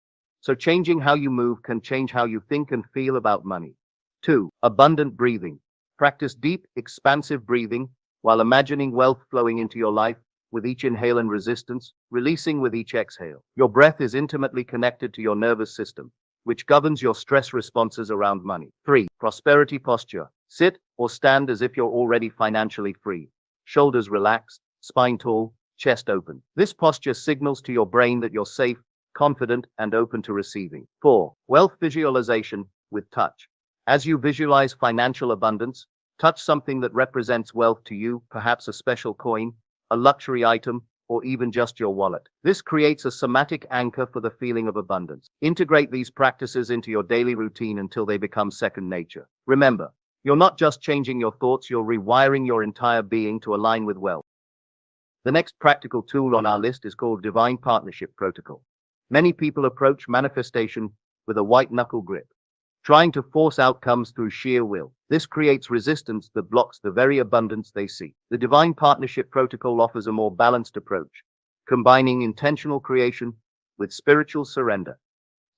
So changing how you move can change how you think and feel about money. 2. Abundant breathing. Practice deep, expansive breathing while imagining wealth flowing into your life, with each inhale and resistance, releasing with each exhale. Your breath is intimately connected to your nervous system. which governs your stress responses around money. 3. Prosperity posture. Sit or stand as if you're already financially free. Shoulders relaxed, spine tall, chest open. This posture signals to your brain that you're safe, confident, and open to receiving. 4. Wealth visualization with touch. As you visualize financial abundance, touch something that represents wealth to you, perhaps a special coin, a luxury item, or even just your wallet. This creates a somatic anchor for the feeling of abundance. Integrate these practices into your daily routine until they become second nature. Remember, you're not just changing your thoughts, you're rewiring your entire being to align with wealth. The next practical tool on our list is called Divine Partnership Protocol. Many people approach manifestation with a white-knuckle grip, trying to force outcomes through sheer will. This creates resistance that blocks the very abundance they seek. The Divine Partnership Protocol offers a more balanced approach, combining intentional creation with spiritual surrender.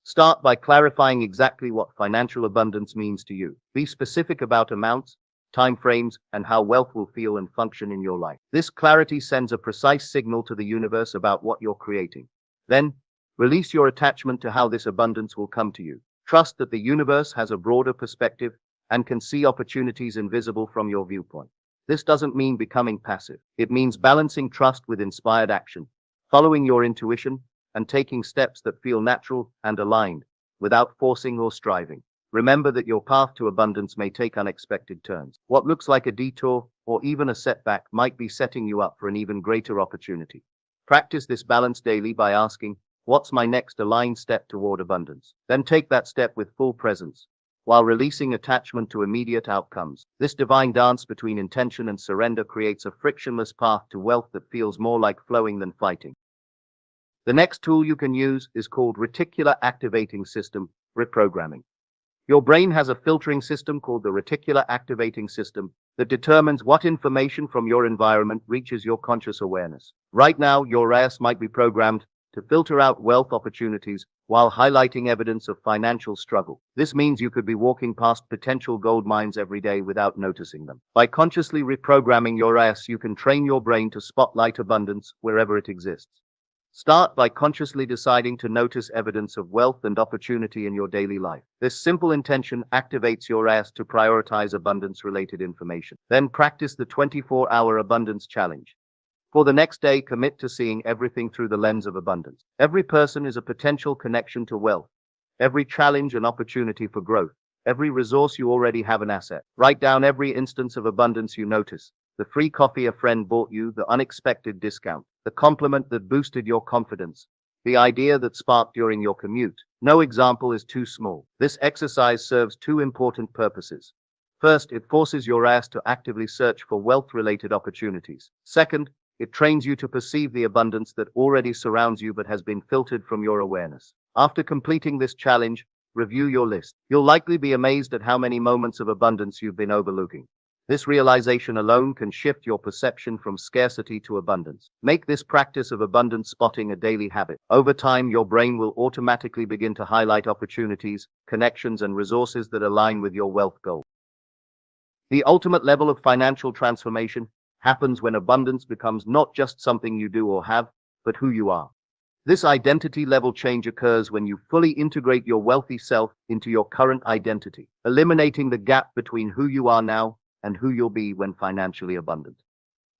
Start by clarifying exactly what financial abundance means to you. Be specific about amounts, time frames, and how wealth will feel and function in your life. This clarity sends a precise signal to the universe about what you're creating. Then, release your attachment to how this abundance will come to you. Trust that the universe has a broader perspective and can see opportunities invisible from your viewpoint. This doesn't mean becoming passive. It means balancing trust with inspired action, following your intuition, and taking steps that feel natural and aligned, without forcing or striving. Remember that your path to abundance may take unexpected turns. What looks like a detour or even a setback might be setting you up for an even greater opportunity. Practice this balance daily by asking, what's my next aligned step toward abundance? Then take that step with full presence, while releasing attachment to immediate outcomes. This divine dance between intention and surrender creates a frictionless path to wealth that feels more like flowing than fighting. The next tool you can use is called Reticular Activating System, reprogramming. Your brain has a filtering system called the Reticular Activating System that determines what information from your environment reaches your conscious awareness. Right now, your RAS might be programmed to filter out wealth opportunities while highlighting evidence of financial struggle. This means you could be walking past potential gold mines every day without noticing them. By consciously reprogramming your RAS, you can train your brain to spotlight abundance wherever it exists. Start by consciously deciding to notice evidence of wealth and opportunity in your daily life. This simple intention activates your RAS to prioritize abundance-related information. Then practice the 24-hour abundance challenge. For the next day, commit to seeing everything through the lens of abundance. Every person is a potential connection to wealth. Every challenge an opportunity for growth. Every resource you already have an asset. Write down every instance of abundance you notice. The free coffee a friend bought you, the unexpected discount, the compliment that boosted your confidence, the idea that sparked during your commute. No example is too small. This exercise serves two important purposes. First, it forces your RAS to actively search for wealth-related opportunities. Second, it trains you to perceive the abundance that already surrounds you but has been filtered from your awareness. After completing this challenge, review your list. You'll likely be amazed at how many moments of abundance you've been overlooking. This realization alone can shift your perception from scarcity to abundance. Make this practice of abundance spotting a daily habit. Over time, your brain will automatically begin to highlight opportunities, connections, and resources that align with your wealth goals. The ultimate level of financial transformation happens when abundance becomes not just something you do or have, but who you are. This identity level change occurs when you fully integrate your wealthy self into your current identity, eliminating the gap between who you are now and who you'll be when financially abundant.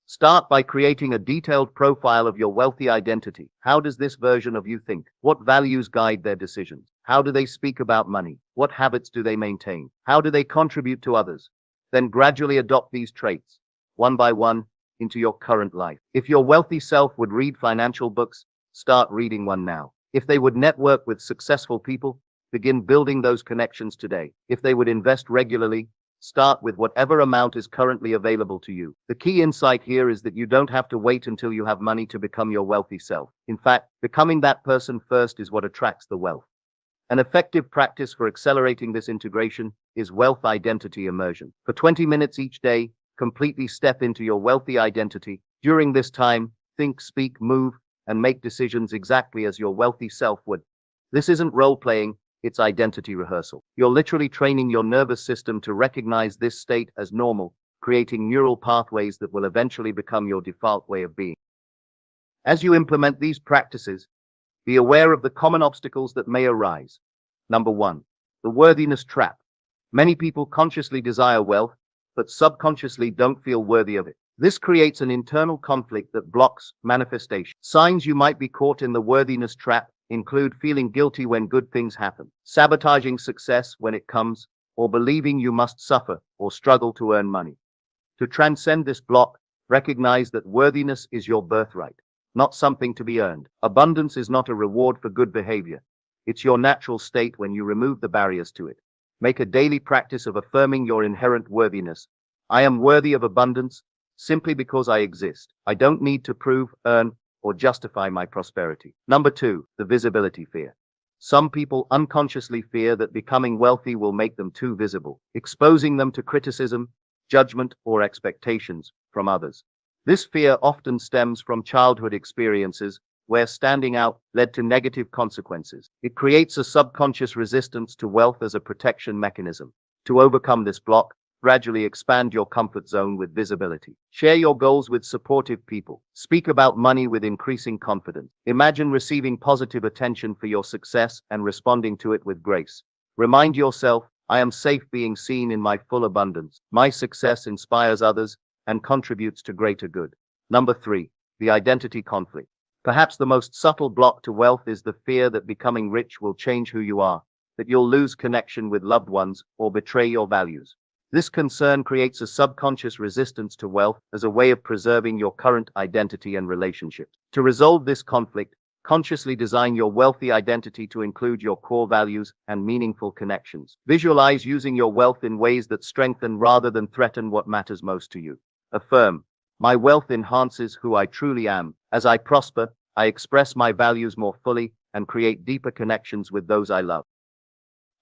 Start by creating a detailed profile of your wealthy identity. How does this version of you think? What values guide their decisions? How do they speak about money? What habits do they maintain? How do they contribute to others? Then gradually adopt these traits, one by one, into your current life. If your wealthy self would read financial books, start reading one now. If they would network with successful people, begin building those connections today. If they would invest regularly, start with whatever amount is currently available to you. The key insight here is that you don't have to wait until you have money to become your wealthy self. In fact, becoming that person first is what attracts the wealth. An effective practice for accelerating this integration is wealth identity immersion. For 20 minutes each day, completely step into your wealthy identity. During this time, think, speak, move, and make decisions exactly as your wealthy self would. This isn't role-playing. It's identity rehearsal. You're literally training your nervous system to recognize this state as normal, creating neural pathways that will eventually become your default way of being. As you implement these practices, be aware of the common obstacles that may arise. Number 1. The worthiness trap. Many people consciously desire wealth, but subconsciously don't feel worthy of it. This creates an internal conflict that blocks manifestation. Signs you might be caught in the worthiness trap include feeling guilty when good things happen, sabotaging success when it comes, or believing you must suffer or struggle to earn money. To transcend this block, recognize that worthiness is your birthright, not something to be earned. Abundance is not a reward for good behavior. It's your natural state when you remove the barriers to it. Make a daily practice of affirming your inherent worthiness. I am worthy of abundance simply because I exist. I don't need to prove, earn, or justify my prosperity. Number 2, the visibility fear. Some people unconsciously fear that becoming wealthy will make them too visible, exposing them to criticism, judgment, or expectations from others. This fear often stems from childhood experiences where standing out led to negative consequences. It creates a subconscious resistance to wealth as a protection mechanism. To overcome this block, gradually expand your comfort zone with visibility. Share your goals with supportive people. Speak about money with increasing confidence. Imagine receiving positive attention for your success and responding to it with grace. Remind yourself, I am safe being seen in my full abundance. My success inspires others and contributes to greater good. Number 3, the identity conflict. Perhaps the most subtle block to wealth is the fear that becoming rich will change who you are, that you'll lose connection with loved ones or betray your values. This concern creates a subconscious resistance to wealth as a way of preserving your current identity and relationships. To resolve this conflict, consciously design your wealthy identity to include your core values and meaningful connections. Visualize using your wealth in ways that strengthen rather than threaten what matters most to you. Affirm, my wealth enhances who I truly am. As I prosper, I express my values more fully and create deeper connections with those I love.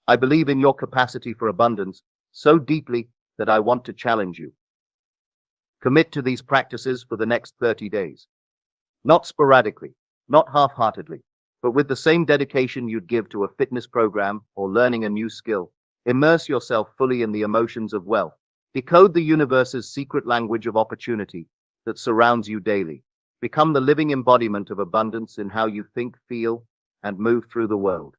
I believe in your capacity for abundance so deeply that I want to challenge you. Commit to these practices for the next 30 days. Not sporadically, not half-heartedly, but with the same dedication you'd give to a fitness program or learning a new skill. Immerse yourself fully in the emotions of wealth. Decode the universe's secret language of opportunity that surrounds you daily. Become the living embodiment of abundance in how you think, feel, and move through the world.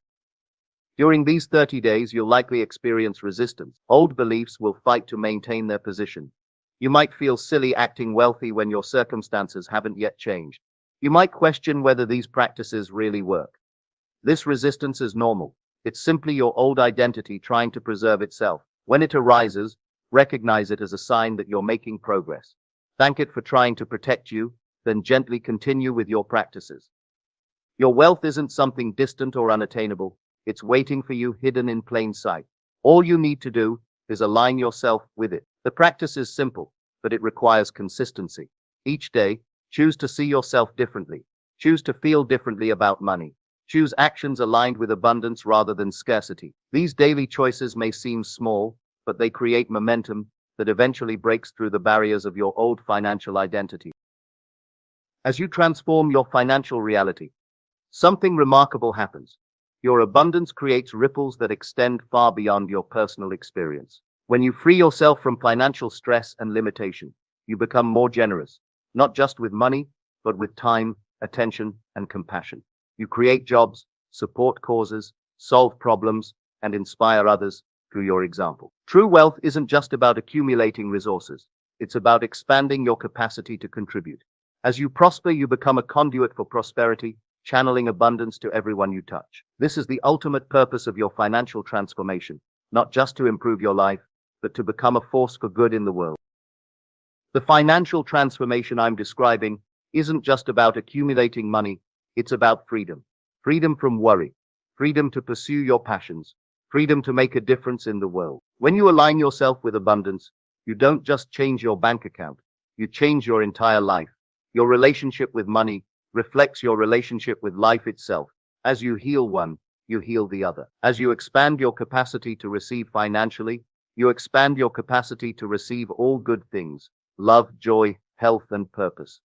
During these 30 days, you'll likely experience resistance. Old beliefs will fight to maintain their position. You might feel silly acting wealthy when your circumstances haven't yet changed. You might question whether these practices really work. This resistance is normal. It's simply your old identity trying to preserve itself. When it arises, recognize it as a sign that you're making progress. Thank it for trying to protect you, then gently continue with your practices. Your wealth isn't something distant or unattainable. It's waiting for you, hidden in plain sight. All you need to do is align yourself with it. The practice is simple, but it requires consistency. Each day, choose to see yourself differently. Choose to feel differently about money. Choose actions aligned with abundance rather than scarcity. These daily choices may seem small, but they create momentum that eventually breaks through the barriers of your old financial identity. As you transform your financial reality, something remarkable happens. Your abundance creates ripples that extend far beyond your personal experience. When you free yourself from financial stress and limitation, you become more generous, not just with money, but with time, attention, and compassion. You create jobs, support causes, solve problems, and inspire others through your example. True wealth isn't just about accumulating resources. It's about expanding your capacity to contribute. As you prosper, you become a conduit for prosperity, channeling abundance to everyone you touch. This is the ultimate purpose of your financial transformation, not just to improve your life, but to become a force for good in the world. The financial transformation I'm describing isn't just about accumulating money, it's about freedom. Freedom from worry, freedom to pursue your passions, freedom to make a difference in the world. When you align yourself with abundance, you don't just change your bank account, you change your entire life. Your relationship with money reflects your relationship with life itself. As you heal one, you heal the other. As you expand your capacity to receive financially, you expand your capacity to receive all good things: love, joy, health, and purpose.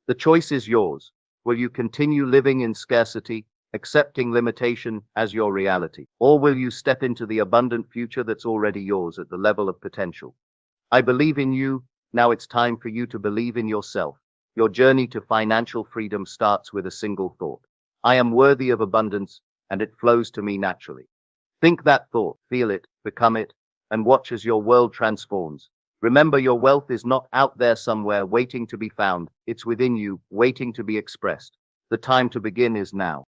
The choice is yours. Will you continue living in scarcity, accepting limitation as your reality? Or will you step into the abundant future that's already yours at the level of potential? I believe in you. Now it's time for you to believe in yourself. Your journey to financial freedom starts with a single thought. I am worthy of abundance and it flows to me naturally. Think that thought, feel it, become it, and watch as your world transforms. Remember, your wealth is not out there somewhere waiting to be found. It's within you, waiting to be expressed. The time to begin is now.